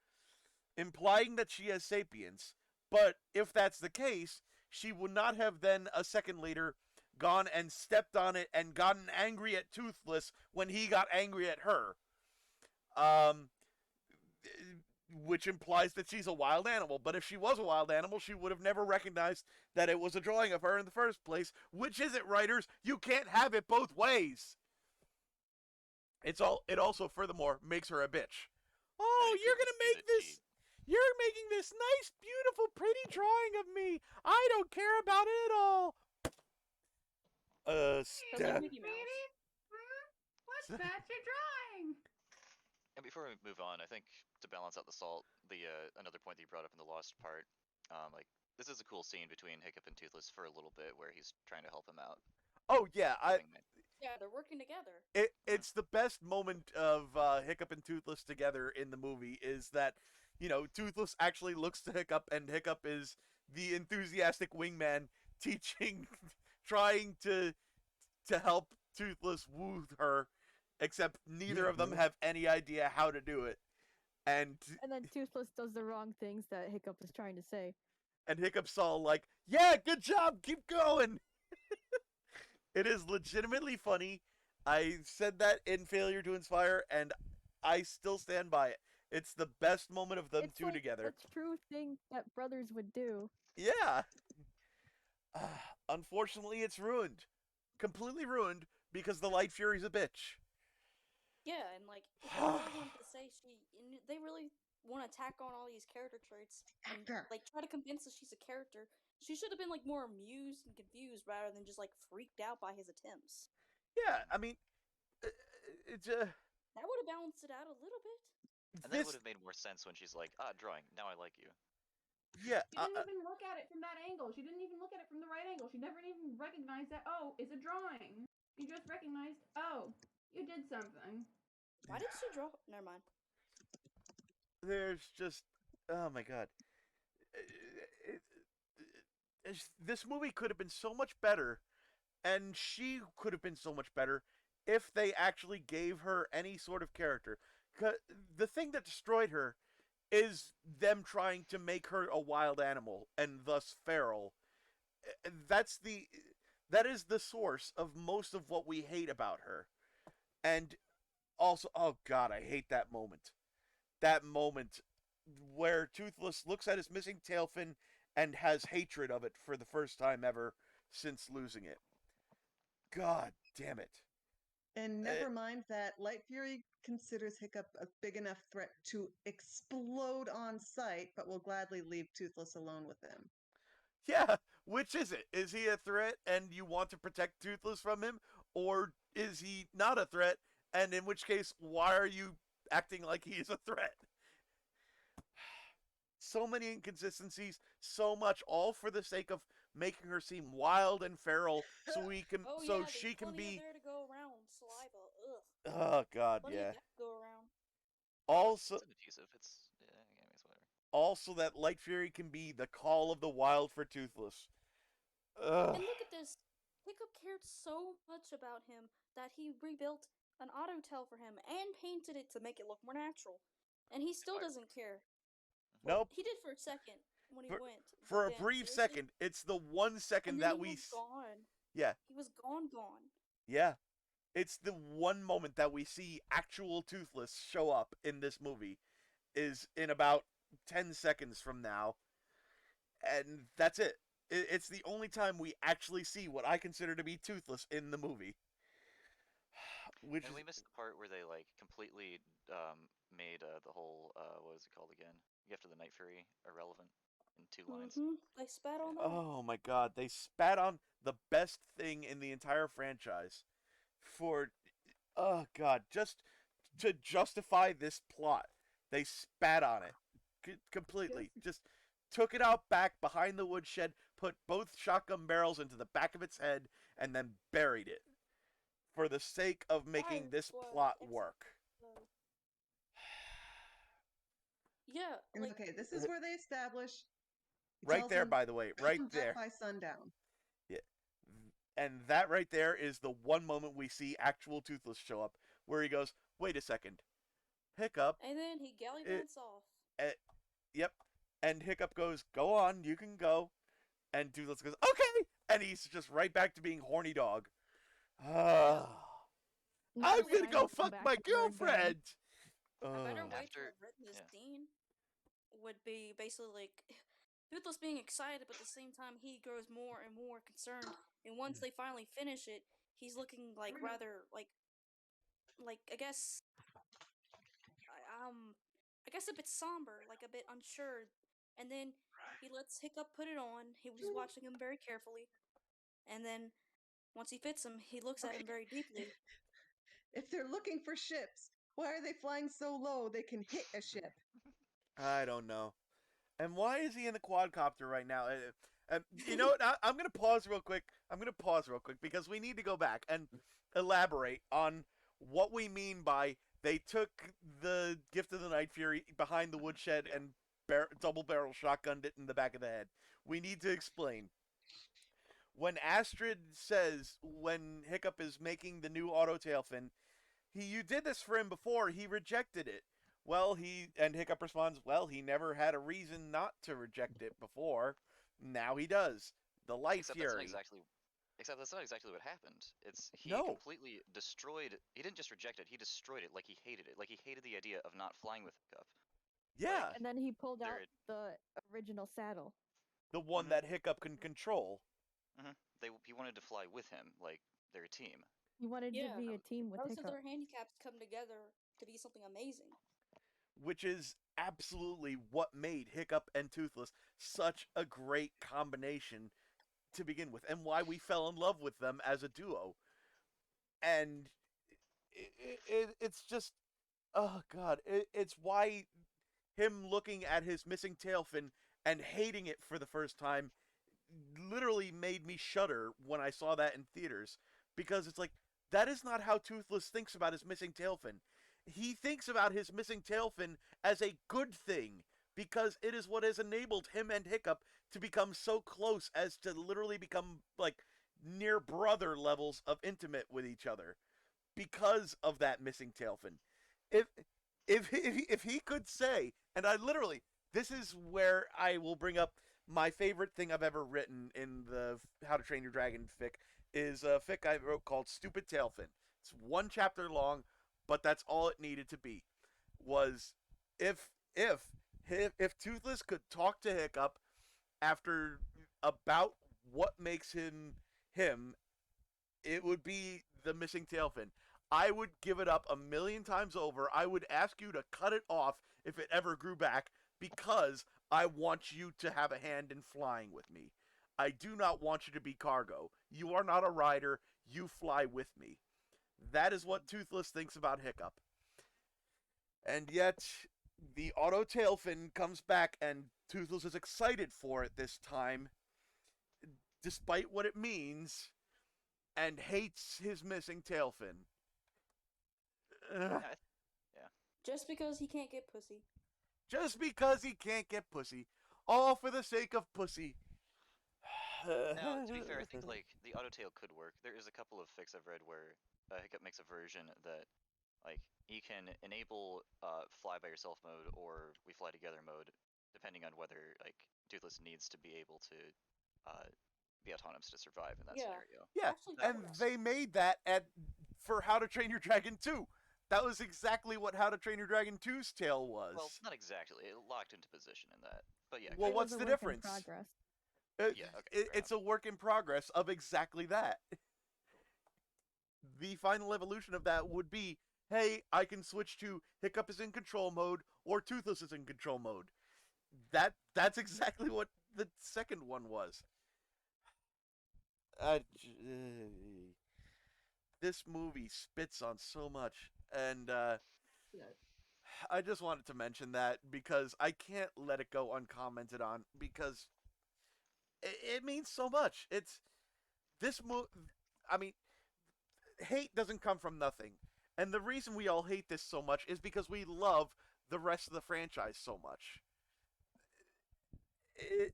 implying that she has sapience. But if that's the case, she would not have then a second later gone and stepped on it and gotten angry at Toothless when he got angry at her. Um, which implies that she's a wild animal. But if she was a wild animal, she would have never recognized that it was a drawing of her in the first place. Which is it, writers? You can't have it both ways. It also furthermore makes her a bitch. Oh, you're gonna make this. You're making this nice, beautiful, pretty drawing of me. I don't care about it at all. Mickey Mouse. What's that you're drawing? And before we move on, I think to balance out the salt, the another point that you brought up in the Lost part, like this is a cool scene between Hiccup and Toothless for a little bit where he's trying to help him out. Oh yeah, yeah, they're working together. It's the best moment of Hiccup and Toothless together in the movie is that, you know, Toothless actually looks to Hiccup, and Hiccup is the enthusiastic wingman teaching, trying to help Toothless woo her, except neither of them have any idea how to do it. And then Toothless does the wrong things that Hiccup is trying to say. And Hiccup's all like, yeah, good job, keep going. It is legitimately funny. I said that in Failure to Inspire, and I still stand by it. It's the best moment of them two together. It's a true thing that brothers would do. Yeah. Unfortunately, it's ruined. Completely ruined because the Light Fury's a bitch. Yeah, and like, if they really wanted to say they really want to tack on all these character traits and like try to convince us she's a character. She should have been like more amused and confused rather than just like freaked out by his attempts. Yeah, I mean, it's that would have balanced it out a little bit. And that would have made more sense when she's like, drawing, now I like you. Yeah. She didn't even look at it from that angle. She didn't even look at it from the right angle. She never even recognized that, oh, it's a drawing. You just recognized, oh, you did something. Why did she draw? Never mind. There's just, oh my god. This movie could have been so much better, and she could have been so much better if they actually gave her any sort of character. The thing that destroyed her is them trying to make her a wild animal and thus feral. That is the source of most of what we hate about her. And also, oh god, I hate that moment. That moment where Toothless looks at his missing tail fin and has hatred of it for the first time ever since losing it. God damn it. And never mind that Light Fury considers Hiccup a big enough threat to explode on sight, but will gladly leave Toothless alone with him. Yeah, which is it? Is he a threat and you want to protect Toothless from him? Or is he not a threat? And in which case, why are you acting like he is a threat? So many inconsistencies, so much, all for the sake of making her seem wild and feral, so we can, she can be. There to go around saliva. Ugh. Oh god, plenty yeah. Of that to go around. Also, it's adhesive. It's whatever. Also, that Light Fury can be the call of the wild for Toothless. Ugh. And look at this. Hiccup cared so much about him that he rebuilt an auto tail for him and painted it to make it look more natural. And he still doesn't care. Nope. He did for a second when he went. For a brief second. It's the 1 second that we. He was gone. Yeah. He was gone. Yeah. It's the one moment that we see actual Toothless show up in this movie. Is in about 10 seconds from now. And that's it. It's the only time we actually see what I consider to be Toothless in the movie. We missed the part where they like completely made the whole what was it called again? Gift of the Night Fury irrelevant in 2 lines. They spat on that. Oh my god, they spat on the best thing in the entire franchise for oh god, just to justify this plot. They spat on it completely. Just took it out back behind the woodshed, put both shotgun barrels into the back of its head, and then buried it. for the sake of making this plot work. Yeah, like okay, this is where they establish. Right there, by the way, right there. By sundown. Yeah. And that right there is the one moment we see actual Toothless show up, where he goes, "Wait a second, Hiccup." And then he gallivants off. Yep. And Hiccup goes, "Go on, you can go." And Toothless goes, "Okay," and he's just right back to being horny dog. I'm gonna go fuck my girlfriend. A better way After, to have written this scene would be basically like Toothless being excited, but at the same time he grows more and more concerned. And once they finally finish it, he's looking like rather like I guess I guess a bit somber, like a bit unsure. And then he lets Hiccup put it on. He's watching him very carefully, and then once he fits him, he looks at him very deeply. If they're looking for ships, why are they flying so low they can hit a ship? I don't know. And why is he in the quadcopter right now? You know what? I'm going to pause real quick. Because we need to go back and elaborate on what we mean by they took the Gift of the Night Fury behind the woodshed and double barrel shotgunned it in the back of the head. We need to explain. When Astrid says when Hiccup is making the new auto tail fin, you did this for him before, he rejected it. Well, Hiccup responds, well, he never had a reason not to reject it before. Now he does. The Light Fury. Except that's not exactly what happened. He completely destroyed. He didn't just reject it. He destroyed it. Like he hated it. Like he hated the idea of not flying with Hiccup. Yeah. And then he pulled out the original saddle. The one that Hiccup can control. He wanted to fly with him, like they're a team. He wanted to be a team with Hiccup. Both of their handicaps come together to be something amazing. Which is absolutely what made Hiccup and Toothless such a great combination to begin with, and why we fell in love with them as a duo. And it's just, oh god, it's why him looking at his missing tail fin and hating it for the first time literally made me shudder when I saw that in theaters, because it's like, that is not how Toothless thinks about his missing tail fin. He thinks about his missing tail fin as a good thing, because it is what has enabled him and Hiccup to become so close as to literally become like near brother levels of intimate with each other because of that missing tail fin. If he could say, and I literally, this is where I will bring up my favorite thing I've ever written in the How to Train Your Dragon fic, is a fic I wrote called Stupid Tailfin. It's one chapter long, but that's all it needed to be. Was if Toothless could talk to Hiccup after about what makes him him, it would be the missing tailfin. I would give it up a million times over. I would ask you to cut it off if it ever grew back, because I want you to have a hand in flying with me. I do not want you to be cargo. You are not a rider. You fly with me. That is what Toothless thinks about Hiccup. And yet, the auto tailfin comes back, and Toothless is excited for it this time, despite what it means, and hates his missing tailfin. Yeah. Just because he can't get pussy. Just because he can't get pussy. All for the sake of pussy. Now, to be fair, I think like the auto tail could work. There is a couple of fics I've read where Hiccup makes a version that like he can enable fly by yourself mode or we fly together mode, depending on whether like Toothless needs to be able to be autonomous to survive in that scenario. Yeah, and they made that for How to Train Your Dragon 2. That was exactly what How to Train Your Dragon 2's tail was. Well, not exactly. It locked into position in that. But yeah. Well, what's the difference? It's a work in progress of exactly that. The final evolution of that would be, hey, I can switch to Hiccup is in control mode or Toothless is in control mode. That's exactly what the second one was. This movie spits on so much, and I just wanted to mention that because I can't let it go uncommented on, because it means so much. It's this movie. I mean, hate doesn't come from nothing. And the reason we all hate this so much is because we love the rest of the franchise so much. It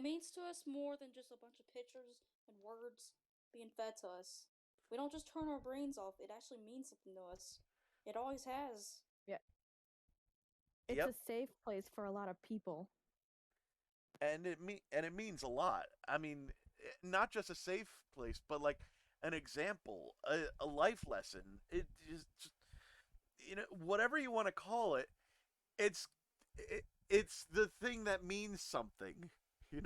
means to us more than just a bunch of pictures and words being fed to us. We don't just turn our brains off. It actually means something to us. It always has. Yeah. It's a safe place for a lot of people. And it means a lot. I mean, not just a safe place, but like an example, a life lesson. It just, whatever you want to call it, it's it's the thing that means something. It's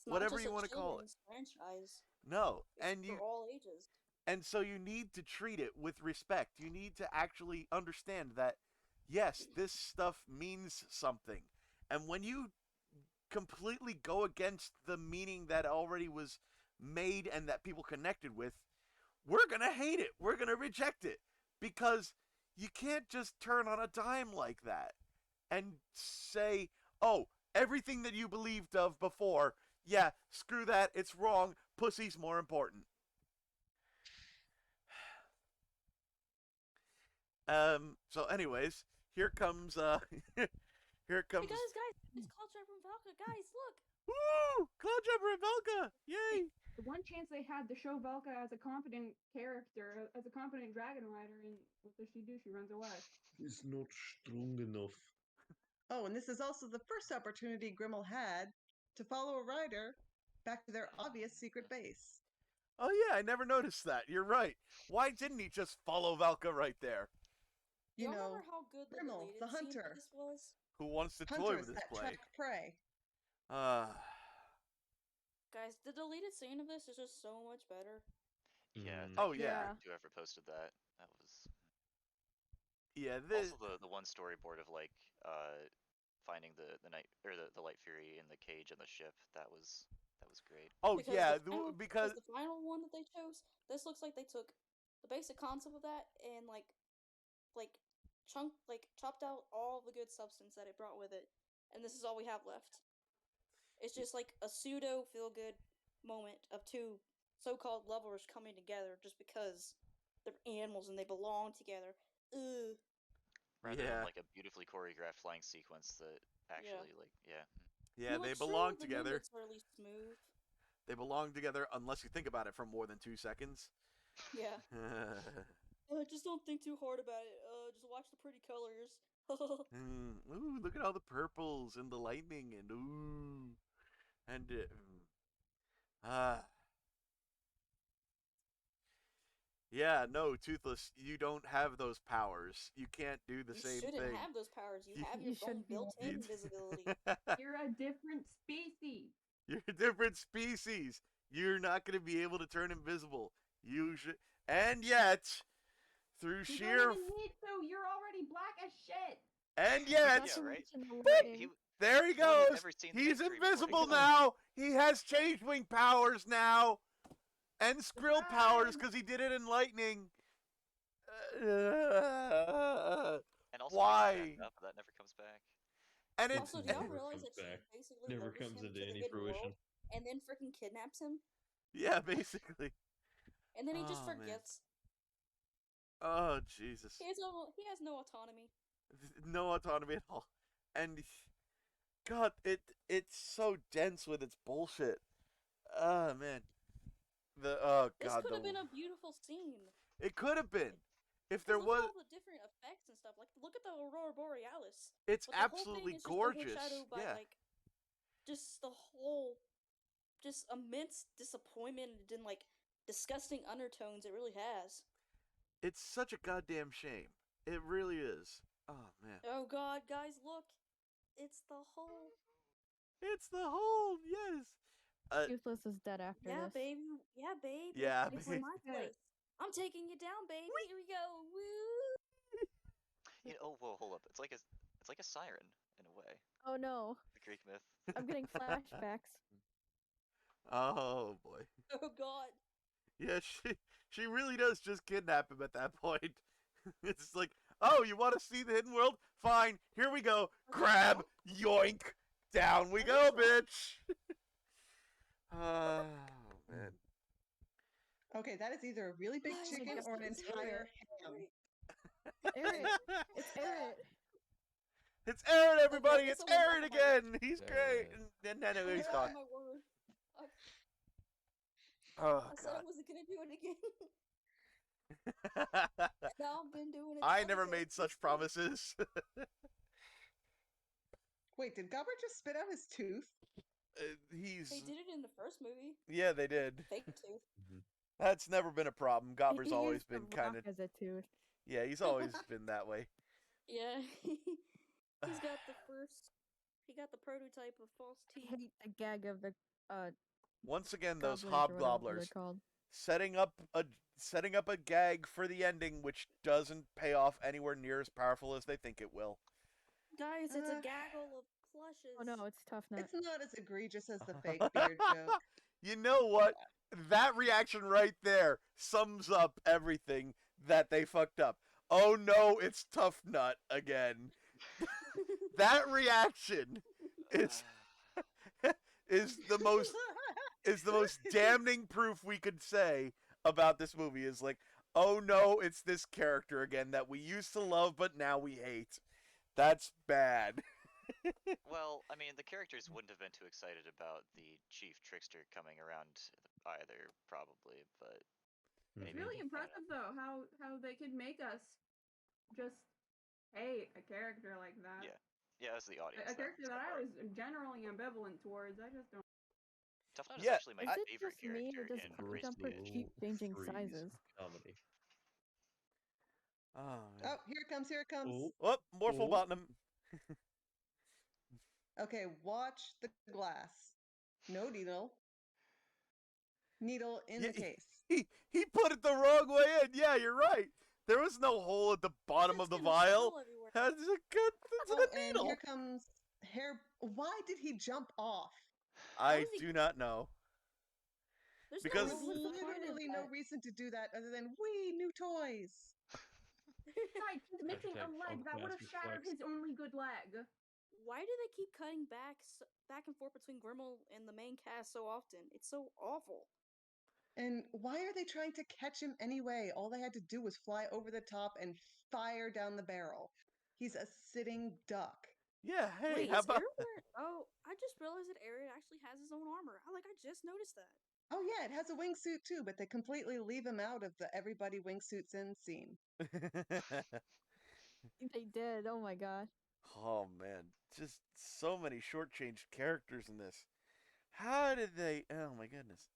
Whatever not just you a want to call it. children's franchise. No, It's and for all ages. And so you need to treat it with respect. You need to actually understand that, yes, this stuff means something. And when you completely go against the meaning that already was made and that people connected with, we're going to hate it. We're going to reject it. Because you can't just turn on a dime like that and say, oh, everything that you believed of before, yeah, screw that, it's wrong, pussy's more important. So anyways, here comes Hey guys, it's Cloudjumper and Valka. Guys, look! Woo! Cloudjumper and Valka! Yay! The one chance they had to show Valka as a competent character, as a competent dragon rider, and what does she do? She runs away. He's not strong enough. Oh, and this is also the first opportunity Grimmel had to follow a rider back to their obvious secret base. Oh yeah, I never noticed that. You're right. Why didn't he just follow Valka right there? You know, remember how good Grimmel, the hunter, this was? Who wants to toy with this that play? track prey. Guys, the deleted scene of this is just so much better. Yeah. Oh yeah. Whoever posted that was. Yeah. Also the one storyboard of like finding the night or the Light Fury in the cage on the ship. That was great. Oh yeah, because the final one that they chose, this looks like they took the basic concept of that and chopped out all the good substance that it brought with it, and this is all we have left. It's just like a pseudo feel-good moment of two so-called lovers coming together just because they're animals and they belong together. Ugh. Rather than like a beautifully choreographed flying sequence that actually Yeah, they belong the together. movements are at least smooth. They belong together unless you think about it for more than 2 seconds. Yeah. Just don't think too hard about it. Just watch the pretty colors. Ooh, look at all the purples and the lightning and ooh. And yeah, no, Toothless, you don't have those powers. You can't do the same thing. You shouldn't have those powers. You have your own built-in invisibility. You're a different species. You're a different species. You're not going to be able to turn invisible. You should, and yet, through You sheer. don't even need to. You're already black as shit. And yet, yeah, right? There he goes. He's invisible now. He has changeling powers now, and Skrill powers because he did it in lightning. And also why? That never comes back. And also, do y'all realize that she basically never comes into any fruition, and then freaking kidnaps him? Yeah, basically. And then he just forgets. Man. Oh Jesus! He has no autonomy. No autonomy at all, and God, it's so dense with its bullshit. Oh man, This could have been a beautiful scene. It could have been, if there look was at all the different effects and stuff. Like, look at the Aurora Borealis. It's but the absolutely whole thing is gorgeous. Just overshadowed by, yeah, like, just the whole, just immense disappointment and like disgusting undertones it really has. It's such a goddamn shame. It really is. Oh man. Oh God, guys, look! It's the hole. It's the hole. Yes. Toothless is dead after this. Baby. Yeah, babe. Yeah, it's my place. I'm taking you down, baby. Here we go. Woo! Oh, whoa, hold up. It's like a siren in a way. Oh no. The Greek myth. I'm getting flashbacks. Oh boy. Oh God. Yeah, she really does just kidnap him at that point. It's like, oh, you want to see the hidden world? Fine, here we go. Grab, yoink, down we go, bitch. Oh man. Okay, that is either a really big Guys, chicken it's- or an it's entire ham. Aaron, it's Aaron. It's Aaron, everybody! Okay, It's someone Aaron got my again! He's great! Aaron. And then I he's got gone. my word. Oh, I said I God. wasn't gonna do it again. Now I've been doing it. I twice never and made it's such just- promises. Wait, did Gobber just spit out his tooth? He's... They did it in the first movie. Yeah, they did. Fake tooth. That's never been a problem. Gobber's He always used the been kind of... rock as a tooth. Yeah, he's always been that way. Yeah. He's got the first. He got the prototype of false I teeth. hate the gag of the Once again, those goblins or whatever they're hobgobblers called. setting up a gag for the ending, which doesn't pay off anywhere near as powerful as they think it will. Guys, it's a gaggle of plushes. Oh no, it's Tough Nut. It's not as egregious as the fake beard joke. You know what? That reaction right there sums up everything that they fucked up. Oh no, it's Tough Nut again. That reaction is is the most damning proof we could say about this movie. Is like, oh no, it's this character again that we used to love but now we hate. That's bad. Well, I mean, the characters wouldn't have been too excited about the chief trickster coming around either, probably, but It's maybe. really I don't know. impressive though how they could make us just hate a character like that. Yeah, as the audience. A character that I was generally ambivalent towards. I just don't. Tough Nut is Yeah, actually my Is it favorite just me or character does in Puppy Race to Jumper the Edge. keep changing Freeze sizes? Comedy. Oh, Oh, here it comes, here it comes. Oh, oh Morphle Bottom. Okay, watch the glass. No needle. Needle in the case. He put it the wrong way in. Yeah, you're right. There was no hole at the bottom of the It's gonna vial. spill everywhere. That's a good. That's Oh, a good and needle. here comes hair. Why did he jump off? I is he- do not know. There's Because- no reason There's for it. literally no reason to do that other than, wee, new toys. Besides, he's missing a Hashtag leg that would have podcast shattered reflects. his only good leg. Why do they keep cutting back and forth between Grimmel and the main cast so often? It's so awful. And why are they trying to catch him anyway? All they had to do was fly over the top and fire down the barrel. He's a sitting duck. Yeah. Hey, Wait, how is about? Aaron wearing... Oh, I just realized that Aaron actually has his own armor. I just noticed that. Oh yeah, it has a wingsuit too, but they completely leave him out of the everybody wingsuits in scene. They did. Oh my god. Oh man, just so many shortchanged characters in this. How did they? Oh my goodness,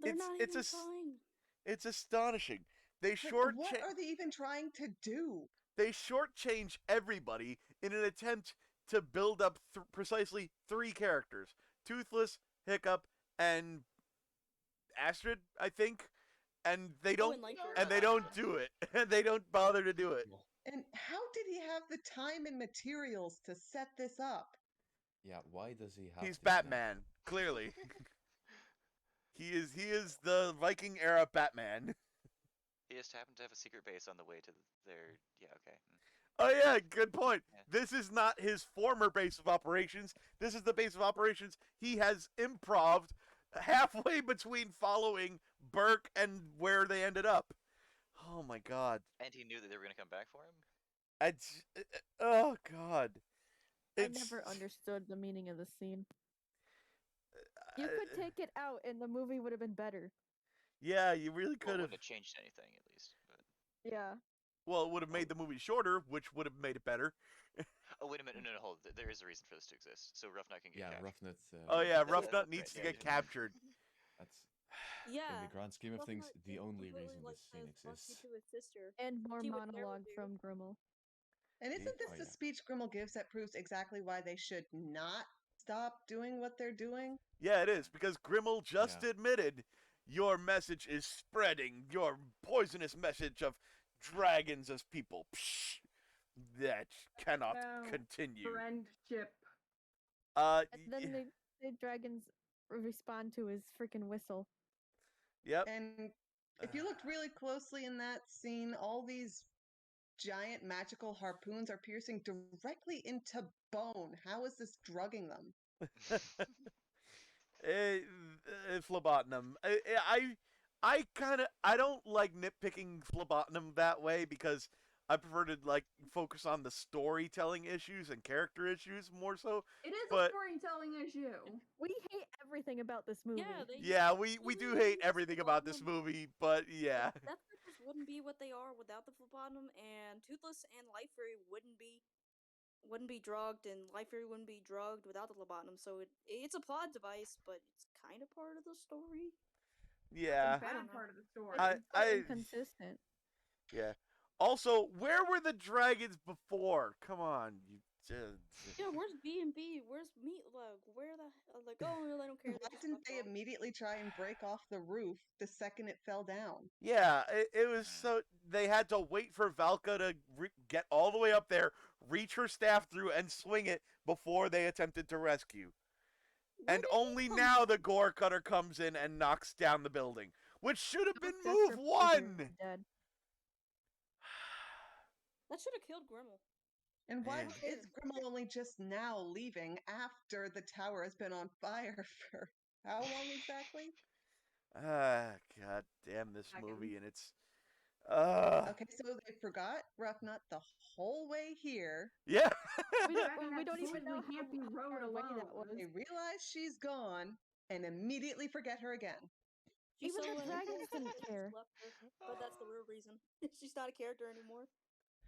They're It's- not it's even a s- trying. it's astonishing. They Like, what shortchange. are they even trying to do? They shortchange everybody in an attempt to build up precisely 3 characters: Toothless, Hiccup, and Astrid, I think. And they Oh, don't. and Lightyear. And they don't do it. And they don't bother to do it. And how did he have the time and materials to set this up? Yeah, why does he have He's to do that? Batman, clearly. He is the Viking era Batman. He just happened to have a secret base on the way to their. Yeah, okay. Oh yeah, good point. Yeah. This is not his former base of operations. This is the base of operations he has improved halfway between following Burke and where they ended up. Oh my god. And he knew that they were going to come back for him? Oh god. I never understood the meaning of the scene. You could take it out and the movie would have been better. Yeah, you really Well, it could have. wouldn't have changed anything, at least. But... Yeah. Well, it would have made the movie shorter, which would have made it better. Oh, wait a minute. No, hold. There is a reason for this to exist. So Roughneck can get Yeah, captured. Roughnut. Oh yeah, That's- Roughnut that's needs right, to yeah, get yeah. captured. That's Yeah. in the grand scheme of things Roughneck the only literally, reason like, this scene says, "Fuck you" exists. to his sister. And more He would never monologue do. from Grimmel. And isn't this Oh, the yeah. speech Grimmel gives that proves exactly why they should not stop doing what they're doing? Yeah, it is, because Grimmel just admitted your message is spreading, your poisonous message of dragons as people. Psh, that cannot Well, continue. Friendship. And then the dragons respond to his freaking whistle. Yep. And if you looked really closely in that scene, all these giant magical harpoons are piercing directly into bone. How is this drugging them? Phlebotinum. I don't like nitpicking phlebotomy that way because I prefer to like focus on the storytelling issues and character issues more so. It is But a storytelling issue. We hate everything about this movie. Yeah, we do hate everything about this movie, but yeah. Death Grippers wouldn't be what they are without the phlebotom, and Toothless and Life Fairy wouldn't be drugged, and Life Fairy wouldn't be drugged without the phlebotom. So it's a plot device, but it's kind of part of the story. Yeah. It's a bad part of the story. It's inconsistent. Yeah. Also, where were the dragons before? Come on, you. Yeah, where's B&B? Where's Meatloaf? Where the like? Oh, I don't care. Why didn't they immediately try and break off the roof the second it fell down? Yeah, it was so they had to wait for Valka to get all the way up there, reach her staff through, and swing it before they attempted to rescue. And only now the gore cutter comes in and knocks down the building, which should have been move one. Dead. That should have killed Grimmel. And why is Grimmel only just now leaving after the tower has been on fire for how long exactly? God damn this movie and it's Okay, so they forgot Roughnut the whole way here. Yeah. we don't even know can't be rode alone. They realize she's gone and immediately forget her again. Even the dragons didn't care. But that's the real reason. She's not a character anymore.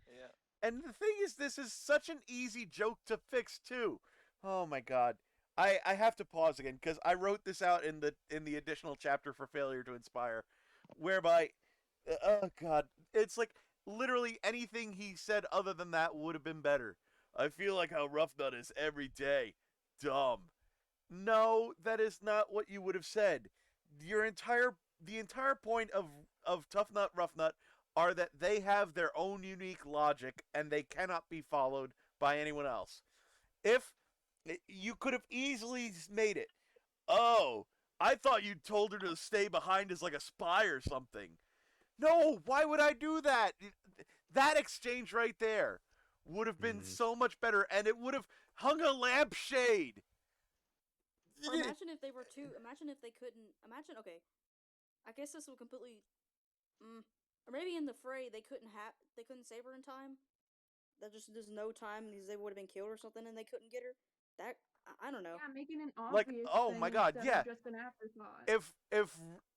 Yeah. And the thing is, this is such an easy joke to fix too. Oh my god. I have to pause again because I wrote this out in the additional chapter for Failure to Inspire, whereby, oh god, it's like literally anything he said other than that would have been better. I feel like how Roughnut is every day. Dumb. No, that is not what you would have said. The entire point of Tough Nut Rough Nut are that they have their own unique logic and they cannot be followed by anyone else. If you could have easily made it, oh, I thought you told her to stay behind as like a spy or something. No, why would I do that? That exchange right there would have been so much better, and it would have hung a lampshade. Or imagine if they were two. Imagine if they couldn't. Imagine, okay. I guess this would completely. Or maybe in the fray they couldn't save her in time. That just there's no time because they would have been killed or something, and they couldn't get her. That I don't know. Yeah, making an obvious Like, oh my god, yeah. just an afterthought.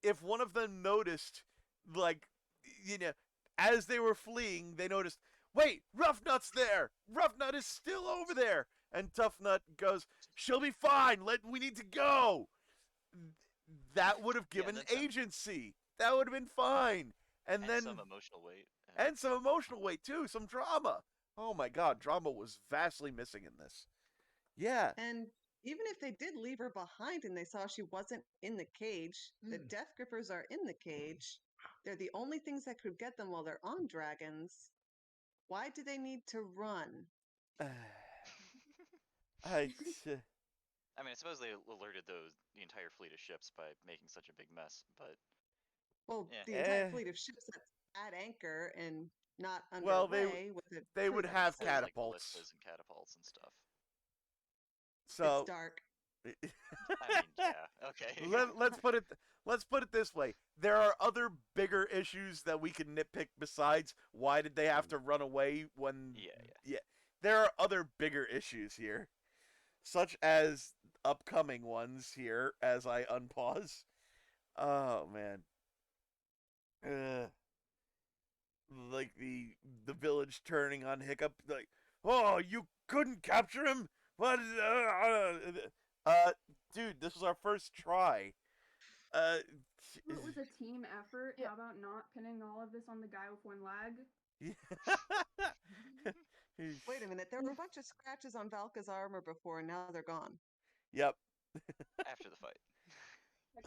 If one of them noticed, like, you know, as they were fleeing, they noticed, wait, Rough Nut's there. Rough Nut is still over there. And Tough Nut goes, she'll be fine. We need to go. That would have given agency. That would have been fine. And then some emotional weight. And some emotional weight too. Some drama. Oh my god, drama was vastly missing in this. Yeah. And even if they did leave her behind and they saw she wasn't in the cage, the Death Grippers are in the cage. They're the only things that could get them while they're on dragons. Why do they need to run? I mean, I suppose they alerted the entire fleet of ships by making such a big mess, but... Well, the entire fleet of ships that's at anchor and not underway they would have catapults. Like and catapults and stuff. So it's dark. I mean, yeah, okay. let's put it this way. There are other bigger issues that we can nitpick besides why did they have to run away when... Yeah. There are other bigger issues here, such as upcoming ones here as I unpause. Oh, man. Like the village turning on Hiccup, like, oh, you couldn't capture him? What? Dude, this was our first try. It was a team effort. Yeah. How about not pinning all of this on the guy with one leg? Wait a minute, there were a bunch of scratches on Valka's armor before, and now they're gone. Yep. After the fight.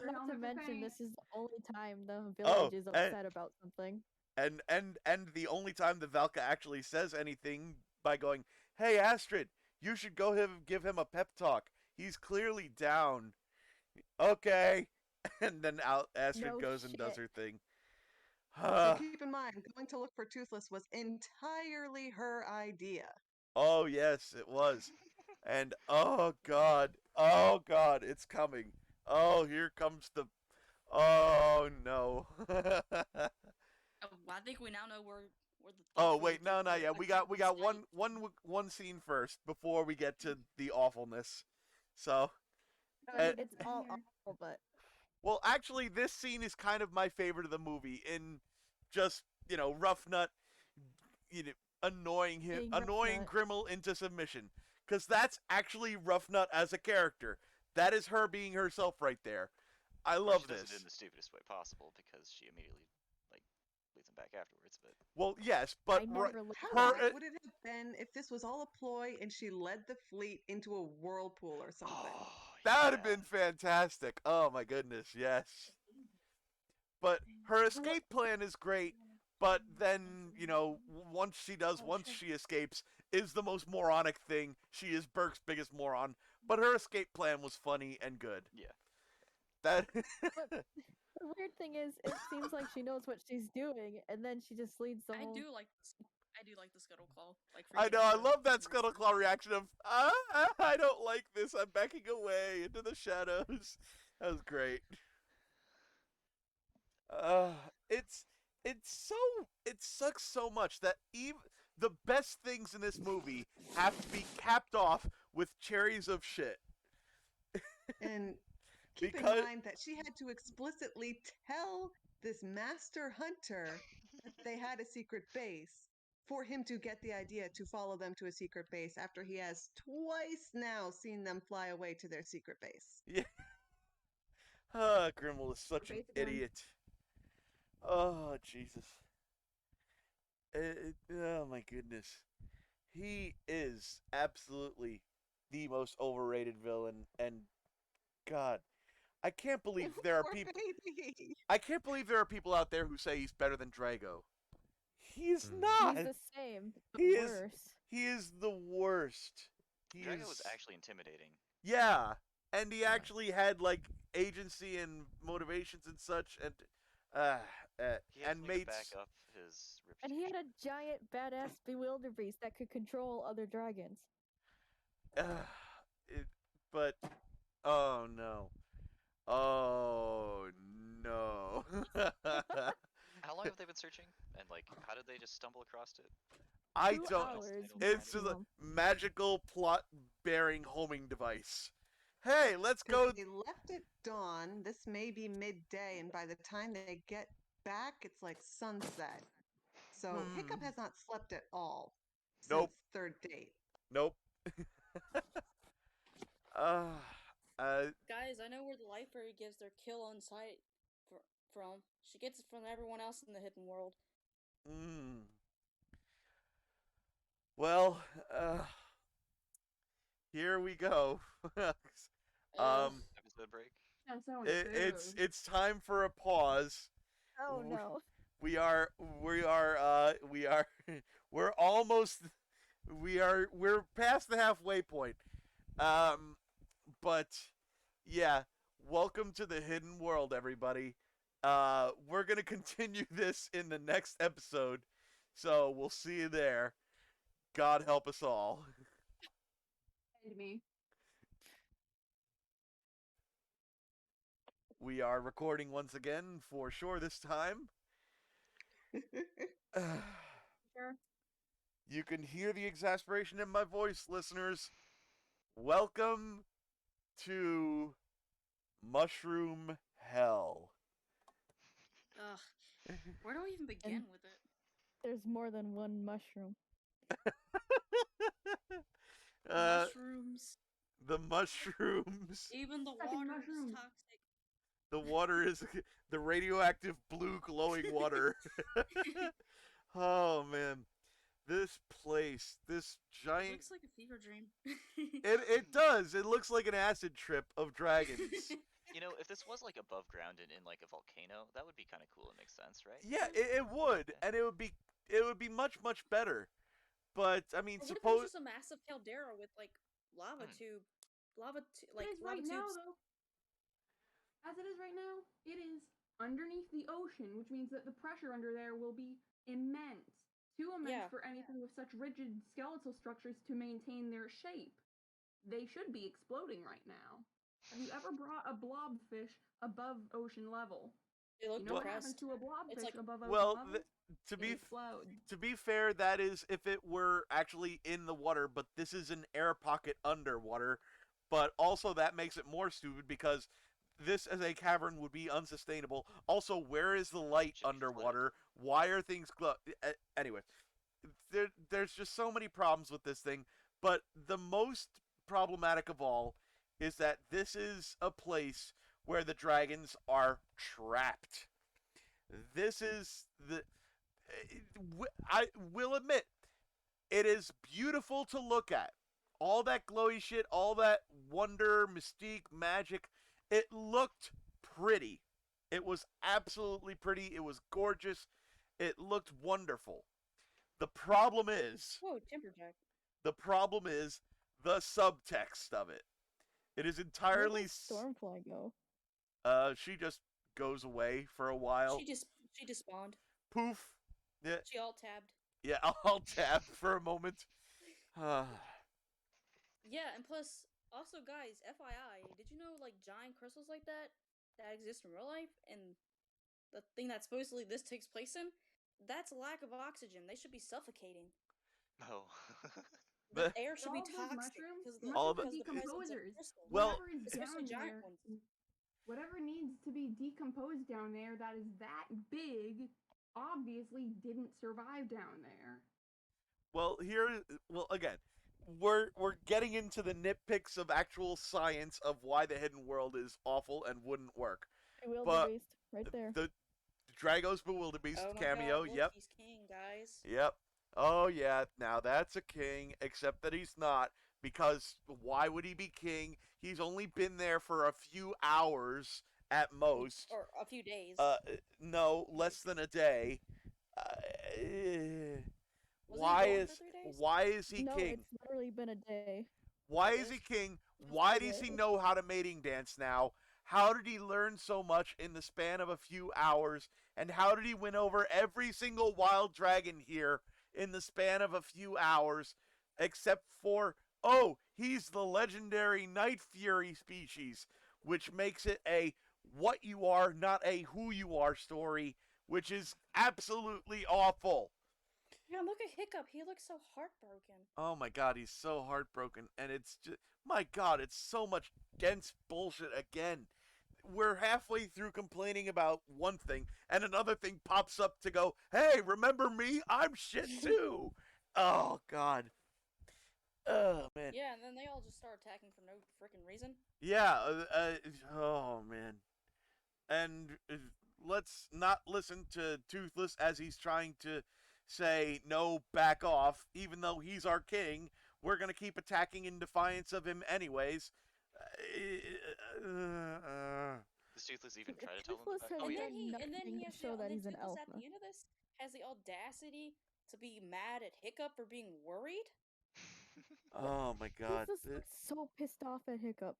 Not to mention, this is the only time the village is upset about something. And the only time that Valka actually says anything by going, "Hey, Astrid, you should go give him a pep talk. He's clearly down." Okay. And then Astrid goes and does her thing. So keep in mind, going to look for Toothless was entirely her idea. Oh, yes, it was. And oh god, it's coming. Oh, here comes the... Oh no. I think we now know where the Oh thought wait, no, not yet. We got one. one scene first before we get to the awfulness. So, I mean, it's all awful, but well, actually, this scene is kind of my favorite of the movie. In just Rough Nut, annoying Being annoying Rough Nut. Grimmel into submission, because that's actually Rough Nut as a character. That is her being herself right there. I love she does this. it in the stupidest way possible because she immediately leads him back afterwards. But Well, yes, but How great would it have been if this was all a ploy and she led the fleet into a whirlpool or something? Oh, that would have been fantastic. Oh my goodness, yes. But her escape plan is great. But then, once she escapes, is the most moronic thing. She is Burke's biggest moron. But her escape plan was funny and good. Yeah. That. But the weird thing is, it seems like she knows what she's doing, and then she just leads the whole. I do like the Scuttle Claw. I know. I love that Scuttle Claw reaction of, I don't like this. I'm backing away into the shadows. That was great. It sucks so much that even the best things in this movie have to be capped off with cherries of shit. And keep in mind that she had to explicitly tell this master hunter that they had a secret base for him to get the idea to follow them to a secret base after he has twice now seen them fly away to their secret base. Yeah. Grimmel is such an idiot. Oh, Jesus. Oh, my goodness. He is absolutely the most overrated villain, and God, I can't believe there are people. I can't believe there are people out there who say he's better than Drago. He's not. He's the same. Worse. He is the worst. Drago was actually intimidating. Yeah, and he actually had agency and motivations and such, and he had and to made back up his reputation. And he had a giant badass bewilderbeast that could control other dragons. But oh no. Oh no. How long have they been searching? And how did they just stumble across it? I don't. It's just a magical plot-bearing homing device. Hey, let's go. They left at dawn. This may be midday, and by the time they get back, it's like sunset. So Hiccup has not slept at all since third date. Nope. Guys, I know where the Light Fairy gives their kill on sight from. She gets it from everyone else in the hidden world. Well, here we go. Episode break. It's time for a pause. Oh no. We're past the halfway point. But yeah, welcome to the hidden world, everybody. We're gonna continue this in the next episode, so we'll see you there. God help us all. And me. We are recording once again for sure this time. Sure. You can hear the exasperation in my voice, listeners. Welcome to Mushroom Hell. Ugh. Where do I even begin with it? There's more than one mushroom. Mushrooms. The mushrooms. Even the water is toxic. The water is the radioactive blue glowing water. Oh man. This place, this giant. It looks like a fever dream. It does. It looks like an acid trip of dragons. If this was above ground and in a volcano, that would be kind of cool. It makes sense, right? Yeah, it would, and it would be much better. But I mean, What if it was just a massive caldera with lava tube, lava right tubes? now, though. As it is right now, it is underneath the ocean, which means that the pressure under there will be immense. Too immense for anything with such rigid skeletal structures to maintain their shape. They should be exploding right now. Have you ever brought a blobfish above ocean level? They look You know what depressed. happens to a blobfish like, above ocean Well, level? to be Explodes. to be fair, that is if it were actually in the water, but this is an air pocket underwater. But also that makes it more stupid because this as a cavern would be unsustainable. Also, where is the light Should be underwater? Why are things anyway? There's just so many problems with this thing, but the most problematic of all is that this is a place where the dragons are trapped. This is the I will admit it is beautiful to look at. All that glowy shit, all that wonder, mystique, magic, it looked pretty. It was absolutely pretty. It was gorgeous. It looked wonderful. The problem is, whoa, Timberjack. the problem is the subtext of it. It is entirely. Where does Stormfly go? She just goes away for a while. She just spawned. Poof. Yeah. She alt tabbed. Yeah, I'll tap for a moment. Yeah, and plus, also guys, FYI, did you know like giant crystals like that exist in real life, and the thing that supposedly this takes place in, that's lack of oxygen. They should be suffocating. Oh. The air should be All those toxic mushrooms, All of mushrooms it- are decomposers. Well, whatever is especially down giant there, ones. whatever needs to be decomposed down there that is that big, obviously didn't survive down there. Well, again, we're getting into the nitpicks of actual science of why the hidden world is awful and wouldn't work. But Wildebeest, right there. the Dragos Bewildebeest Oh my cameo, God, look, yep. he's king, guys. Yep. Oh yeah, now that's a king, except that he's not, because why would he be king? He's only been there for a few hours at most. Or a few days. No, less than a day. Was why he gone is for 3 days? why is he No, king? it's literally been a day. Why is he king? Why does he know how to mating dance now? How did he learn so much in the span of a few hours? And how did he win over every single wild dragon here in the span of a few hours? Except for, oh, he's the legendary Night Fury species, which makes it a what you are, not a who you are story, which is absolutely awful. Yeah, look at Hiccup. He looks so heartbroken. Oh my god, he's so heartbroken. And it's just, my god, it's so much dense bullshit again. We're halfway through complaining about one thing, and another thing pops up to go, hey, remember me? I'm shit too. Oh god. Oh man. Yeah, and then they all just start attacking for no freaking reason. Yeah. Oh man. And let's not listen to Toothless as he's trying to say, no, back off, even though he's our king. We're going to keep attacking in defiance of him anyways. Does Toothless even try to tell him to back? And Oh, yeah. then he nothing has to show that he's an Toothless alpha. at the end of this has the audacity to be mad at Hiccup for being worried. Oh my god. Toothless looks so pissed off at Hiccup.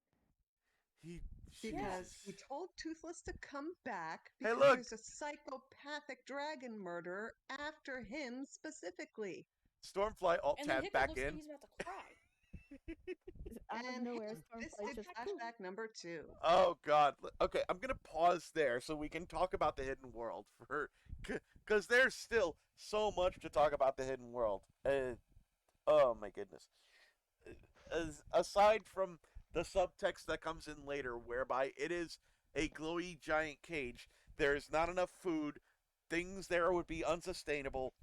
Because he told Toothless to come back Hey, because look! there's a psychopathic dragon murderer after him specifically. Stormfly alt And then tab Hiccup back looks in. like he's about to cry. Out of And nowhere, this Stormfly's is just flashback number 2. Oh god. Okay, I'm gonna pause there so we can talk about the hidden world for, because there's still so much to talk about the hidden world. Oh my goodness. Aside from the subtext that comes in later, whereby it is a glowy giant cage, there is not enough food, things there would be unsustainable,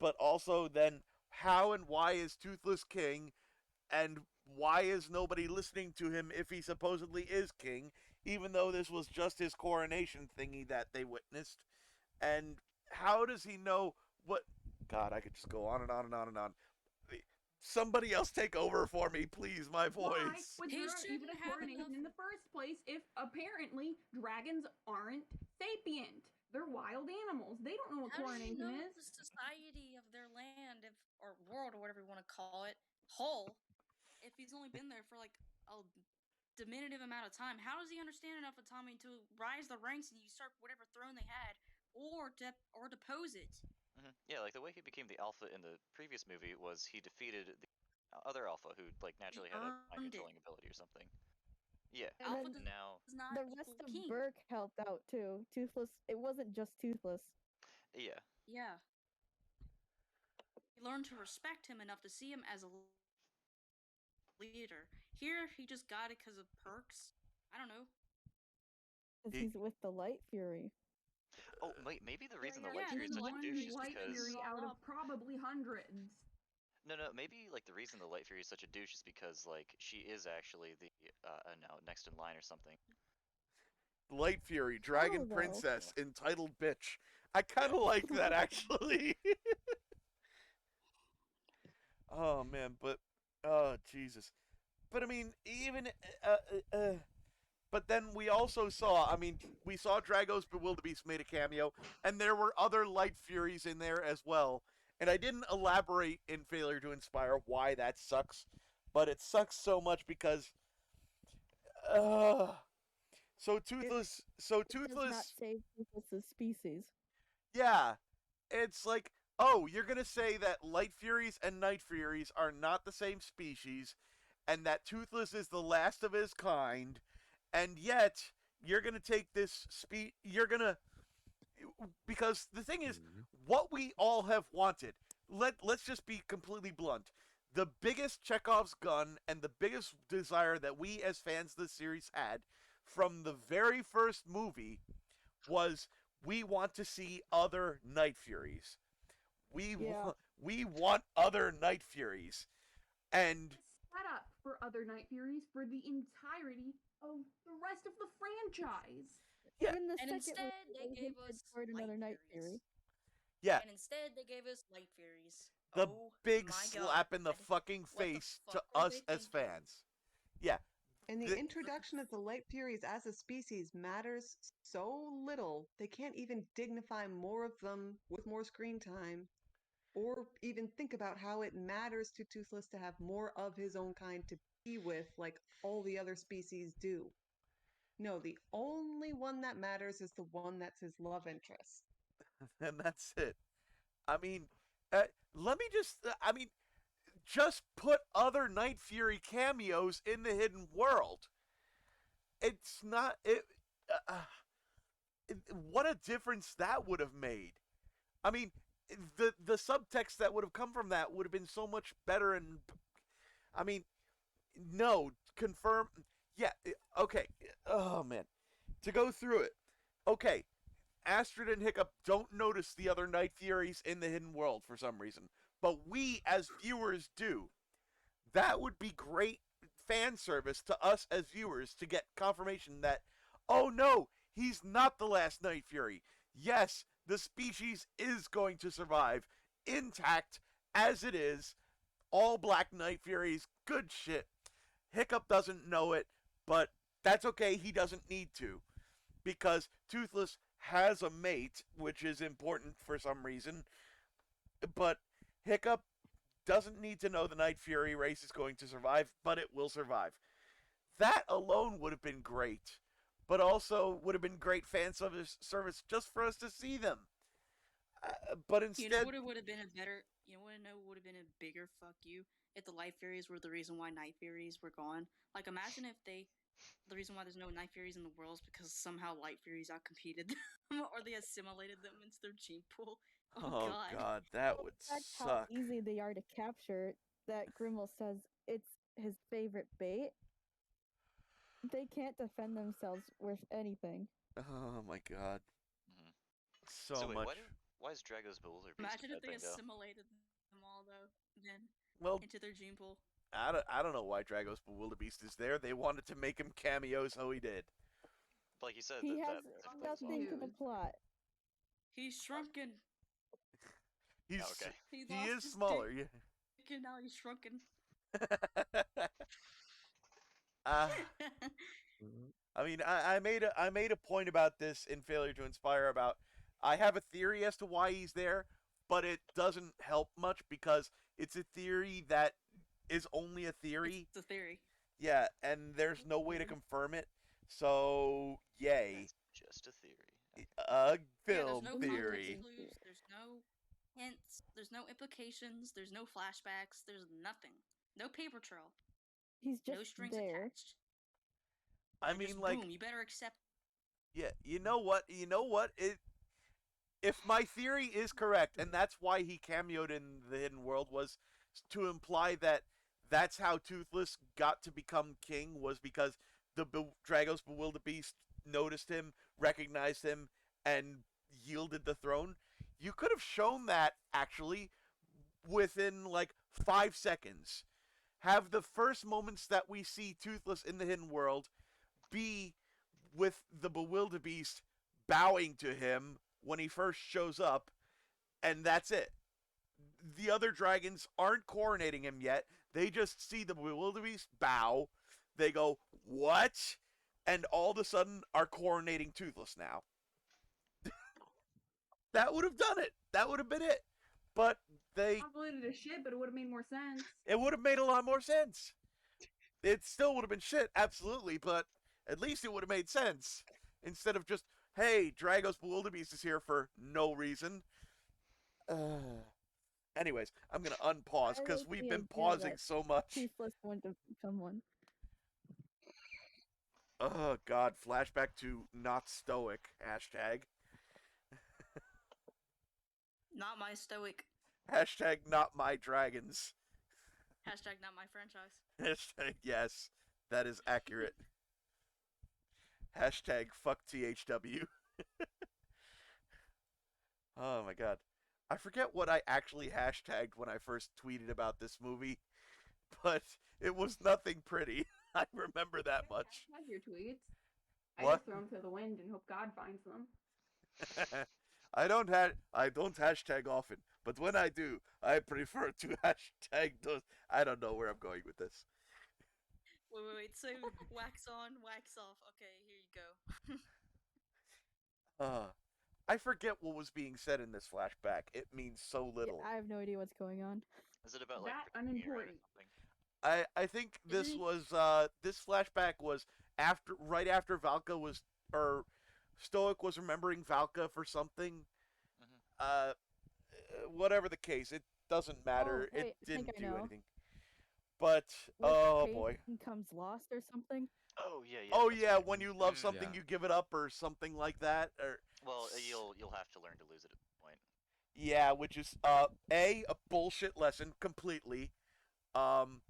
but also then how and why is Toothless king, and why is nobody listening to him if he supposedly is king, even though this was just his coronation thingy that they witnessed, and how does he know what... God, I could just go on and on and on and on. Somebody else take over for me, please, my voice. Why was there even a coronation in the first place if apparently dragons aren't sapient? They're wild animals. They don't know what coronation How do you know is. the society of their land, or world, or whatever you want to call it, whole, if he's only been there for like a diminutive amount of time? How does he understand enough autonomy to rise the ranks and usurp whatever throne they had, or depose it? Mm-hmm. Yeah, like the way he became the alpha in the previous movie was he defeated the other alpha who like naturally had a mind controlling ability or something. Yeah. And Alpha then Now. does not the equal rest of king. Burke helped out too. Toothless. It wasn't just Toothless. Yeah. Yeah. He learned to respect him enough to see him as a leader. Here, he just got it because of perks. I don't know. Because he's with the Light Fury. Oh, wait, maybe the reason the yeah, Light Fury is such a one douche is Light because... Fury out of probably hundreds. No, maybe, like, the reason the Light Fury is such a douche is because, like, she is actually the, now next in line or something. Light Fury, Dragon Oh, Princess, entitled bitch. I kind of like that, actually. Oh, man, but... Oh, Jesus. But, I mean, even... But then we also saw, I mean, we saw Dragos Bewildebeest made a cameo, and there were other Light Furies in there as well. And I didn't elaborate in Failure to Inspire why that sucks, but it sucks so much because... So Toothless... It does not save Toothless's species. Yeah, it's like, oh, you're going to say that Light Furies and Night Furies are not the same species, and that Toothless is the last of his kind, and yet you're going to take this you're going to, because the thing is, what we all have wanted, let's just be completely blunt. The biggest Chekhov's gun and the biggest desire that we as fans of the series had from the very first movie was, we want to see other Night Furies. We want other Night Furies. And set up for other Night Furies for the entirety of the rest of the franchise. Yeah. Even the And instead, they gave us another Night Fury. Yeah. And instead, they gave us Light Furies. The oh, big my slap God. in the fucking face the to were us they as thinking? fans. Yeah. And the introduction of the Light Furies as a species matters so little, they can't even dignify more of them with more screen time, or even think about how it matters to Toothless to have more of his own kind to be with, like all the other species do. No, the only one that matters is the one that's his love interest. And that's it. I mean, let me just, just put other Night Fury cameos in the Hidden World. It's not, what a difference that would have made. I mean, the subtext that would have come from that would have been so much better. And I mean, no, confirm. Yeah, okay. Oh man, to go through it. Okay, Astrid and Hiccup don't notice the other Night Furies in the Hidden World for some reason, but we as viewers do. That would be great fan service to us as viewers to get confirmation that, oh no, he's not the last Night Fury. Yes, the species is going to survive intact as it is. All Black Night Furies, good shit. Hiccup doesn't know it, but that's okay, he doesn't need to. Because Toothless has a mate, which is important for some reason, but Hiccup doesn't need to know the Night Fury race is going to survive, but it will survive. That alone would have been great, but also would have been great fan service just for us to see them. But instead, you know what would have been a better, you know what would have been a bigger fuck you if the Light Furies were the reason why Night Furies were gone. Like, imagine if the reason why there's no Night Furies in the world is because somehow Light Furies outcompeted them or they assimilated them into their gene pool. Oh god, that would That's suck. how easy they are to capture. That Grimmel says it's his favorite bait. They can't defend themselves with anything. Oh my god. So Wait, much. Why is Dragos Bewildebeest Imagine a if bad they thing, though? assimilated them all, though, into their gene pool. I don't know why Dragos Bewildebeest is there. They wanted to make him cameo, so he did. Like you said, he has nothing to the plot. He's shrunken. He's okay. He is smaller. Yeah. And now he's shrunken. I mean, I made a point about this in Failure to Inspire about, I have a theory as to why he's there, but it doesn't help much because it's a theory that is only a theory. It's a theory. Yeah, and there's no way to confirm it. So, yay. That's just a theory. A film there's no theory. Context clues, there's no hints, there's no implications, there's no flashbacks, there's nothing. No paper trail. He's just no strings there. attached. I Or mean, just like, boom, you better accept. yeah, you know what? If my theory is correct, and that's why he cameoed in the Hidden World, was to imply that that's how Toothless got to become king, was because the Dragos Bewildebeest noticed him, recognized him, and yielded the throne. You could have shown that, actually, within like 5 seconds. Have the first moments that we see Toothless in the Hidden World be with the Bewildebeest bowing to him when he first shows up, and that's it. The other dragons aren't coronating him yet. They just see the Bewildebeest bow. They go, "What?" And all of a sudden are coronating Toothless now. That would have done it. That would have been it. But they. Convoluted as shit, but it would have made more sense. It would have made a lot more sense. It still would have been shit, absolutely, but at least it would have made sense. Instead of just, hey, Dragos Bewildebeest is here for no reason. Anyways, I'm going to unpause because we've been pausing so much. Toothless went to someone. Oh, God. Flashback to not stoic. Hashtag. Not my stoic. Hashtag not my dragons. Hashtag not my franchise. Hashtag yes. That is accurate. Hashtag fuck THW. Oh my god. I forget what I actually hashtagged when I first tweeted about this movie, but it was nothing pretty. I remember that much. Hashtag your tweets. I What? just throw them to the wind and hope God finds them. I don't hashtag often, but when I do, I prefer to hashtag those. I don't know where I'm going with this. Wait. So wax on, wax off. Okay, here you go. I forget what was being said in this flashback. It means so little. Yeah, I have no idea what's going on. Is it about like That pretending you're right or unimportant. something? I think this Isn't he- was this flashback was right after Valka was, or Stoic was remembering Valka for something. Mhm. Whatever the case, it doesn't matter. Oh, hey, It I think didn't I do know. anything. But With oh pain boy. comes lost or something. Oh yeah. Oh That's yeah, right. when you love Mm, something, yeah. you give it up or something like that. Or Well, you'll have to learn to lose it at the point. yeah, which is a bullshit lesson completely. Um,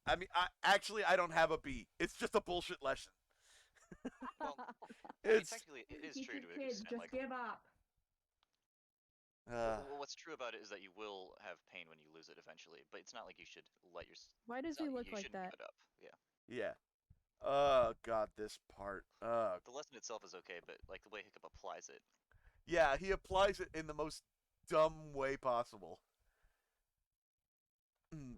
I mean, I don't have a B. It's just a bullshit lesson. Well, I mean, It's technically, it is Teach true your to an kids, extent. just Like, give up. what's true about it is that you will have pain when you lose it eventually, but it's not like you should let your. Why does It's not he look you like shouldn't that? give it up. Yeah. yeah. Oh god, this part. The lesson itself is okay, but like the way Hiccup applies it. Yeah, he applies it in the most dumb way possible.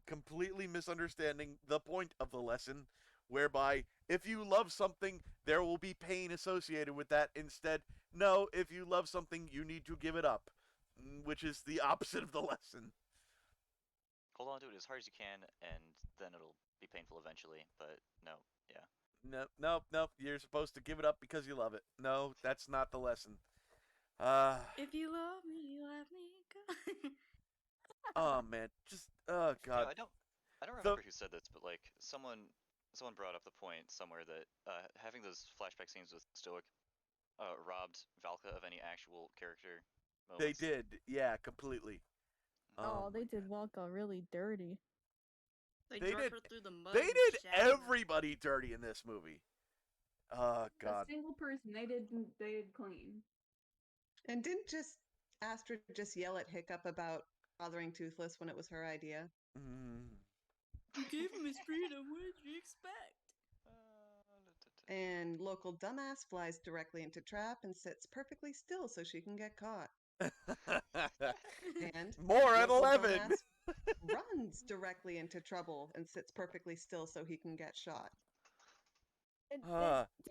Completely misunderstanding the point of the lesson, whereby if you love something, there will be pain associated with that. Instead, no, if you love something, you need to give it up, which is the opposite of the lesson. Hold on to it as hard as you can, and then it'll be painful eventually. But no, yeah. Nope. You're supposed to give it up because you love it. No, that's not the lesson. If you love me, let me go. Oh man, just oh You god. know, I don't remember who said this, but like someone brought up the point somewhere that having those flashback scenes with Stoic robbed Valka of any actual character They moments. did, yeah, completely. Oh, they my did God. Walka really dirty. They They drug did- her through the mud. They and did shat on her. everybody dirty in this movie. Oh god. A single person they did clean. And didn't just Astra just yell at Hiccup about bothering Toothless when it was her idea? Mm. You gave him his freedom. What did you expect? And local dumbass flies directly into trap and sits perfectly still so she can get caught. And More at local 11. dumbass runs directly into trouble and sits perfectly still so he can get shot.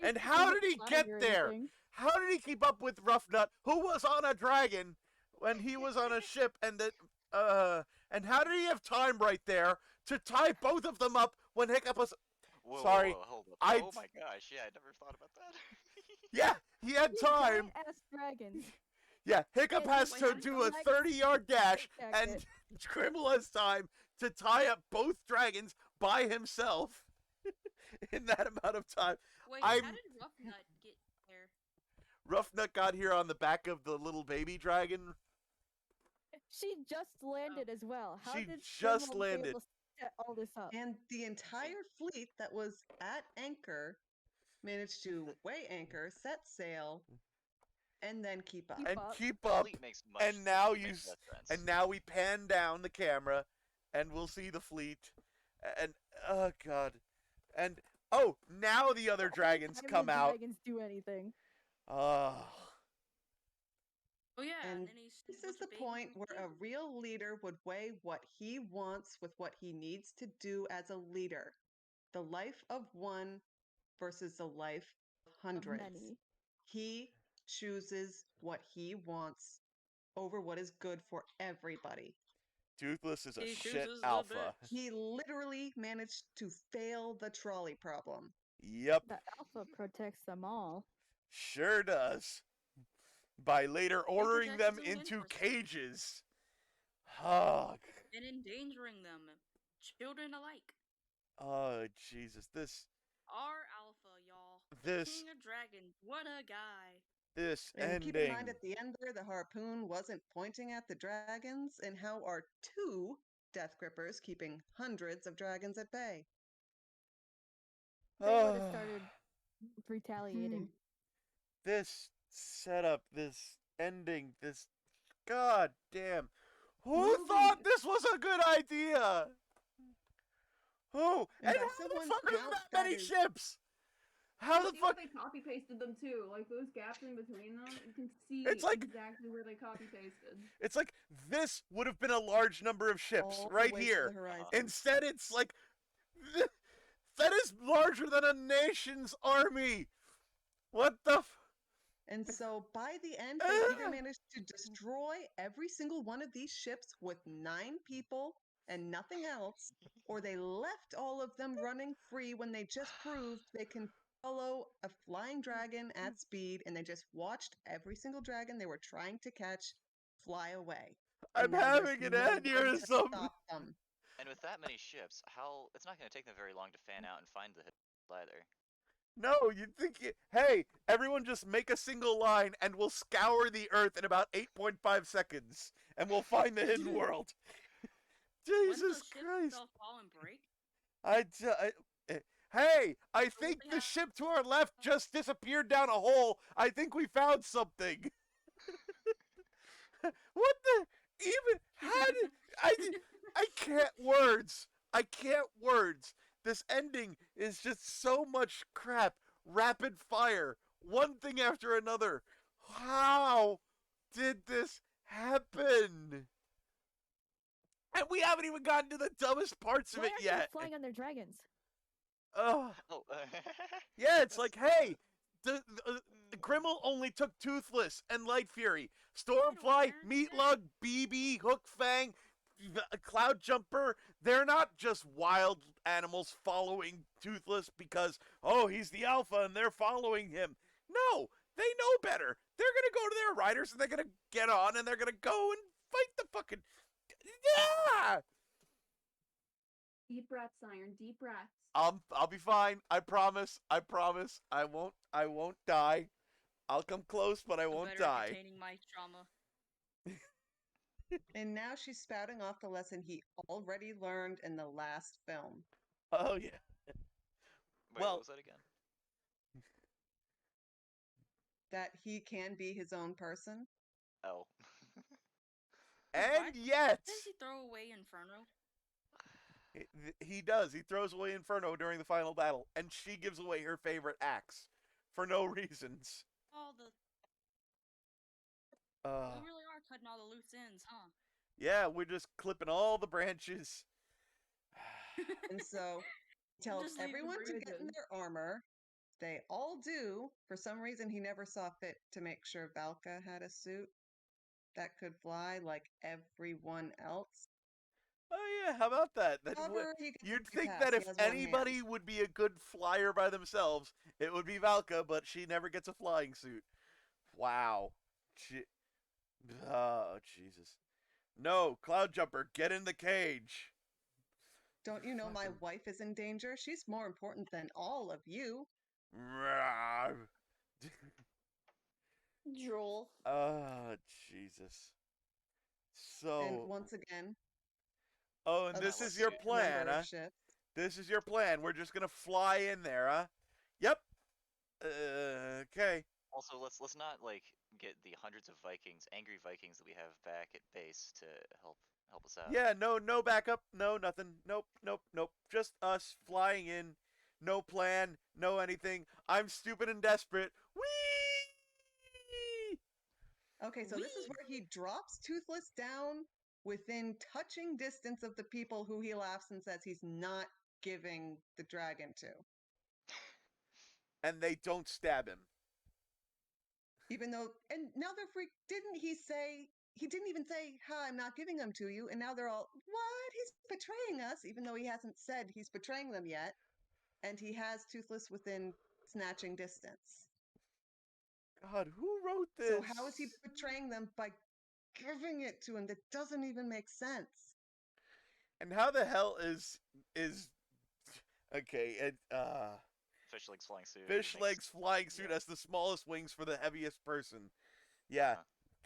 And how did he get there? How did he keep up with Roughnut, who was on a dragon when he was on a ship, and and how did he have time right there to tie both of them up when Hiccup was? Whoa, Sorry, hold up. I- Oh my gosh, yeah, I never thought about that. Yeah, he had time. Giant-ass dragons. Yeah, Hiccup Yeah, has wait, to how did do you a like 30-yard dash, tic-tac and it? Grimble has time to tie up both dragons by himself. in that amount of time. Wait, I'm how did Roughnut get there? Roughnut got here on the back of the little baby dragon. She just landed as well. How She did just Preamble be landed. able to set all this up? And the entire fleet that was at anchor managed to weigh anchor, set sail, and then keep up. Keep up. Fleet makes And now makes less sense. and now we pan down the camera, and we'll see the fleet. And oh god, and oh, now the other dragons come out. Dragons do anything. Oh. Oh yeah, And then he's this is the point where a real leader would weigh what he wants with what he needs to do as a leader. The life of one versus the life of hundreds. Many. He chooses what he wants over what is good for everybody. Toothless is a He shit chooses the alpha. He literally managed to fail the trolley problem. Yep. The alpha protects them all. Sure does. By later ordering protects them his own into interests. cages. Ugh. and endangering them, children alike. Oh, Jesus. This Our alpha, y'all. This- King of Dragons. What a guy. And ending. keep in mind at the end there, the harpoon wasn't pointing at the dragons, and how are two death grippers keeping hundreds of dragons at bay? They would have started retaliating. This setup, this ending, this... God damn. Who Moving- thought this was a good idea? Who? And And by how the someone fuck are else that that many is- ships? How the See fuck? how they copy pasted them too. Like those gaps in between them, you can see It's like- exactly where they copy pasted. It's like this would have been a large number of ships All the right way to here. the horizon. Instead, it's like that is larger than a nation's army. What the? And so by the end, they either managed to destroy every single one of these ships with 9 people and nothing else, or they left all of them running free when they just proved they can follow a flying dragon at speed, and they just watched every single dragon they were trying to catch fly away. I'm And now there's having an no one to aneurysm. stop them. And with that many ships, it's not going to take them very long to fan out and find the hidden either. No, you'd think, hey, everyone just make a single line and we'll scour the earth in about 8.5 seconds and we'll find the hidden world. Jesus Wouldn't the ship Christ. itself fall and break? Hey, I think the ship to our left just disappeared down a hole. I think we found something. What the? Even, how did, I can't words. I can't words. This ending is just so much crap. Rapid fire. One thing after another. How did this happen? And we haven't even gotten to the dumbest parts of Why it aren't yet. they flying on their dragons? Ugh. Oh, Yeah, it's like, hey, the Grimmel only took Toothless and Light Fury. Stormfly, Meatlug, BB, Hookfang, Cloud Jumper, they're not just wild animals following Toothless because, oh, he's the alpha and they're following him. No, they know better. They're going to go to their riders and they're going to get on and they're going to go and fight the fucking... Yeah! Deep breaths, Iron. Deep breaths. I'll be fine. I promise. I promise. I won't die. I'll come close, but I won't Better die. containing my trauma. And now she's spouting off the lesson he already learned in the last film. Oh yeah. Wait, Well- what was that again? That he can be his own person. Oh. And Why yet Didn't he throw away Inferno? he does. He throws away Inferno during the final battle, and she gives away her favorite axe for no reasons. All the Uh, we really are cutting all the loose ends, huh? yeah, we're just clipping all the branches. And so he tells Just leave the everyone to get in bridges. their armor. They all do. For some reason, he never saw fit to make sure Valka had a suit that could fly like everyone else. Oh yeah, how about that? However, he gets a You'd free think pass. that He if has one hand. anybody would be a good flyer by themselves, it would be Valka, but she never gets a flying suit. Wow. Oh, Jesus. No, Cloud Jumper, get in the cage. Don't you know my wife is in danger? She's more important than all of you. Drool. Oh, Jesus. So. And once again. Oh, and this is your plan, huh? This is your plan. We're just gonna fly in there, huh? Yep. Okay. Also, let's not like get the hundreds of angry Vikings that we have back at base to help us out. Yeah, no backup, no nothing. Nope. Just us flying in. No plan, no anything. I'm stupid and desperate. Whee! Okay, so this is where he drops Toothless down within touching distance of the people who he laughs and says he's not giving the dragon to. And they don't stab him. Even though, and now they're freaked. Didn't he say, he didn't even say, hi, I'm not giving them to you. And now they're all, what? He's betraying us, even though he hasn't said he's betraying them yet. And he has Toothless within snatching distance. God, who wrote this? So how is he betraying them by giving it to him? That doesn't even make sense. And how the hell is okay? Fish legs flying suit. Fish legs flying suit has the smallest wings for the heaviest person. Yeah,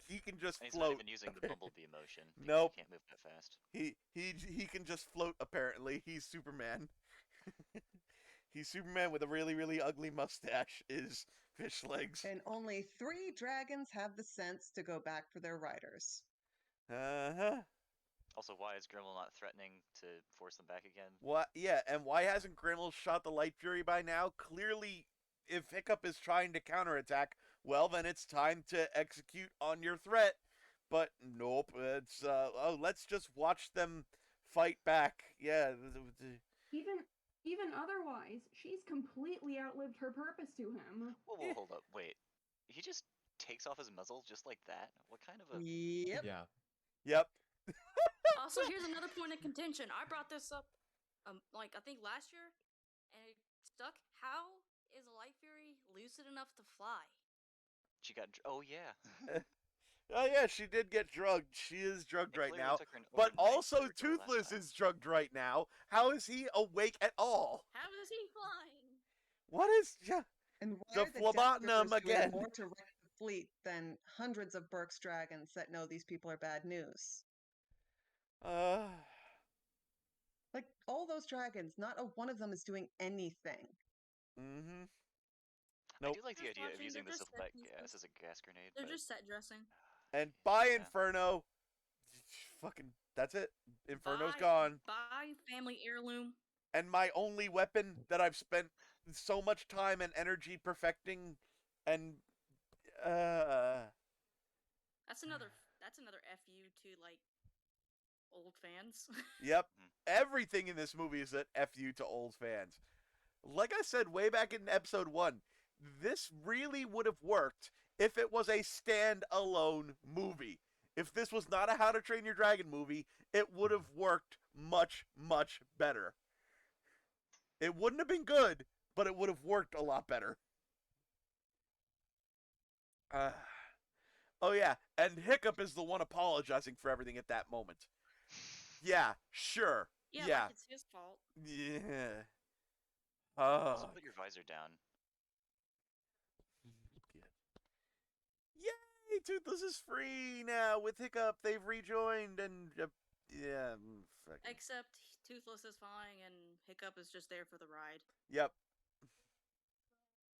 he can just and he's float. Not even using the bumblebee motion. Nope. He can't move that fast. He can just float. Apparently, he's Superman. He's Superman with a really ugly mustache. Is Fish legs. And only 3 dragons have the sense to go back for their riders. Also, why is Grimmel not threatening to force them back again? What? Yeah, and why hasn't Grimmel shot the Light Fury by now? Clearly, if Hiccup is trying to counterattack, well, then it's time to execute on your threat. But nope, it's let's just watch them fight back. Yeah. Even otherwise, she's completely outlived her purpose to him. Whoa, hold up, wait. He just takes off his muzzle just like that? What kind of a... Yep. Yeah. Yep. Also, here's another point of contention. I brought this up, I think last year, and it stuck. How is a Light Fury lucid enough to fly? She got... Oh, yeah. Oh, yeah, she did get drugged. She is drugged right now. But overnight also, to recover Toothless last is drugged right now. How is he awake at all? How is he flying? What is... Yeah. And why The are the phlebotinum Death Rippers doing again. more to wreck the fleet than hundreds of Burke's dragons that know these people are bad news? Like, all those dragons, not a one of them is doing anything. Mm-hmm. I Nope. do like the Just idea of watching, using they're the just silverback set gas as a gas grenade. They're but... just set dressing. And bye, Yeah. Inferno. Fucking, that's it. Inferno's Bye- gone. Bye, family heirloom. And my only weapon that I've spent so much time and energy perfecting, and That's another FU to like old fans. Yep. Everything in this movie is an FU to old fans. Like I said way back in episode 1, this really would have worked if it was a standalone movie. If this was not a How to Train Your Dragon movie, it would have worked much better. It wouldn't have been good, but it would have worked a lot better. Oh yeah, and Hiccup is the one apologizing for everything at that moment. Yeah, sure. Yeah, yeah. like it's his fault. Yeah. Also, put your visor down. Yay! Toothless is free now with Hiccup. They've rejoined and yeah. Except Toothless is flying and Hiccup is just there for the ride. Yep.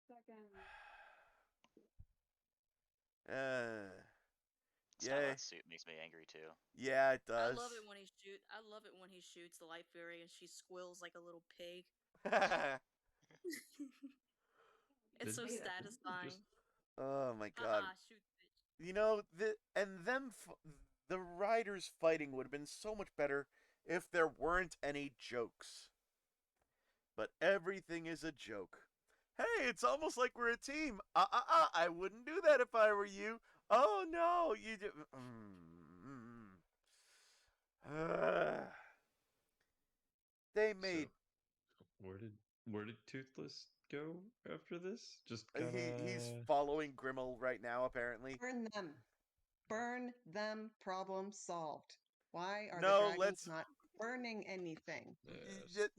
Second. Yeah. Suit makes me angry too. Yeah, it does. I love it when he shoots the Light Fury and she squeals like a little pig. It's so satisfying. Oh my god. Shoot, bitch. You know, the riders fighting would have been so much better if there weren't any jokes. But everything is a joke. Hey, it's almost like we're a team. I wouldn't do that if I were you. Oh no, you do. They made. So, where did Toothless go after this? Just he's following Grimmel right now, apparently. Burn them. Burn them. Problem solved. Why are No, the dragons not burning anything.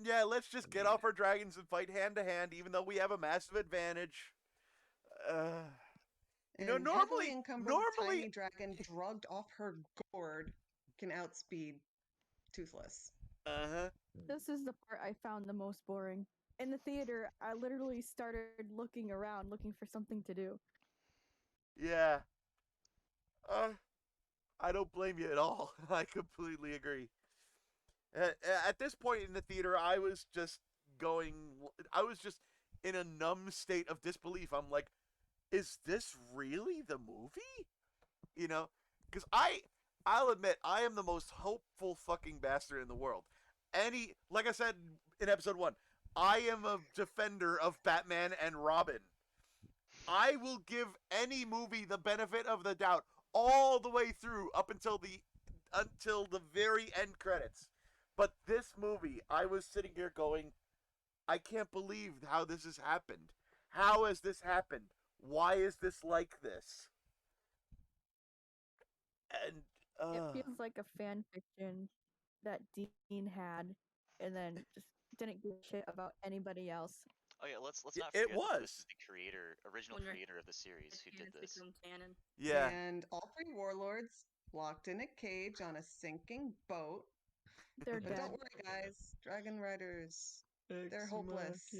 Yeah, let's just get off our dragons and fight hand to hand, even though we have a massive advantage. Heavily encumbered tiny dragon drugged off her gourd can outspeed Toothless. This is the part I found the most boring. In the theater, I literally started looking around, looking for something to do. Yeah. I don't blame you at all. I completely agree. At this point in the theater, I was just in a numb state of disbelief. I'm like, is this really the movie? You know, because I'll admit, I am the most hopeful fucking bastard in the world. Like I said in episode 1, I am a defender of Batman and Robin. I will give any movie the benefit of the doubt all the way through up until the very end credits. But this movie, I was sitting here going, I can't believe how this has happened. How has this happened? Why is this like this? And it feels like a fan fiction that Dean had, and then just didn't give a shit about anybody else. Oh yeah, let's not forget that this is the original creator of the series who did this. Canon. Yeah. And all 3 warlords locked in a cage on a sinking boat. They're but dead. Don't worry, guys. Dragon Riders, they're hopeless.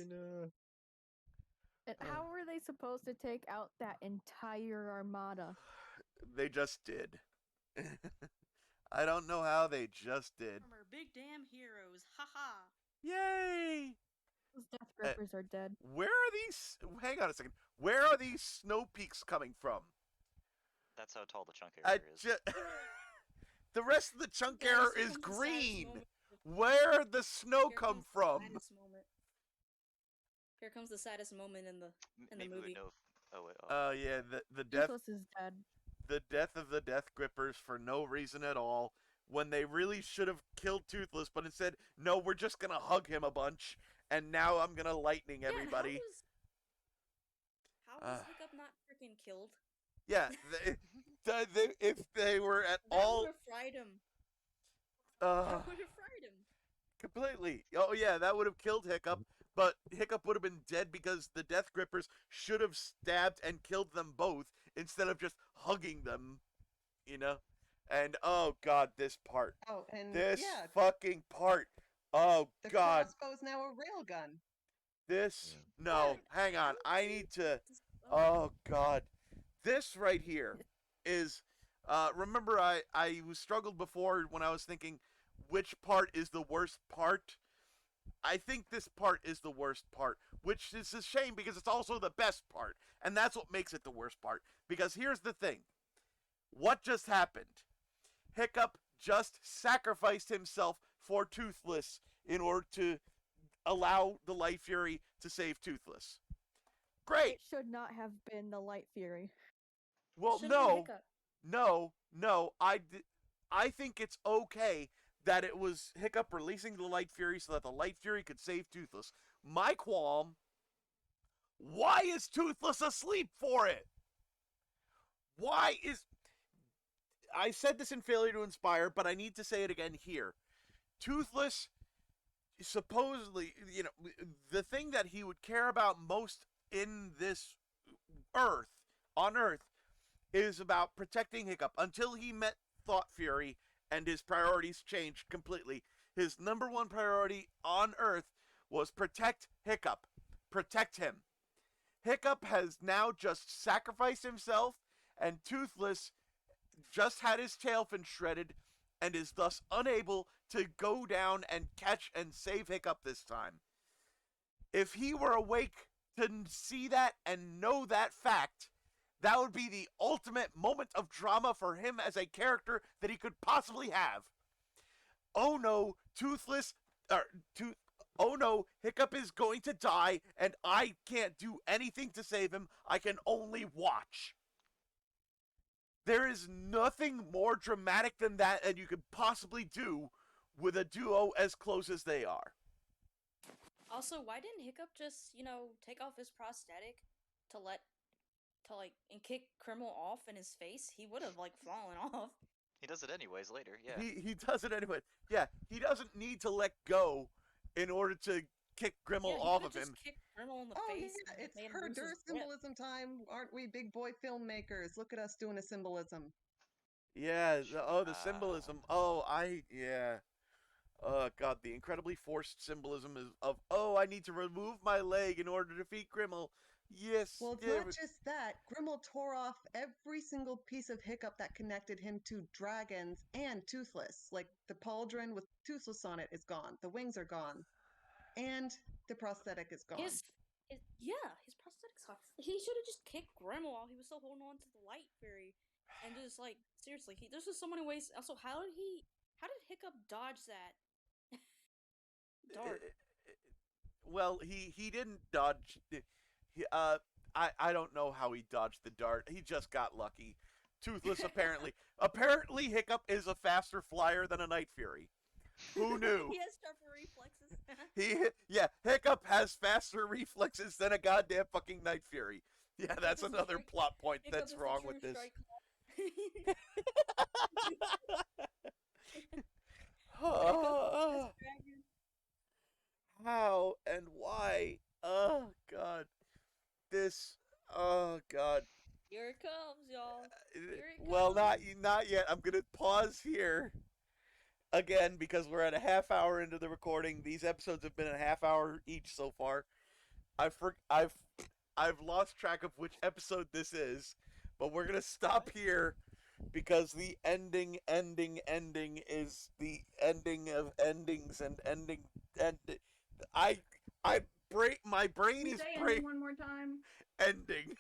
And how were they supposed to take out that entire armada? They just did. I don't know how they just did. From our big damn heroes, haha! Yay! Those death grippers are dead. Where are these? Hang on a second. Where are these snow peaks coming from? That's how tall the chunk error is. The rest of the chunk error is green. Where'd the snow come from? Here comes the saddest moment in the movie. Oh yeah, the death. Toothless is dead. The death of the death grippers for no reason at all. When they really should have killed Toothless, but instead, no, we're just gonna hug him a bunch, and now I'm gonna lightning everybody. How was Hiccup not freaking killed? Yeah, if they were at all, that would have fried him. That would have fried him. Completely. Oh yeah, that would have killed Hiccup, but Hiccup would have been dead because the Death Grippers should have stabbed and killed them both instead of just hugging them, you know? And oh god, this part. Oh, and this yeah, fucking part. Oh the god. The crossbow's now a railgun. This no, hang on. I need to. Oh god, this right here is. Remember, I was struggled before when I was thinking which part is the worst part. I think this part is the worst part, which is a shame because it's also the best part, and that's what makes it the worst part. Because here's the thing: what just happened? Hiccup just sacrificed himself for Toothless in order to allow the Light Fury to save Toothless. Great. It should not have been the Light Fury. Well, no. I think it's okay that it was Hiccup releasing the Light Fury so that the Light Fury could save Toothless. My qualm: why is Toothless asleep for it? Why is... I said this in Failure to Inspire, but I need to say it again here. Toothless, supposedly, you know, the thing that he would care about most in this on Earth, is about protecting Hiccup until he met Thought Fury and his priorities changed completely. His number one priority on Earth was protect Hiccup. Protect him. Hiccup has now just sacrificed himself, and Toothless just had his tail fin shredded and is thus unable to go down and catch and save Hiccup this time. If he were awake to see that and know that fact, that would be the ultimate moment of drama for him as a character that he could possibly have. Oh no, oh no, Hiccup is going to die, and I can't do anything to save him. I can only watch. There is nothing more dramatic than that that you could possibly do with a duo as close as they are. Also, why didn't Hiccup just, take off his prosthetic and kick Criminal off in his face? He would have, fallen off. He does it anyways later, yeah. He does it anyway. Yeah, he doesn't need to let go in order to kick Grimmel off of him. Just kicked Grimmel in the Oh face. yeah, it's made him her lose his grip. symbolism time. Aren't we big boy filmmakers? Look at us doing a symbolism. Yeah, the symbolism. Yeah. Oh god, the incredibly forced symbolism is of, I need to remove my leg in order to defeat Grimmel. Yes. Well, it's not just that. Grimmel tore off every single piece of Hiccup that connected him to dragons and Toothless. Like the pauldron with Toothless on it is gone. The wings are gone. And the prosthetic is gone. His prosthetic's gone. He should have just kicked Grimmel while he was still holding on to the light fairy. And just like, seriously, there's just so many ways. Also, how did Hiccup dodge that? Dart. Well, he didn't dodge. I don't know how he dodged the dart. He just got lucky. Toothless apparently Hiccup is a faster flyer than a Night Fury. Who knew? He has sharper reflexes. Hiccup has faster reflexes than a goddamn fucking Night Fury. Yeah, that's another plot point that's wrong with this. How and why? Oh god. Oh god. Here it comes, y'all. Well, not yet. I'm gonna pause here again because we're at a half hour into the recording. These episodes have been a half hour each so far. I've lost track of which episode this is, but we're gonna stop here because the ending is the ending of endings and ending. My brain is ending one more time. Ending.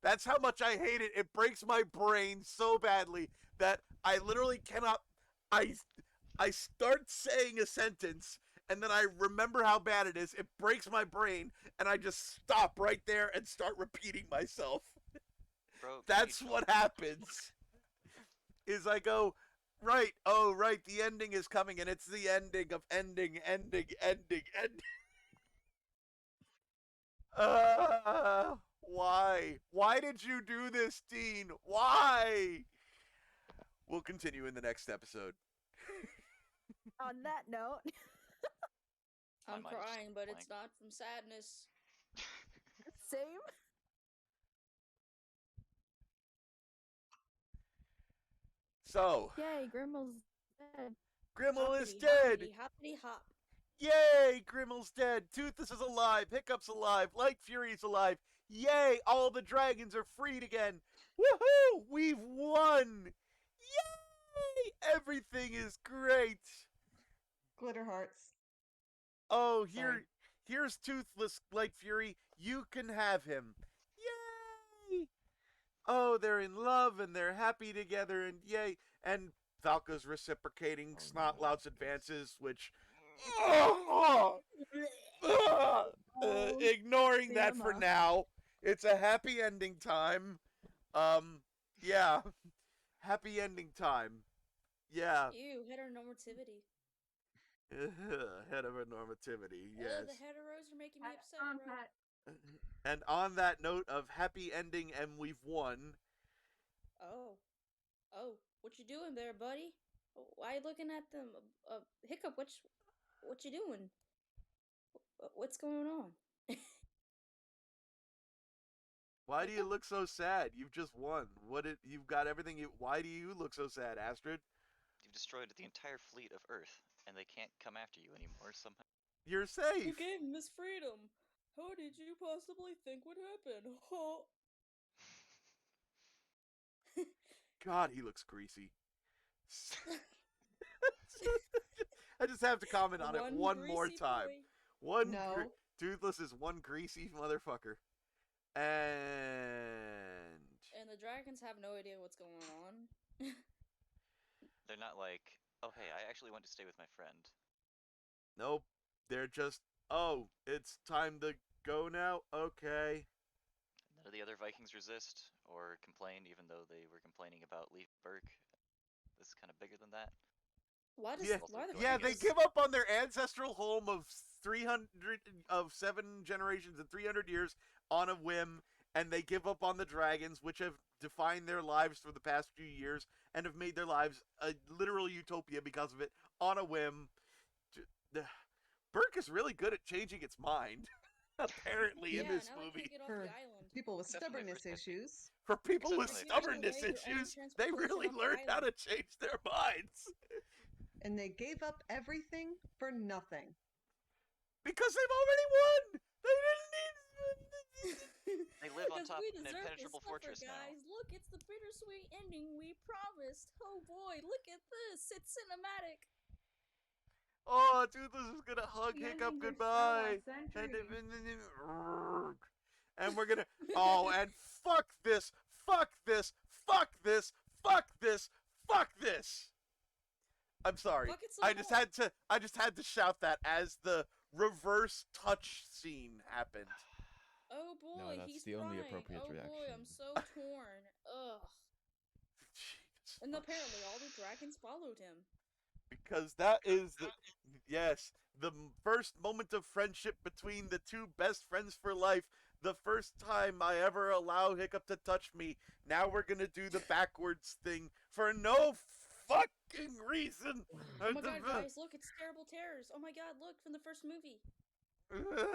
That's how much I hate it. It breaks my brain so badly that I literally cannot. I start saying a sentence and then I remember how bad it is. It breaks my brain and I just stop right there and start repeating myself. Bro, that's what happens. Is I go, right, the ending is coming and it's the ending of ending. Why? Why did you do this, Dean? Why? We'll continue in the next episode. On that note, I'm crying, but it's not from sadness. Same. So. Yay, Grimmel's dead. Grimmel is dead. Hoppity hop. Yay, Grimmel's dead. Toothless is alive. Hiccup's alive. Light Fury's alive. Yay, all the dragons are freed again. Woohoo! We've won. Yay! Everything is great. Glitter hearts. Oh, here's Toothless, Light Fury. You can have him. Yay! Oh, they're in love and they're happy together and yay. And Falca's reciprocating Snotlout's advances, which... ignoring that for now. It's a happy ending time. Yeah. Happy ending time. Yeah. Ew, heteronormativity. Heteronormativity, yes. The heteros are making me upset. And on that note of happy ending and we've won. Oh, what you doing there, buddy? Why you looking at them? Hiccup, what you doing? What's going on? Why do you look so sad? You've just won. You've got everything why do you look so sad, Astrid? You've destroyed the entire fleet of Earth, and they can't come after you anymore somehow. You're safe! You gave him his freedom! How did you possibly think would happen? God, he looks greasy. I just have to comment on it one more time. Toothless is one greasy motherfucker. And the dragons have no idea what's going on. They're not like, oh hey, I actually want to stay with my friend. Nope. They're just, it's time to go now? Okay. None of the other Vikings resist or complain, even though they were complaining about leaving Burke. This is kind of bigger than that. They give up on their ancestral home of 7 generations and 300 years on a whim, and they give up on the dragons, which have defined their lives for the past few years and have made their lives a literal utopia because of it on a whim. Burke is really good at changing its mind. Apparently, in this now I movie, can't get off For the island. people with Except when they stubbornness first get- issues. for people Except with when they There's no stubbornness way your own issues, they really transportation off the learned how to island. change their minds. And they gave up everything for nothing. Because they've already won! They didn't need. They live on Because top we of an deserve to impenetrable suffer, fortress now. guys. Look, it's the bittersweet ending we promised. Oh boy, look at this. It's cinematic. Oh, Toothless is gonna hug The Hiccup endings are so goodbye. last century. And we're gonna. Oh, and fuck this! Fuck this! Fuck this! Fuck this! Fuck this! I'm sorry. Fuck it some I just had to shout that as the reverse touch scene happened. Oh boy, No, that's he's the only crying. appropriate Oh boy, reaction. I'm so torn. Ugh. Jeez. And apparently all the dragons followed him. Because that is the yes, the first moment of friendship between the two best friends for life. The first time I ever allow Hiccup to touch me. Now we're gonna do the backwards thing for no fucking reason. Oh my god, guys, look, it's Terrible Terrors. Oh my god, look, from the first movie.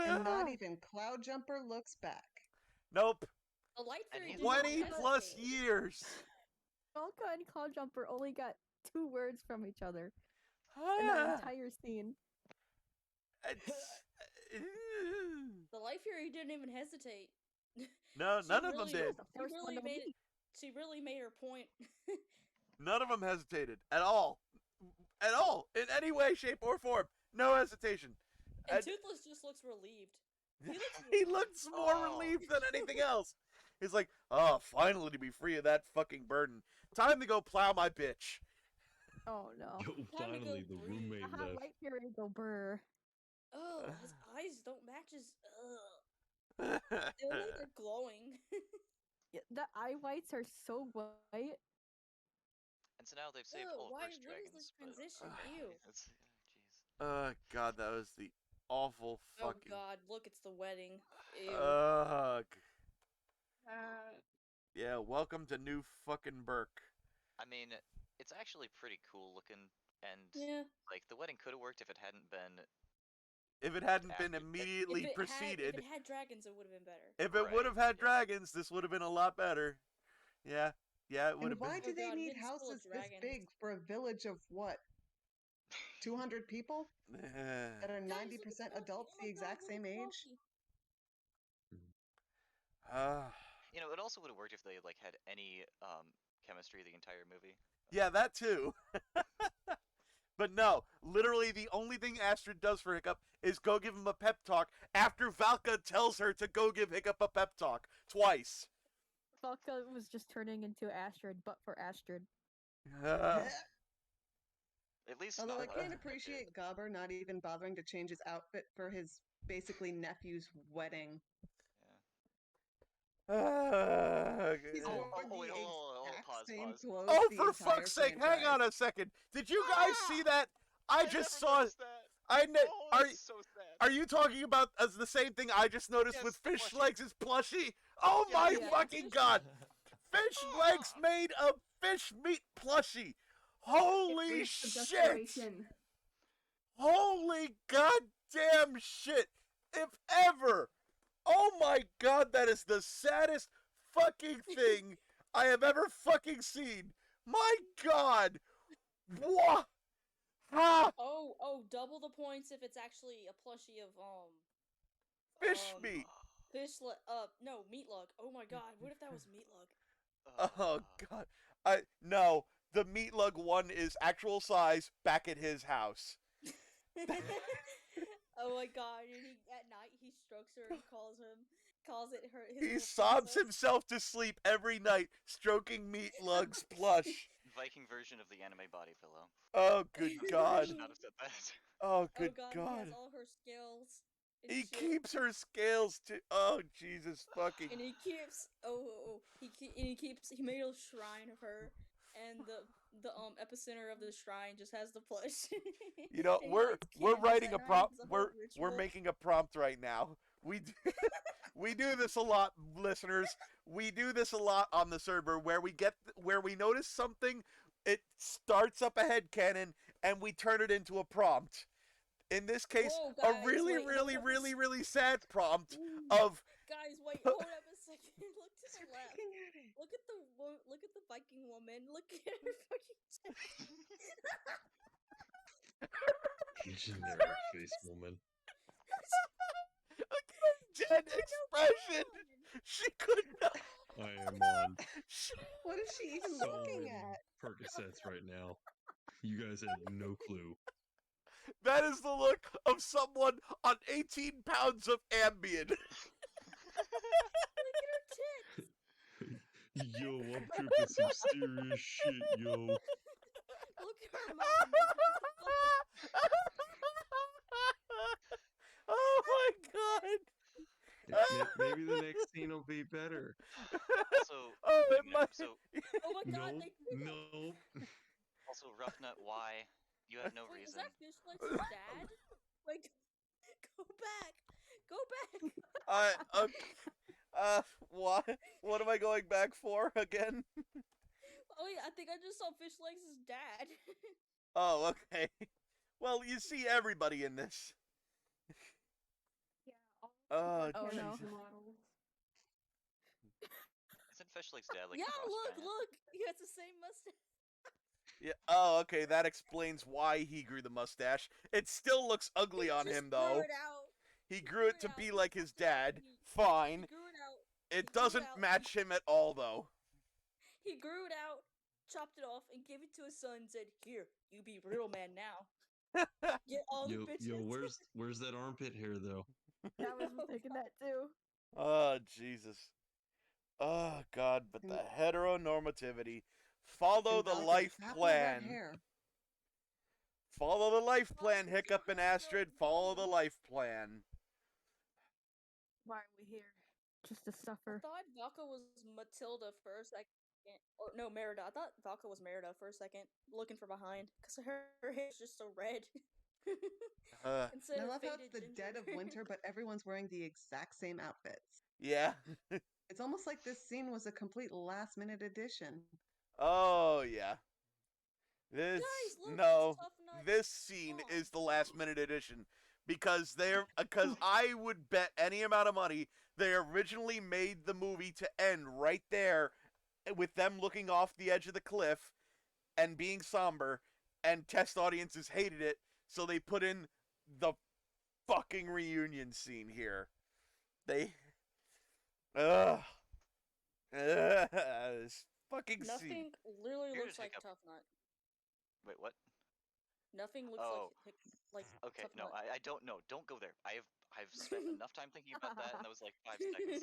And not even Cloud Jumper looks back. Nope. The Light And Fairy he's did not 20 plus hesitate. years. Falca and Cloud Jumper only got 2 words from each other in that entire scene. The Light Fairy didn't even hesitate. No, She none of them really- did. She really made her point. None of them hesitated at all. At all. In any way, shape, or form. No hesitation. And And- Toothless just looks relieved. He looks more relieved than anything else. He's like, oh, finally to be free of that fucking burden. Time to go plow my bitch. Oh no. Yo, Time to go finally, the breathe. roommate Aha, left. Light Fury go burr. Oh, his eyes don't match his. Ugh. They look like they're glowing. Yeah, the eye whites are so white. And so now they've saved Ugh, all of why? Earth's What is dragons. this but- transition? Ew. Jeez. God, that was the awful Oh fucking. god, look, it's the wedding. Ew. Ugh. Uh, Yeah, welcome to New fucking Burke. I mean, it's actually pretty cool looking, and Yeah. like the wedding could have worked if it hadn't been. If it hadn't been After- immediately if preceded, it had dragons, it would have been better. if it would have Right, had yeah. dragons, this would have been a lot better. Yeah, it would And have why been. do they God, need Hidden School of houses this Dragons. big for a village of what? 200 people that are Guys, 90% look at Fluffy. adults Oh the my exact God, same look at age? Fluffy. You know, it also would have worked if they like had any chemistry the entire movie. Yeah, that too. But no, literally the only thing Astrid does for Hiccup is go give him a pep talk after Valka tells her to go give Hiccup a pep talk twice. Falca was just turning into Astrid, but for Astrid. At least. Although I not can't like appreciate Gobber not even bothering to change his outfit for his basically nephew's wedding. He's Oh, worn oh, wait, the hold on, exact pause, same pause. clothes Oh, the for entire fuck's sake! Hang on franchise. a second. Did you guys see that? I just never saw. noticed that. I know. Oh, Are that's so sad. are you talking about as the same thing I just noticed Yes, with the fish plushie. legs as plushie? Oh Yeah, my yeah, fucking fish god! Fish legs made a fish meat plushie. Holy Waste of shit! desperation. Holy goddamn shit! If ever! Oh my god, that is the saddest fucking thing I have ever fucking seen. My god! What? Ha! Oh, double the points if it's actually a plushie of Fish meat. no, meatlug. Oh my god, what if that was meatlug? Oh god. No, the meat lug one is actual size back at his house. Oh my god, and at night he strokes her and calls it her. His He little sobs princess. himself to sleep every night stroking meat lug's plush. Viking version of the anime body pillow. Oh good I god. should not have said that. Oh good oh god, god. he has all her scales. and He shit. keeps her scales too. Oh Jesus fucking. And he keeps he made a shrine of her, and the epicenter of the shrine just has the plush. You know, And he we're lights we're candles writing at a night. prompt. It's a whole We're ritual. making a prompt right now. We do this a lot, listeners. We do this a lot on the server where we notice something, it starts up a headcanon, and we turn it into a prompt. In this case, Whoa, a guys, really, wait, really, hold up really, really sad prompt Ooh. of Guys, wait, hold up a second. Look to the left. Looking at it. Look at the Viking woman. Look at her fucking Generic face woman. look at her dead expression. She could not. I am on What is she even so looking many at? Percocets right now. You guys have no clue. That is the look of someone on 18 pounds of Ambien. Look at her tits. Yo, I'm tripping some serious shit, yo. Look at her mom. Oh my god. Maybe the next scene will be better. Also, Oh, it you know, might. so Oh my god, No, they did it. no. also Roughnut, why? You have no Wait, is reason. that Fishlight's dad? Wait, go back. Go back. What am I going back for again? Oh wait, I think I just saw Fishlight's dad. Oh, okay. Well, you see everybody in this. Yeah. Oh, Oh, no. Jesus. Models. Isn't Fishlight's dad like Yeah, a frost look, giant? look. He has the same mustache. Yeah. Oh, okay. That explains why he grew the mustache. It still looks ugly He on just him, grew though. it out. He grew it to out. be He like his fucked it up. dad. He Fine. grew it out. It grew it doesn't out. match him at all, though. He grew it out, chopped it off, and gave it to his son and said, "Here, you be real man now." Get all the bitches. Yo, where's that armpit hair though? I was thinking that too. Oh, Jesus. Oh, God, but the heteronormativity. Follow the Valkyrie, life tap all plan. that hair. Follow the life Why plan, is Hiccup it and no Astrid. Follow the mom? life plan. Why are we here? Just to I suffer. thought Valka was Matilda for a second. Or no, Merida. I thought Valka was Merida for a second, looking for behind, because her hair's just so red. Instead And I of love how faded it's the ginger. dead of winter, but everyone's wearing the exact same outfits. Yeah. It's almost like this scene was a complete last-minute addition. Oh, yeah. This Guys, look, no, it's Tough Nut. this scene Mom. is the last minute edition because I would bet any amount of money they originally made the movie to end right there with them looking off the edge of the cliff and being somber, and test audiences hated it, so they put in the fucking reunion scene here. They this fucking Nothing scene. literally Here's looks like Hiccup. Tough Nut. Wait, what? Nothing looks Oh. like Okay, Tough no, Nut. I don't know. Don't go there. I've spent enough time thinking about that, and that was like 5 seconds.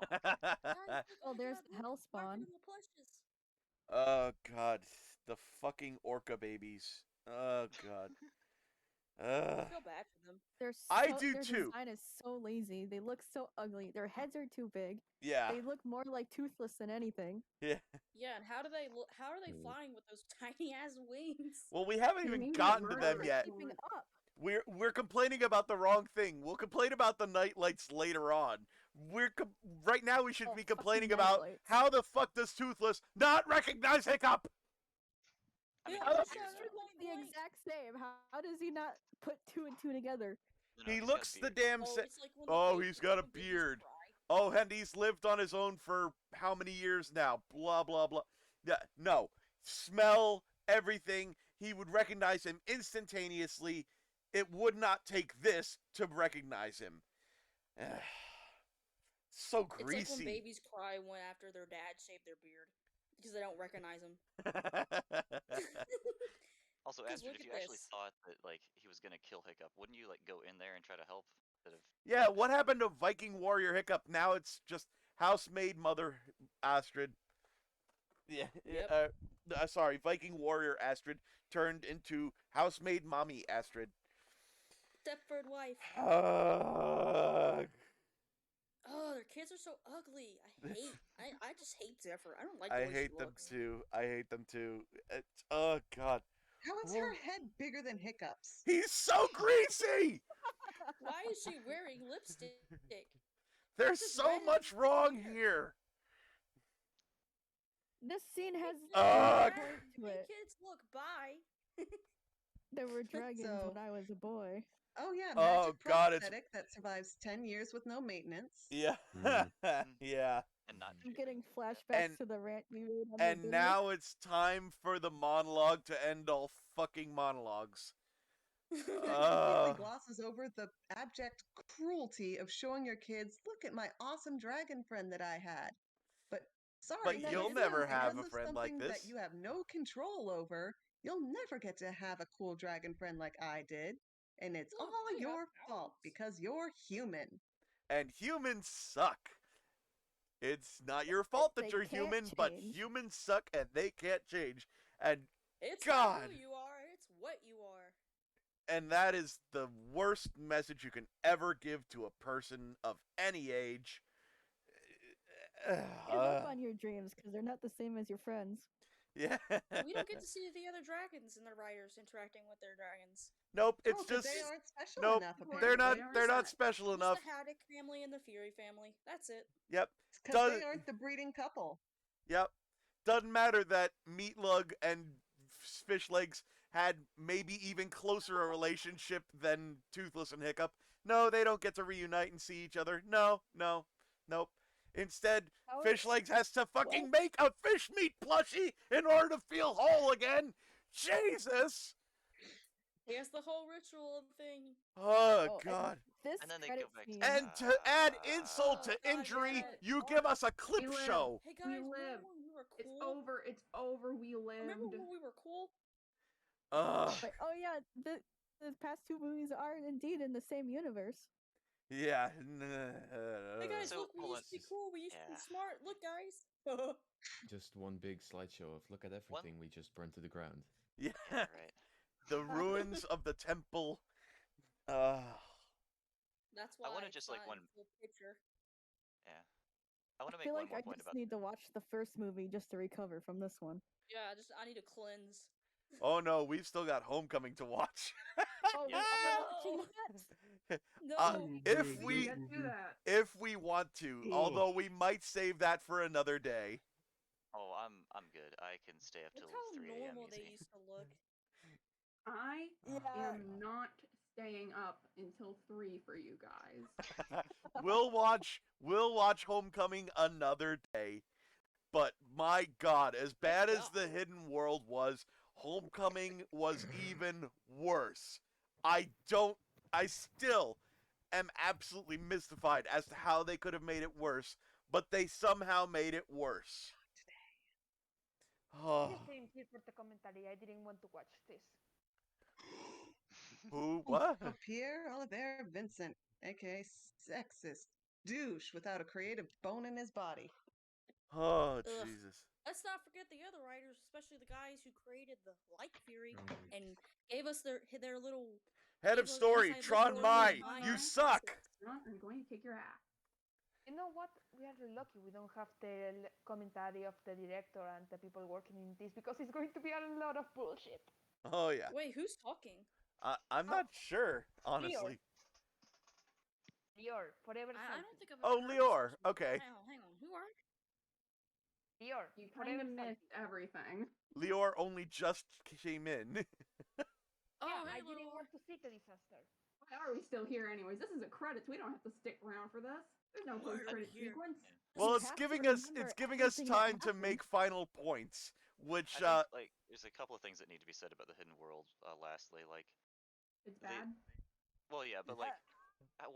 Guys, look, Oh, there's look, Hellspawn. market in the plushes. Oh, God. The fucking orca babies. Oh, God. I feel bad for them. I do their too. design is so lazy. They look so ugly. Their heads are too big. Yeah. They look more like Toothless than anything. Yeah. Yeah, and how are they flying with those tiny ass wings? Well, we haven't even Maybe gotten to we're them not yet. Keeping up. We're complaining about the wrong thing. We'll complain about the nightlights later on. Right now we should Oh, be fucking complaining about nightlights. how the fuck does Toothless not recognize Hiccup? I mean, Yeah, how they the shot here's her They point look the blank. exact same. How does he not put two and two together? no, He he's got looks a the beard. damn Oh, same. it's like when Oh, the he's got a when babies beard. cry. Oh, and he's lived on his own for how many years now? Blah, blah, blah. Yeah, no. Smell, everything. He would recognize him instantaneously. It would not take this to recognize him. So It's like when greasy. babies cry when after their dad shaved their beard because they don't recognize him. Also, 'Cause Astrid, look if at you actually this. thought that like he was gonna kill Hiccup, wouldn't you like go in there and try to help instead of? Yeah, what happened to Viking Warrior Hiccup? Now it's just housemaid Mother Astrid. Yeah, Yep. sorry, Viking Warrior Astrid turned into housemaid Mommy Astrid. Stepford wife. Uh, Oh, their kids are so ugly. I just hate Zephyr. I don't like the I way hate she them looks. too. I hate them too. Oh God. How is her head bigger than Hiccup's? He's so greasy. Why is she wearing lipstick? There's This is so red much wrong hair. here. This scene has Ugh. no point to Hey it. kids, look, bye. There were dragons So- when I was a boy. Oh yeah, Oh, magic God, it's- prosthetic that survives 10 years with no maintenance. Yeah. Yeah. And not I'm shaving. getting flashbacks And- to the rant we made on And the now it's time for the monologue to end all fucking monologues. That completely glosses over the abject cruelty of showing your kids, look at my awesome dragon friend that I had. But sorry, But you'll kids, never have because a of friend like something this. that you have no control over, you'll never get to have a cool dragon friend like I did. And it's Look, all they have your fault powers. because you're human. And humans suck. It's not your fault that They you're can't human, but change. humans suck and they can't change. And It's God. not who you are, it's what you are. and that is the worst message you can ever give to a person of any age. Give up on your dreams because they're not the same as your friends. Yeah. We don't get to see the other dragons and their riders interacting with their dragons. Nope, it's Oh, 'cause just they aren't special nope. enough, They're not apparently. they're not special Just enough. the Haddock family and the Fury family. That's it. Yep. Because Does- they aren't the breeding couple. Yep. Doesn't matter that Meatlug and Fish Legs had maybe even closer a relationship than Toothless and Hiccup. No, they don't get to reunite and see each other. No, nope. Instead, How Fish is- Legs has to fucking make a fish meat plushie in order to feel whole again. Jesus! Here's the whole ritual thing. Oh, and God. This And then they credit go back to scene. And to add insult Oh, to God, injury, damn it. you give us a clip We live. show. Hey We guys, live. remember when we were It's cool? over. It's over. We Remember lived. when we were cool? Ugh. Like, oh yeah, the past two movies are indeed in the same universe. Yeah. Hey guys, So, look, we hold used to on. be cool. We used to be Yeah. smart. Look, guys. Just one big slideshow of look at everything we just burned to the ground. Yeah. Yeah, right. The ruins of the temple. That's why I want to just like saw it one. in full picture. Yeah. I want I to make feel one like more I point just about. need to watch the first movie just to recover from this one. Yeah, I need to cleanse. Oh no, we've still got Homecoming to watch. Oh, Yeah. we're watching that? No. If We we can't do that. if we want to, although we might save that for another day. Oh, I'm good. I can stay up Look till how 3 a.m. normal they easy. used to look. I Yeah. am not staying up until 3 for you guys. we'll watch Homecoming another day. But my God, as bad as the Hidden World was, Homecoming was even worse. I still am absolutely mystified as to how they could have made it worse, but they somehow made it worse. Oh. Just came here for the commentary. I didn't want to watch this. Who? What? Oh, Pierre Oliver Vincent, aka sexist douche without a creative bone in his body. Oh, Ugh. Jesus. Let's not forget the other writers, especially the guys who created the Light Fury Right. and gave us their little Head of gave us story, inside Tron look Mai, into you mind suck! process. I'm going to kick your ass. You know what? We are lucky we don't have the commentary of the director and the people working in this because it's going to be a lot of bullshit. Oh, yeah. Wait, who's talking? I'm not sure, honestly. Lior, forever I salty. don't think I've Oh, ever heard Lior, this person. okay. Hang on. Who are you? Lior, You forever kind of salty. missed everything. Lior only just came in. Oh, Yeah, hey, I didn't Lior. want to see the disaster. Why are we still here anyways? This is a credits. We don't have to stick around for this. There's no Why are we post-credit here? sequence. Well, You it's have to giving us remember everything that time to happened. make final points, which I think like there's a couple of things that need to be said about the Hidden World. Lastly, like, It's They- bad. well, yeah, but like,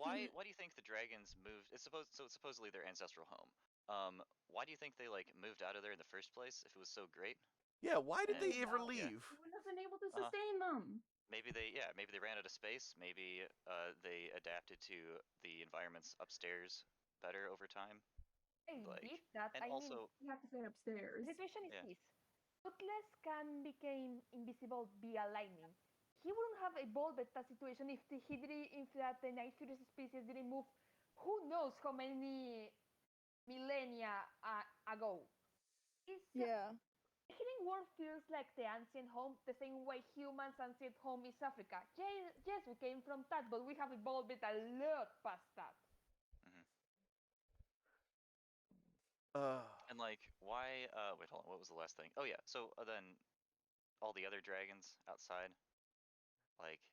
why do you think the dragons moved? It's supposedly their ancestral home. Why do you think they like moved out of there in the first place if it was so great? yeah, why did they And- ever yeah. leave? We wouldn't have been able to Uh-huh. sustain them. Maybe they ran out of space. Maybe they adapted to the environments upstairs better over time. I Like, did that. and I also, You have to stay upstairs. mean, the situation is Yeah. this. Toothless can become invisible via lightning. He wouldn't have evolved that situation if the Night Fury's species didn't move who knows how many millennia ago. It's Yeah. healing world feels like the ancient home, the same way humans' ancient home is Africa. Yes, we came from that, but we have evolved it a lot past that. Hmm. Uh, And like, why? Wait, hold on. What was the last thing? Oh yeah. So then, all the other dragons outside, like,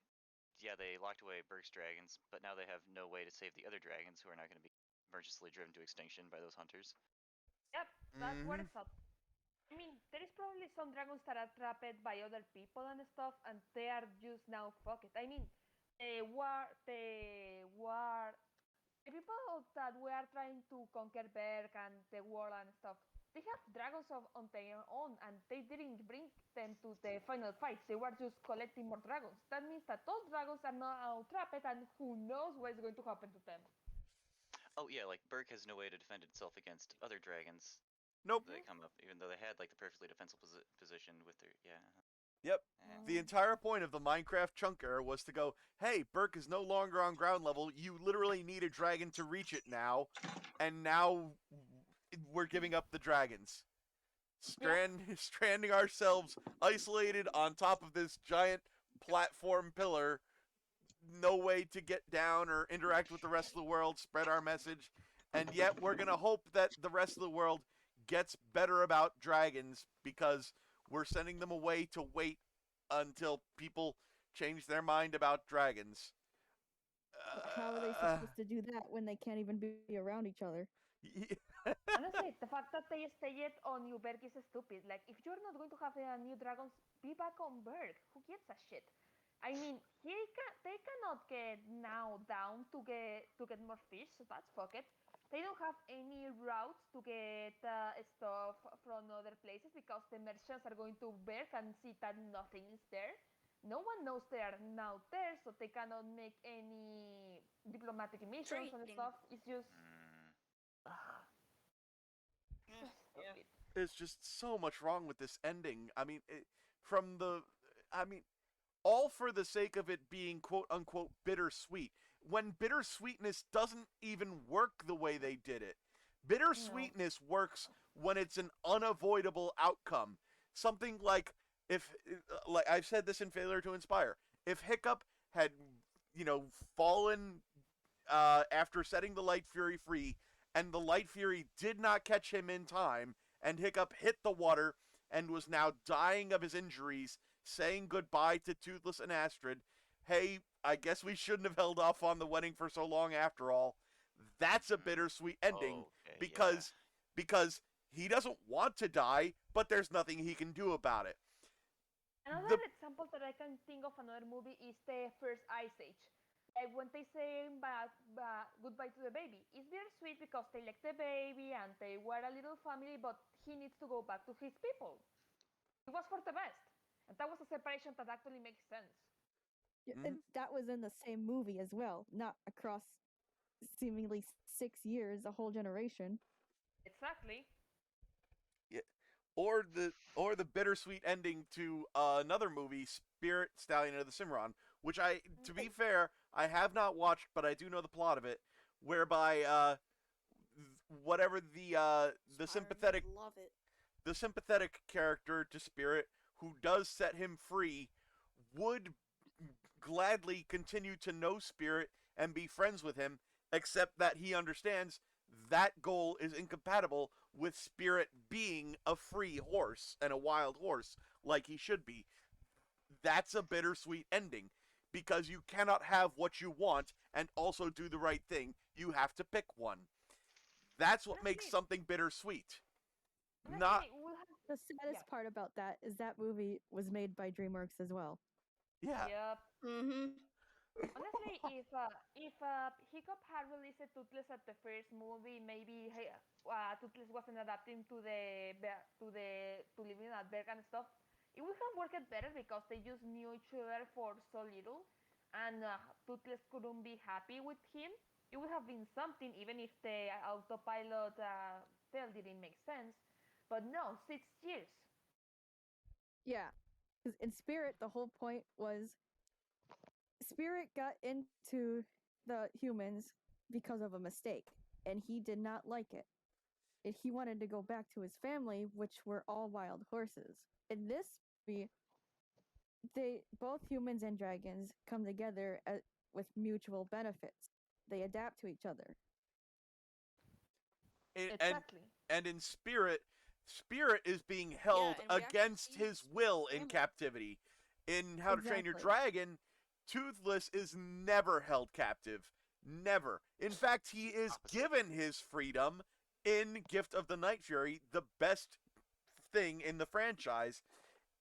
yeah, they locked away Burke's dragons, but now they have no way to save the other dragons who are not going to be mercilessly driven to extinction by those hunters. Yep, that's what mm-hmm. it's up. I mean, there is probably some dragons that are trapped by other people and stuff, and they are just now fuck it. I mean, the people that we are trying to conquer Berg and the world and stuff, they have dragons on their own, and they didn't bring them to the final fights. They were just collecting more dragons. That means that those dragons are now trapped, and who knows what is going to happen to them. Oh yeah, like Burke has no way to defend itself against other dragons. Nope. They come up, even though they had like the perfectly defensible position with their yeah. Yep. Eh. The entire point of the Minecraft chunk error was to go, hey, Burke is no longer on ground level. You literally need a dragon to reach it now. And now we're giving up the dragons. Stranding ourselves isolated on top of this giant platform pillar. No way to get down or interact with the rest of the world, spread our message. And yet we're going to hope that the rest of the world gets better about dragons because we're sending them away to wait until people change their mind about dragons. How are they supposed to do that when they can't even be around each other? Honestly, the fact that they stayed on New Berg is stupid. Like, if you're not going to have new dragons, be back on Berg. Who gives a shit? I mean, they cannot get now down to get more fish, so that's fuck it. They don't have any routes to get stuff from other places because the merchants are going to Berg and see that nothing is there. No one knows they are now there, so they cannot make any diplomatic missions and Trading. stuff. It's just. Mm. So Yeah. stupid. There's just so much wrong with this ending. I mean, from the. I mean, all for the sake of it being quote unquote bittersweet, when bittersweetness doesn't even work the way they did it. No. Bittersweetness works when it's an unavoidable outcome. Something like if, like I've said this in Failure to Inspire, if Hiccup had, fallen after setting the Light Fury free, and the Light Fury did not catch him in time, and Hiccup hit the water and was now dying of his injuries, saying goodbye to Toothless and Astrid. Hey, I guess we shouldn't have held off on the wedding for so long after all. That's a bittersweet ending Okay, yeah. because he doesn't want to die, but there's nothing he can do about it. Another The example that I can think of another movie is the first Ice Age. Like when they say goodbye to the baby. It's very sweet because they like the baby and they were a little family, but he needs to go back to his people. It was for the best. And that was a separation that actually makes sense. And that was in the same movie as well, not across seemingly 6 years, a whole generation. Exactly. Yeah. Or the bittersweet ending to another movie, Spirit Stallion of the Cimarron, which to be fair, I have not watched, but I do know the plot of it, whereby whatever the sympathetic Love it. the sympathetic character to Spirit who does set him free would gladly continue to know Spirit and be friends with him, except that he understands that goal is incompatible with Spirit being a free horse and a wild horse like he should be. That's a bittersweet ending because you cannot have what you want and also do the right thing. You have to pick one. That's what makes Honestly, something bittersweet. Not, honestly, we'll have. The Yeah. saddest part about that is that movie was made by DreamWorks as well. yeah. Yep. Mm-hmm. Honestly, if Hiccup had released Toothless at the first movie, maybe Toothless wasn't adapting to living at Berg and stuff. It would have worked better because they just knew each other for so little, and Toothless couldn't be happy with him. It would have been something, even if the autopilot tale didn't make sense. But no, 6 years. Yeah, because in Spirit, the whole point was Spirit got into the humans because of a mistake, and he did not like it. He wanted to go back to his family, which were all wild horses. In this movie, both humans and dragons come together with mutual benefits. They adapt to each other. Exactly. And in Spirit is being held and we actually against see his will in family. captivity. In How to Train Your Exactly. Dragon, Toothless is never held captive. Never. In fact, he is Opposite. given his freedom in Gift of the Night Fury, the best thing in the franchise,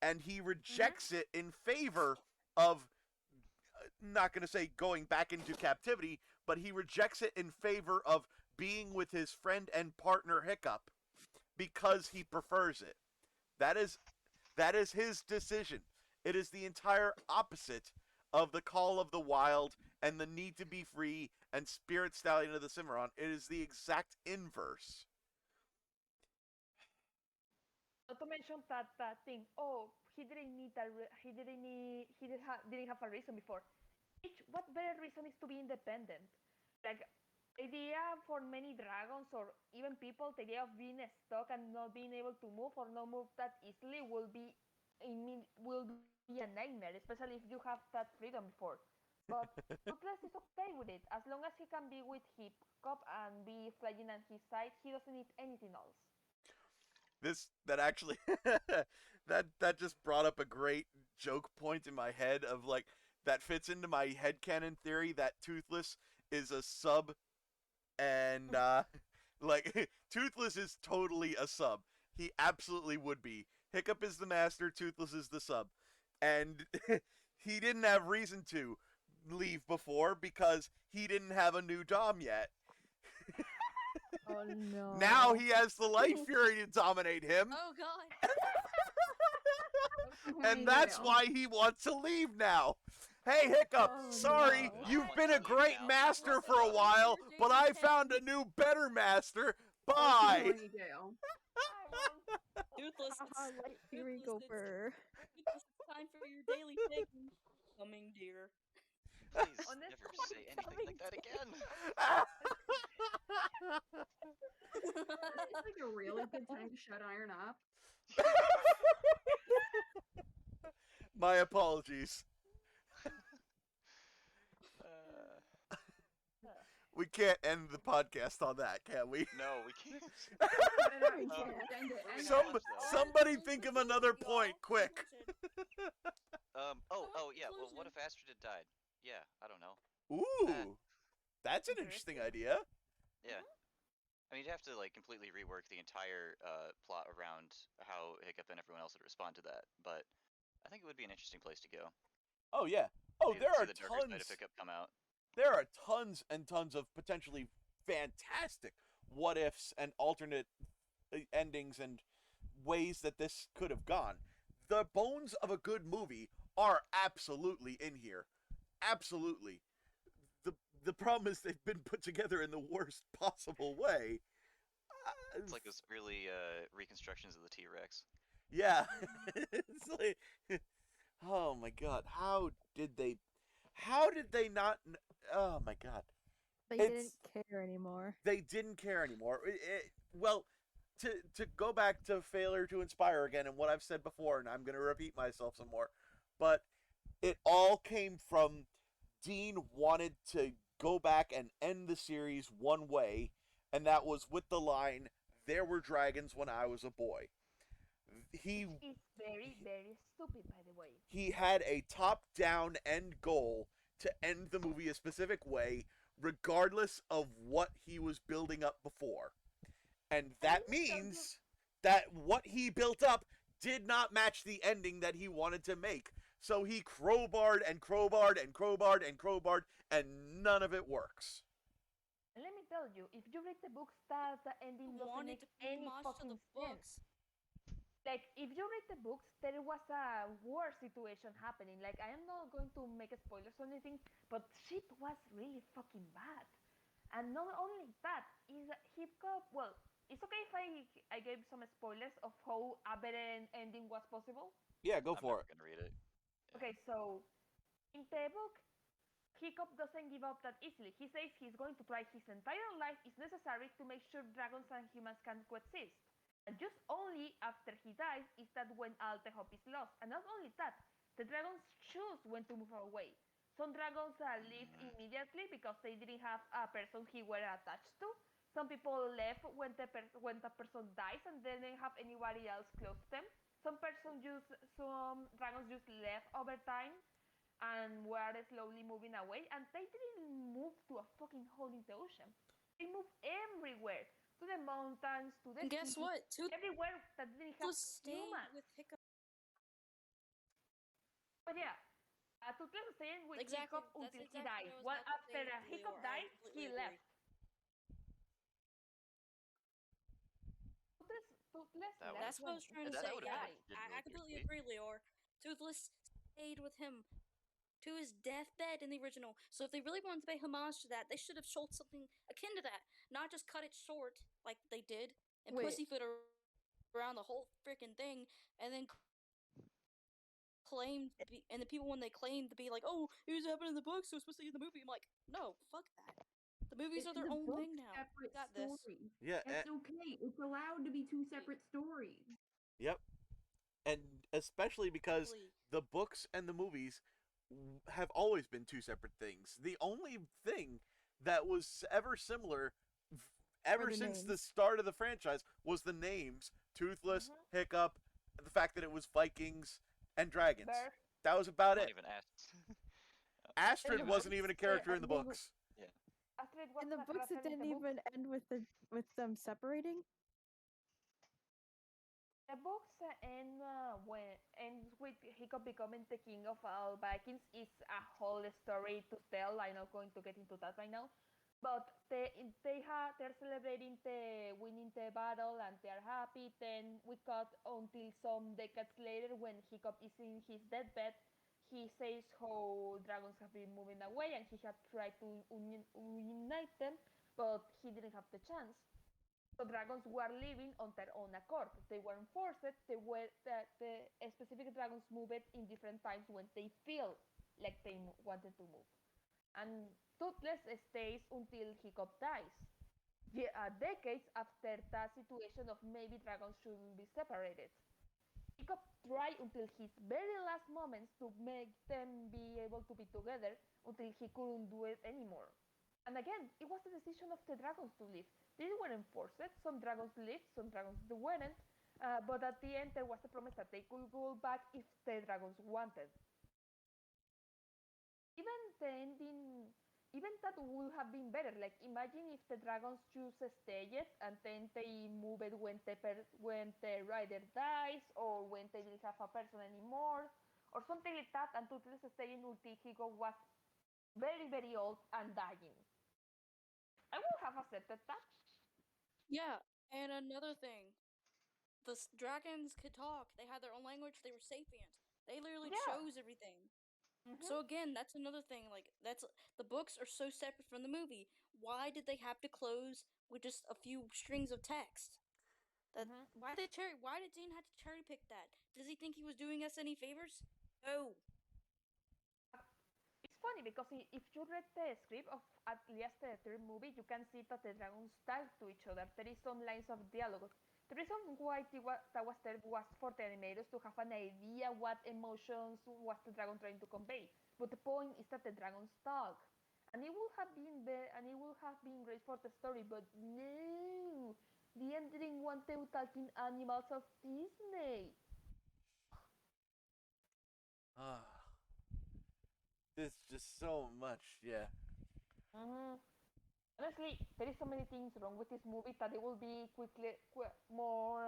and he rejects it in favor of, not going to say going back into captivity, but he rejects it in favor of being with his friend and partner Hiccup because he prefers it. That is his decision. It is the entire opposite of the call of the wild and the need to be free and Spirit Stallion of the Cimarron. It is the exact inverse. Not to mention that thing. Oh, he didn't need that. Didn't have a reason before. What better reason is to be independent? Like, idea for many dragons or even people, the idea of being stuck and not being able to move or not move that easily will be a nightmare, especially if you have that freedom before. But Toothless is okay with it as long as he can be with Hiccup and be flying on his side. He doesn't need anything else. That actually that just brought up a great joke point in my head of like that fits into my headcanon theory that Toothless is a sub and like Toothless is totally a sub. He absolutely would be. Hiccup is the master, Toothless is the sub. And he didn't have reason to leave before because he didn't have a new dom yet. Oh no. Now he has the Light Fury to dominate him. Oh god. And that's why he wants to leave now. Hey, Hiccup, Oh, sorry, no. you've been a great master for a while, but I found a new better master. Bye. Toothless, Light Fury Gopher. Toothless, it's time for your daily begging. Coming, dear. Please never say anything like that again. It's like a really good time to shut Iron up. My apologies. We can't end the podcast on that, can we? No, we can't. Somebody think of another point, quick. Yeah. Well, what if Astrid had died? Yeah, I don't know. Ooh, that's an interesting idea. Yeah. I mean, you'd have to like completely rework the entire plot around how Hiccup and everyone else would respond to that. But I think it would be an interesting place to go. Oh yeah. Oh, there are the darker side of tons. Hiccup come out. There are tons and tons of potentially fantastic what ifs and alternate endings and ways that this could have gone. The bones of a good movie are absolutely in here. Absolutely. The problem is they've been put together in the worst possible way. It's like those early reconstructions of the T-Rex. Yeah. It's like, oh my god, how did they not oh my god. They didn't care anymore. They didn't care anymore. Well, to go back to failure to inspire again and what I've said before, and I'm going to repeat myself some more, but it all came from Dean wanted to go back and end the series one way, and that was with the line, "There were dragons when I was a boy." It's very, very stupid, by the way. He had a top-down end goal to end the movie a specific way, regardless of what he was building up before. And that means that what he built up did not match the ending that he wanted to make. So he crowbarred and crowbarred and crowbarred and crowbarred, and none of it works. And let me tell you, if you read the books, that the ending doesn't make any fucking sense. Like, if you read the books, there was a war situation happening. Like, I am not going to make spoilers or anything, but shit was really fucking bad. And not only that, is Hiccup, well, it's okay if I gave some spoilers of how a better ending was possible? Yeah, go for it. I'm never gonna read it. Okay, so, in the book, Hiccup doesn't give up that easily. He says he's going to try his entire life if necessary to make sure dragons and humans can coexist. And just only after he dies is that when all the hope is lost. And not only that, the dragons choose when to move away. Some dragons leave immediately because they didn't have a person he were attached to. Some people left when the person dies and they didn't have anybody else close to them. Some dragons just left over time and were slowly moving away, and they didn't move to a fucking hole in the ocean. They moved everywhere, to the mountains, to the And guess sea, what? everywhere that didn't have Toothless stayed humans. with Hiccup. But yeah, Toothless stayed with Exactly. Hiccup That's until he exactly died. what I was Well, about to after say, Hiccup Leor. I died, completely he agree. left. Toothless That left That's what I when was trying to that say. would have Yeah, been I legitimately completely bittersweet. agree, Leor. Toothless stayed with him to his deathbed in the original. So if they really wanted to pay homage to that, they should have showed something akin to that, not just cut it short like they did and Wait. pussyfoot around the whole freaking thing, and then and the people when they claimed to be like, oh, it was happening in the books, so it's supposed to be in the movie. I'm like, no, fuck that. The movies It's are their the own book thing now. separate Got this. story. Yeah. That's okay. It's allowed to be two separate stories. Yep. And especially because Exactly. the books and the movies have always been two separate things. The only thing that was ever similar ever the since the names. start of the franchise was the names Toothless, Hiccup, the fact that it was Vikings and dragons. Bear. That was about Not it. even asked. Astrid In the wasn't books, even a character in the they books. Yeah. Astrid In wasn't the a books, character it in didn't the books. even end with them separating. The books end when ends with Hiccup becoming the king of all Vikings is a whole story to tell. I'm not going to get into that right now, but they're celebrating the winning the battle and they're happy. Then we cut until some decades later when Hiccup is in his deathbed. He says how dragons have been moving away and he had tried to unite them, but he didn't have the chance. So dragons were living on their own accord. They weren't forced. The specific dragons moved in different times when they feel like they wanted to move. And Toothless stays until Hiccup dies. Decades after that situation of maybe dragons shouldn't be separated. Hiccup tried until his very last moments to make them be able to be together until he couldn't do it anymore. And again, it was the decision of the dragons to leave. They weren't forced. Some dragons lived, some dragons weren't. But at the end, there was a promise that they could go back if the dragons wanted. Even the ending, even that would have been better. Like imagine if the dragons choose stages and then they move it when the rider dies or when they didn't have a person anymore or something like that, and Toothless staying until Higo was very old and dying. I would have accepted that. Yeah, and another thing, the dragons could talk. They had their own language. They were sapient. They literally Yeah. chose everything. Mm-hmm. So again, that's another thing. Like that's the books are so separate from the movie. Why did they have to close with just a few strings of text? That Mm-hmm. why did Dean have to cherry pick that? Does he think he was doing us any favors? No. It's funny because if you read the script of at least the third movie, you can see that the dragons talk to each other. There is some lines of dialogue. The reason why that was there was for the animators to have an idea what emotions was the dragon trying to convey. But the point is that the dragons talk, and and it would have been great for the story. But no, the end didn't want the talking animals of Disney. Ah, there's just so much. Yeah. Mm-hmm. Honestly, there is so many things wrong with this movie that it will be more.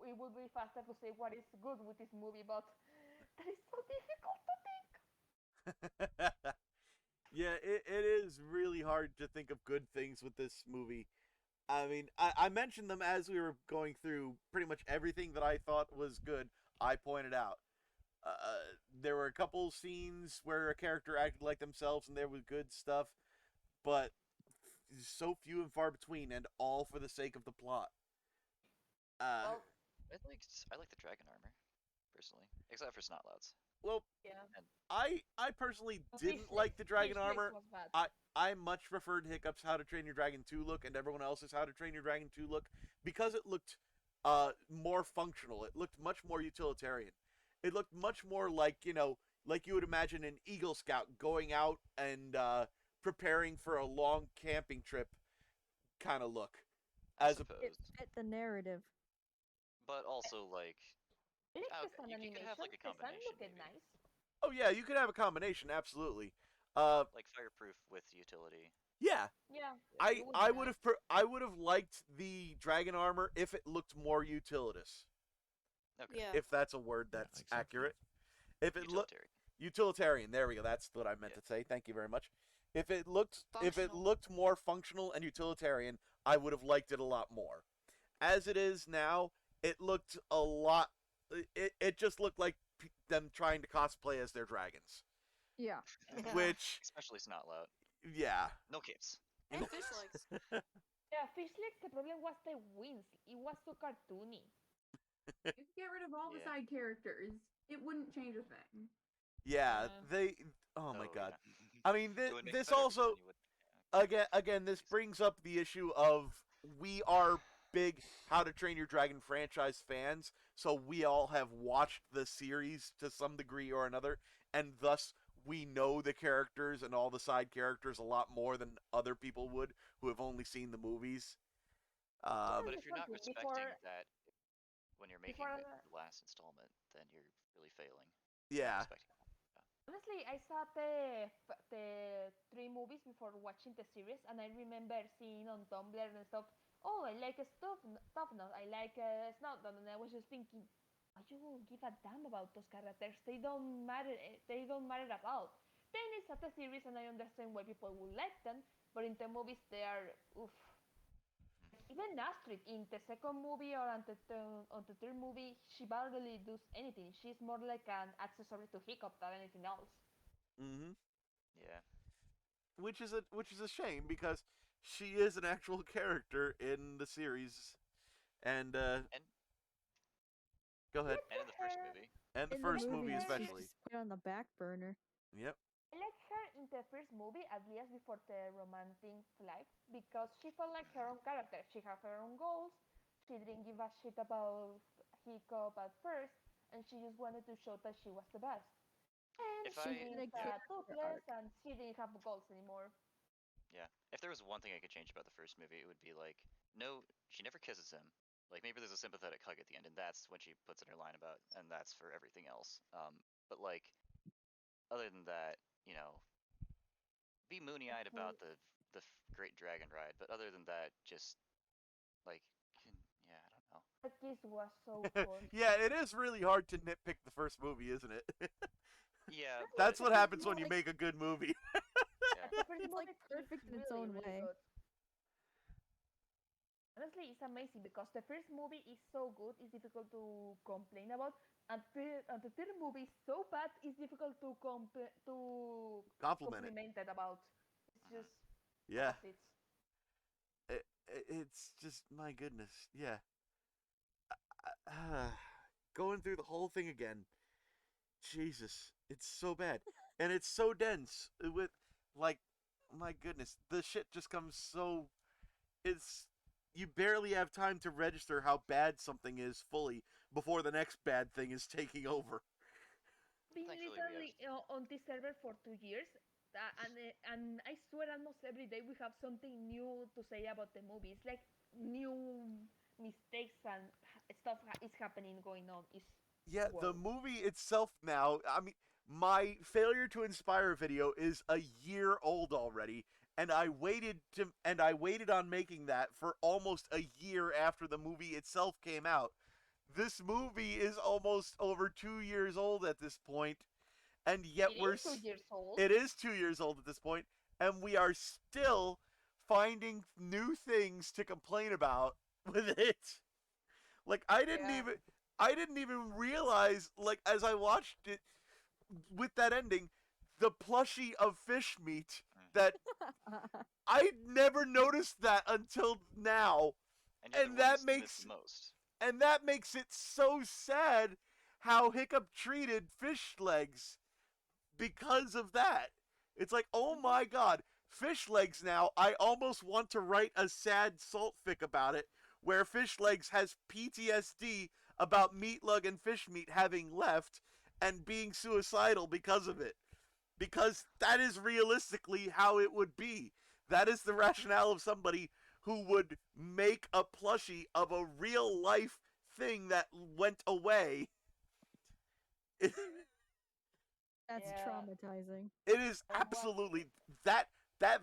It will be faster to say what is good with this movie, but that is so difficult to think. Yeah, it is really hard to think of good things with this movie. I mean, I mentioned them as we were going through pretty much everything that I thought was good. I pointed out. There were a couple scenes where a character acted like themselves and there was good stuff, but so few and far between, and all for the sake of the plot. Uh, Well, I like the dragon armor, personally, except for Snotlouts. Well, Yeah. I personally didn't Fish like legs. the dragon Fish legs armor. was bad. I much preferred Hiccup's How to Train Your Dragon 2 look and everyone else's How to Train Your Dragon 2 look because it looked more functional. It looked much more utilitarian. It looked much more like, like you would imagine an Eagle Scout going out and preparing for a long camping trip kind of look. I As a, It suppose. fit the narrative. But also, like, I like the sun you could have animation. like a The sun combination, looked maybe. nice. oh yeah, you could have a combination, absolutely. Like fireproof with utility. Yeah, Yeah. I it would I be would nice. have I would have liked the dragon armor if it looked more utilitous. Okay. Yeah. If that's a word Yeah, that's exactly. accurate. If it looked Utilitarian. utilitarian, there we go. That's what I meant Yeah. to say. Thank you very much. If it Functional. looked more functional and utilitarian, I would have liked it a lot more. As it is now, it looked a lot. It just looked like them trying to cosplay as their dragons. Yeah. Which, Especially Snotlout. yeah, No capes. And fish legs. Yeah, fish legs. The problem was the wings. It was so cartoony. You could get rid of all the Yeah. side characters. It wouldn't change a thing. yeah, Yeah. they. Oh my god. Yeah. I mean, It would make it this better, but also then you would- again this brings up the issue of we are big How to Train Your Dragon franchise fans, so we all have watched the series to some degree or another, and thus we know the characters and all the side characters a lot more than other people would who have only seen the movies. Yeah, But it's if you're not something. respecting that when you're making before the last installment, then you're really failing. Yeah. Not respecting it. honestly, I saw the three movies before watching the series, and I remember seeing on Tumblr and stuff. Oh, I like stuff now. I like Snowdon, and I was just thinking, why you give a damn about those characters? They don't matter. They don't matter at all. Then it's at the series, and I understand why people would like them, but in the movies they are oof. Even Astrid in the second movie or on the third movie, she barely does anything. She's more like an accessory to Hiccup than anything else. Mm-hmm. Yeah. Which is a shame because she is an actual character in the series, and And go ahead. and in the first movie. And the In first the movie movies, especially. she's put on the back burner. Yep. I like her in the first movie, at least before the romantic flight, because she felt like her own character. She had her own goals. She didn't give a shit about Hiccup at first, and she just wanted to show that she was the best. And If she I- is Like character toothless, arc. and she didn't have goals anymore. Yeah. If there was one thing I could change about the first movie, it would be like, no, she never kisses him. Like maybe there's a sympathetic hug at the end, and that's when she puts in her line about, and that's for everything else. But like, other than that, be moony-eyed about the Great Dragon Ride. But other than that, just like, yeah, I don't know. The kiss was so forced. Yeah, it is really hard to nitpick the first movie, isn't it? Yeah, That's but what happens when you like- make a good movie. yeah. The first It's, like, movie is perfect in its own way. good. Honestly, it's amazing because the first movie is so good, it's difficult to complain about, and the third movie is so bad, it's difficult to Compliment it. compliment it about. It's just Yeah. opposites. It's just my goodness. Yeah. Going through the whole thing again. Jesus, it's so bad, and it's so dense. With like, my goodness, the shit just comes so. It's you barely have time to register how bad something is fully before the next bad thing is taking over. Been Thankfully, we literally on this server for 2 years, and I swear almost every day we have something new to say about the movie. It's like new mistakes and stuff is happening going on. It's Yeah, the Whoa. movie itself now, I mean, my failure to inspire video is a year old already, and I waited on making that for almost a year after the movie itself came out. This movie is almost over 2 years old at this point, and yet It we're is 2 years old. it is 2 years old at this point, and we are still finding new things to complain about with it. Like I didn't even realize, like, as I watched it with that ending, the plushie of fish meat that I never noticed that until now. And you're And the one that who's seen this makes the most. and that makes it so sad how Hiccup treated fish legs because of that. It's like, oh my god, fish legs now. I almost want to write a sad salt fic about it, where fish legs has PTSD about meat lug and fish meat having left and being suicidal because of it. Because that is realistically how it would be. That is the rationale of somebody who would make a plushie of a real life thing that went away. That's Yeah, traumatizing. It is that was. absolutely that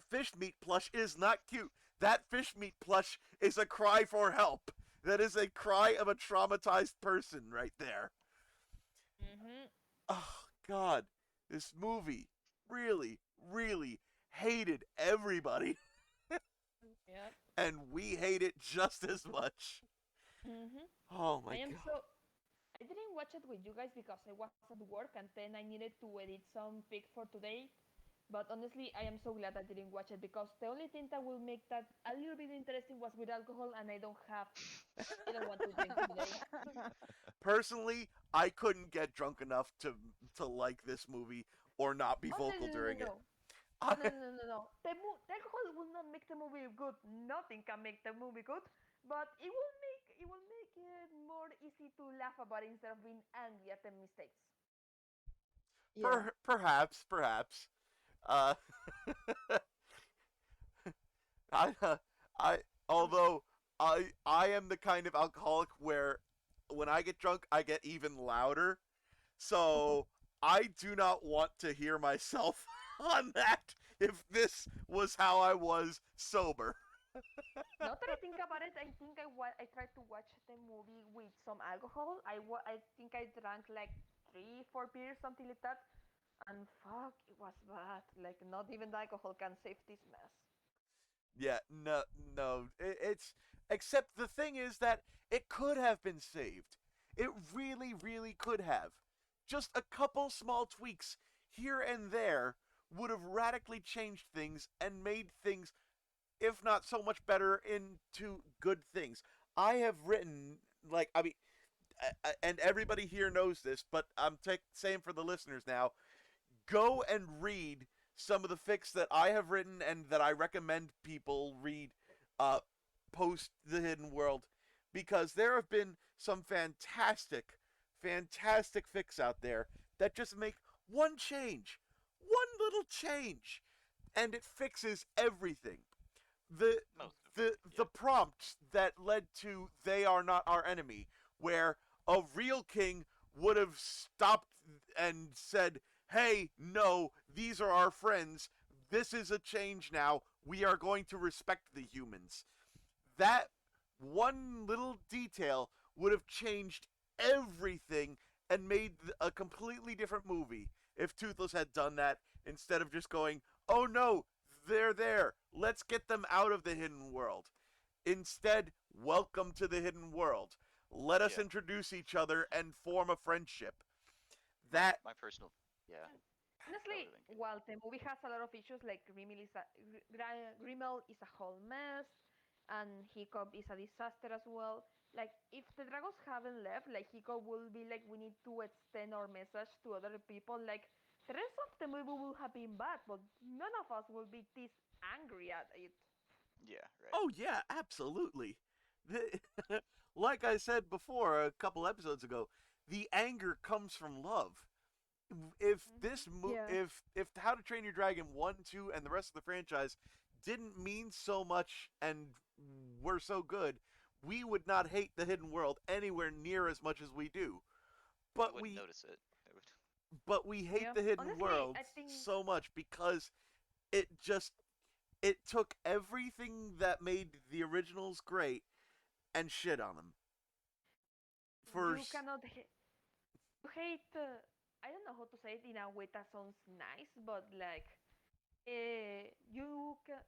fish meat plush is not cute. That fish meat plush is a cry for help. That is a cry of a traumatized person right there. Mm-hmm. Oh god, this movie really really hated everybody Yep. and we hate it just as much. Mm-hmm. Oh I my am god. so. I didn't watch it with you guys because I was at work and then I needed to edit some pic for today. But honestly, I am so glad I didn't watch it because the only thing that will make that a little bit interesting was with alcohol, and I don't want to drink today. Personally, I couldn't get drunk enough to like this movie or not be Oh no vocal no no during it. no! Oh no no no no! The alcohol will not make the movie good. Nothing can make the movie good, but it will make it more easy to laugh about it instead of being angry at the mistakes. Yeah. Perhaps. Uh, I, I, although I am the kind of alcoholic where when I get drunk, I get even louder. So I do not want to hear myself on that if this was how I was sober. Now that I think about it, I think I tried to watch the movie with some alcohol. I think I drank like 3 4 beers, something like that, and fuck, it was bad. Like not even the alcohol can save this mess. Yeah, no. It's except the thing is that it could have been saved. It really, really could have. Just a couple small tweaks here and there would have radically changed things and made things, if not so much better, into good things. I have written, like, I mean, and everybody here knows this, but I'm saying for the listeners now, go and read some of the fics that I have written and that I recommend people read uh, post The Hidden World, because there have been some fantastic fics out there that just make one little change, and it fixes everything. The Most of it. the Yeah. prompt that led to "They Are Not Our Enemy," where a real king would have stopped and said, "Hey, no, these are our friends. This is a change now. We are going to respect the humans." That one little detail would have changed everything and made a completely different movie if Toothless had done that instead of just going, "Oh no, they're there. Let's get them out of the hidden world." Instead, welcome to the hidden world. Let us Yeah. introduce each other and form a friendship. My That my personal. Yeah. That would Honestly, have been good. while the movie has a lot of issues, like Grimmel is a whole mess, and Hiccup is a disaster as well. Like, if the dragons haven't left, like Hiccup will be like, we need to extend our message to other people. Like, the rest of the movie will have been bad, but none of us will be this angry at it. Yeah. Right. Oh yeah, absolutely. Like I said before a couple episodes ago, the anger comes from love. If Hmm. Yeah. if How to Train Your Dragon 1, 2 and the rest of the franchise didn't mean so much and were so good, we would not hate the hidden world anywhere near as much as we do. You But wouldn't we notice it. It would. hate Yeah. the hidden Honestly, world I think so much because it just it took everything that made the originals great and shit on them. For you cannot you hate. I don't know how to say it in a way that sounds nice, but like, you can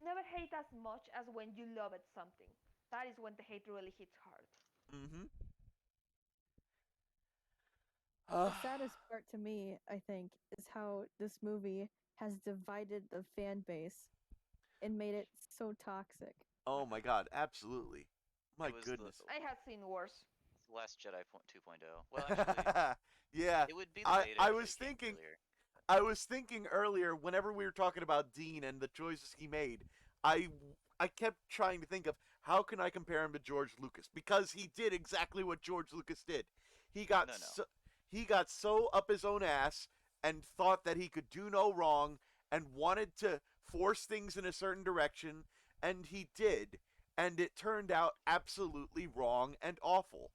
never hate as much as when you love it something. That is when the hate really hits hard. mhm. The saddest part to me, I think, is how this movie has divided the fan base and made it so toxic. Oh my god, absolutely. It My was the goodness. I have seen worse. Last Jedi 2.0. Well, actually, Yeah, it would be the I beta I if was it came thinking earlier. I was thinking earlier, whenever we were talking about Dean and the choices he made, I I kept trying to think of how can I compare him to George Lucas, because he did exactly what George Lucas did. He got No, no. so, he got so up his own ass and thought that he could do no wrong and wanted to force things in a certain direction, and he did, and it turned out absolutely wrong and awful,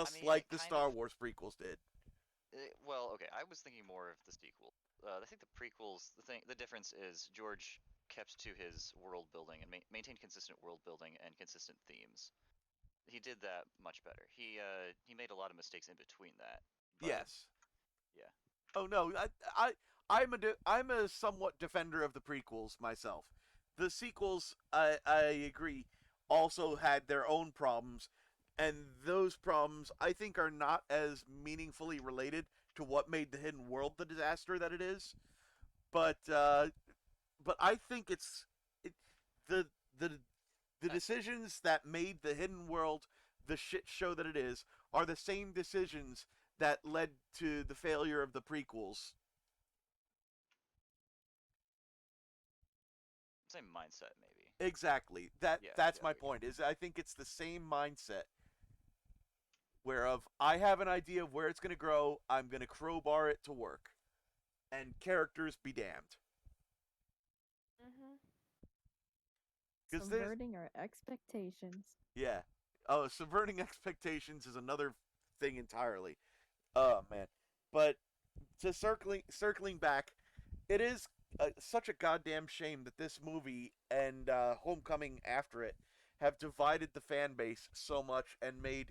I just mean, like it the kind of. Star Wars prequels did. Well, okay. I was thinking more of the sequel. I think the prequels. The difference is George kept to his world building and maintained consistent world building and consistent themes. He did that much better. He made a lot of mistakes in between that, but Yes. yeah. Oh no, I'm a somewhat defender of the prequels myself. The sequels, I agree, also had their own problems, and those problems I think are not as meaningfully related to what made the Hidden World the disaster that it is. But I think it, the the the I, decisions that made the Hidden World the shit show that it is are the same decisions that led to the failure of the prequels. Same mindset, maybe. Exactly. Yeah, That's yeah, my I get you. point. Is I think it's the same mindset whereof I have an idea of where it's going to grow, I'm going to crowbar it to work, and characters be damned. Mm-hmm. Because there's Subverting our expectations. yeah. Oh, subverting expectations is another thing entirely. Oh man. But to circling back, it is such a goddamn shame that this movie and Homecoming after it have divided the fan base so much and made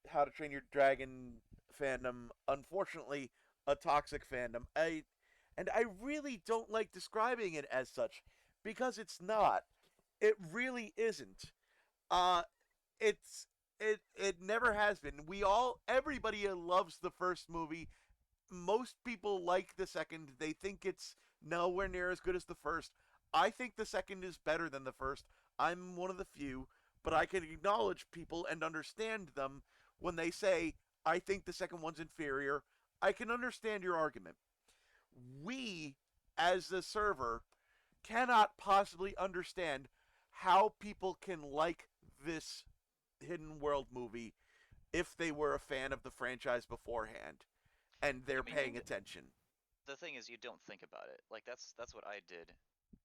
How to Train Your Dragon fandom, unfortunately, a toxic fandom. I really don't like describing it as such because it's not. It really isn't. Uh, it's it never has been. Everybody loves the first movie. Most people like the second. They think it's nowhere near as good as the first. I think the second is better than the first. I'm one of the few, but I can acknowledge people and understand them when they say, I think the second one's inferior. I can understand your argument. We, as the server, cannot possibly understand how people can like this Hidden World movie if they were a fan of the franchise beforehand and I they're mean, paying attention. the thing is, you don't think about it. Like that's what I did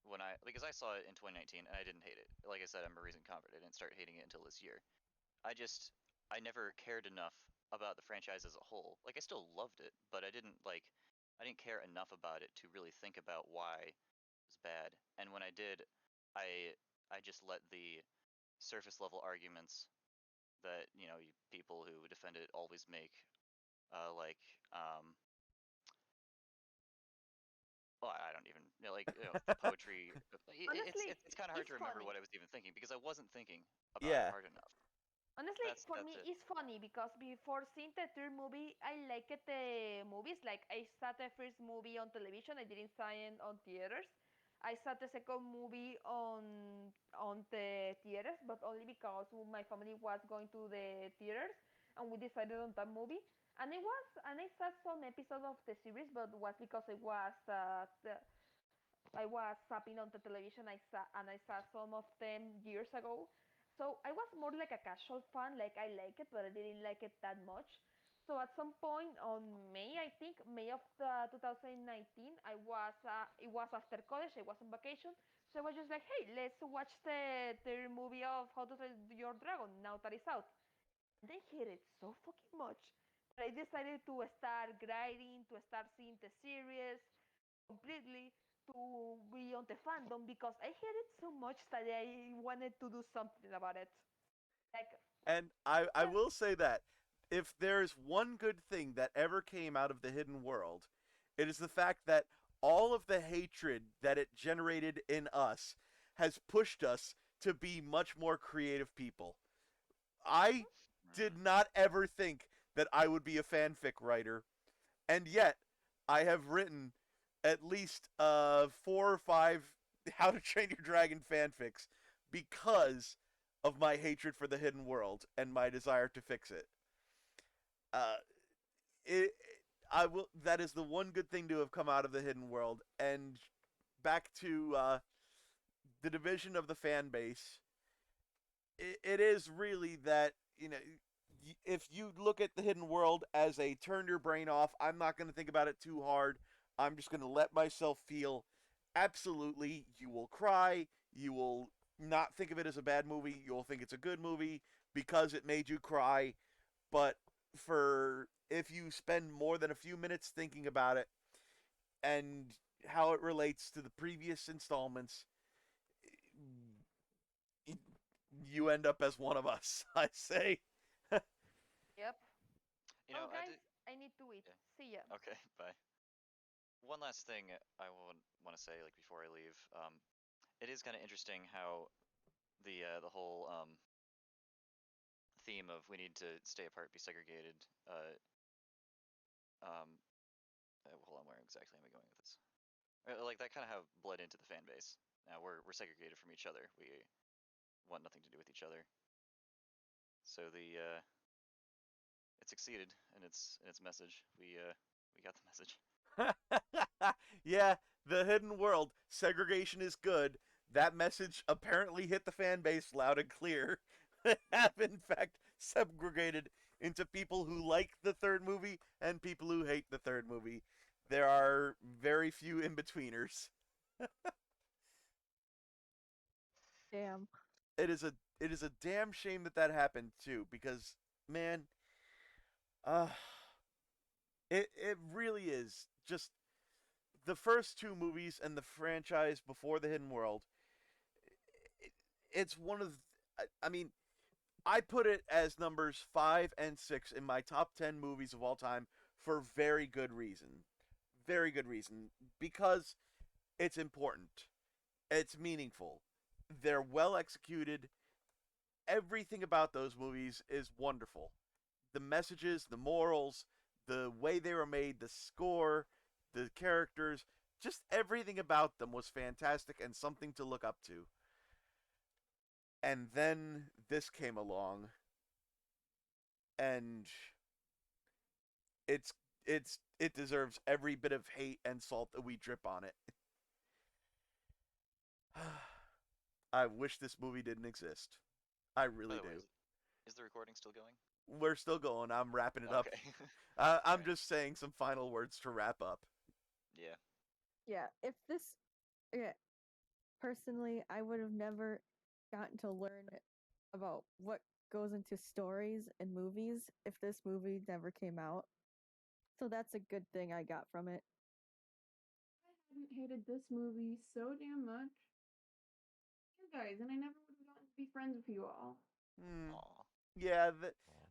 when because I saw it in 2019 and I didn't hate it. Like I said, I'm a recent convert. I didn't start hating it until this year. I never cared enough about the franchise as a whole. Like I still loved it, but I didn't care enough about it to really think about why it was bad. And when I did, I just let the surface level arguments that people who defend it always make, like well, I don't even the poetry. Honestly, It's kind of hard it's to remember funny. what I was even thinking because I wasn't thinking about it Yeah. hard enough. Honestly, for That's me, it. it's funny because before seeing the third movie, I liked the movies. Like, I saw the first movie on television. I didn't see it on theaters. I saw the second movie on the theaters, but only because my family was going to the theaters, and we decided on that movie. And I saw some episodes of the series, but was because I was zapping on the television. I saw some of them years ago. So I was more like a casual fan. Like, I like it, but I didn't like it that much. So at some point on May, I think May of the 2019, it was after college. I was on vacation, so I was just like, hey, let's watch the movie of How to Train Your Dragon now that it's out. And I hate it so fucking much that I decided to start grinding, to start seeing the series completely, to be on the fandom because I hate it so much that I wanted to do something about it. Like, And I yeah, will say that if there's one good thing that ever came out of the Hidden World, it is the fact that all of the hatred that it generated in us has pushed us to be much more creative people. I Mm. did not ever think that I would be a fanfic writer, and yet I have written at least 4 or 5 How to Train Your Dragon fanfics because of my hatred for the Hidden World and my desire to fix it. Uh, it, I will. That is the one good thing to have come out of the Hidden World. And back to the division of the fan base. It is really that if you look at the Hidden World as a turn your brain off, I'm not going to think about it too hard. I'm just going to let myself feel. Absolutely, you will cry. You will not think of it as a bad movie. You'll think it's a good movie because it made you cry. But for if you spend more than a few minutes thinking about it and how it relates to the previous installments, you end up as one of us, I say. Yep. You know, Oh, I guys, did. I need to eat. Yeah. See ya. Okay, bye. One last thing I want to say, like before I leave, it is kind of interesting how the whole theme of we need to stay apart, be segregated. Hold on, where exactly am I going with this? Like that kind of have bled into the fan base. Now we're segregated from each other. We want nothing to do with each other. So it succeeded in its message. We got the message. Yeah, the Hidden World. Segregation is good. That message apparently hit the fan base loud and clear. Have in fact segregated into people who like the third movie and people who hate the third movie. There are very few in betweeners. Damn. It is a damn shame that that happened too, because man, uh, it really is just the first two movies and the franchise before the Hidden World. It's one of, I mean, I put it as numbers 5 and 6 in my top 10 movies of all time for very good reason. Very good reason. Because it's important. It's meaningful. They're well executed. Everything about those movies is wonderful. The messages, the morals, the way they were made, the score, the characters, just everything about them was fantastic and something to look up to. And then this came along and it's it deserves every bit of hate and salt that we drip on it. I wish this movie didn't exist. I By really the way, do. is the recording still going? We're still going. I'm wrapping it up. Okay. I'm Alright. just saying some final words to wrap up. Yeah. Yeah, if this, yeah, personally, I would have never gotten to learn about what goes into stories and movies if this movie never came out. So that's a good thing I got from it. I hadn't hated this movie so damn much. You guys, and I never would have gotten to be friends with you all. Hmm. Aw. Yeah,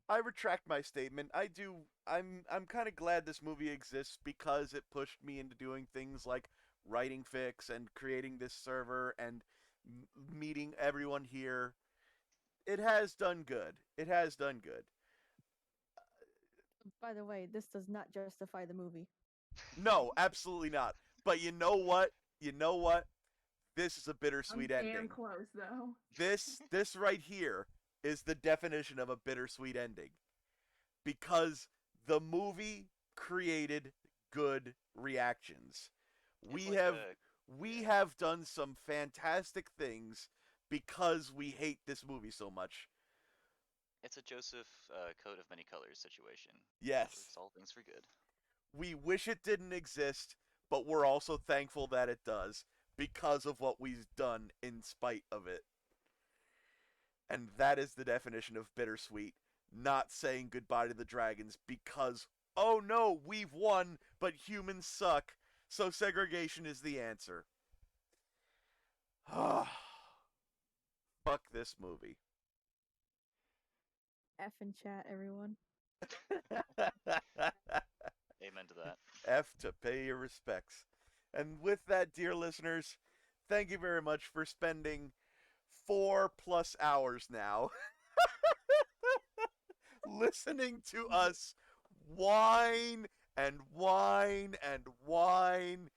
I retract my statement. I do. I'm kind of glad this movie exists because it pushed me into doing things like writing fics and creating this server and meeting everyone here. It has done good. It has done good. By the way, this does not justify the movie. No, absolutely not. But you know what? You know what? This is a I'm bittersweet damn ending. close though. This right here is the definition of a bittersweet ending because the movie created good reactions. It's We like have a we yeah. have done some fantastic things because we hate this movie so much. It's a Joseph coat of many colors situation. Yes, Works all things for good. we wish it didn't exist, but we're also thankful that it does because of what we've done in spite of it. And that is the definition of bittersweet. Not saying goodbye to the dragons because, oh no, we've won, but humans suck, so segregation is the answer. Fuck this movie. F in chat, everyone. Amen to that. F to pay your respects. And with that, dear listeners, thank you very much for spending 4+ hours now listening to us whine and whine and whine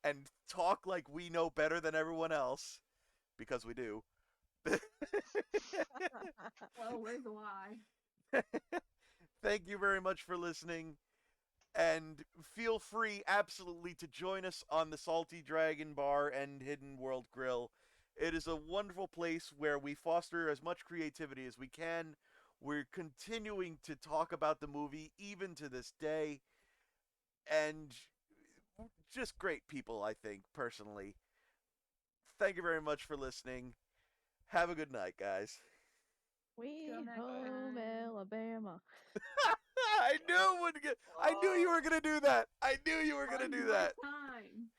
and talk like we know better than everyone else because we do. Well, where's the lie? Thank you very much for listening. And feel free absolutely to join us on the Salty Dragon Bar and Hidden World Grill. It is a wonderful place where we foster as much creativity as we can. We're continuing to talk about the movie even to this day. And just great people, I think, personally. Thank you very much for listening. Have a good night, guys. We Till next home time. Alabama. I knew you were gonna do that. I knew you were gonna One do more that. time.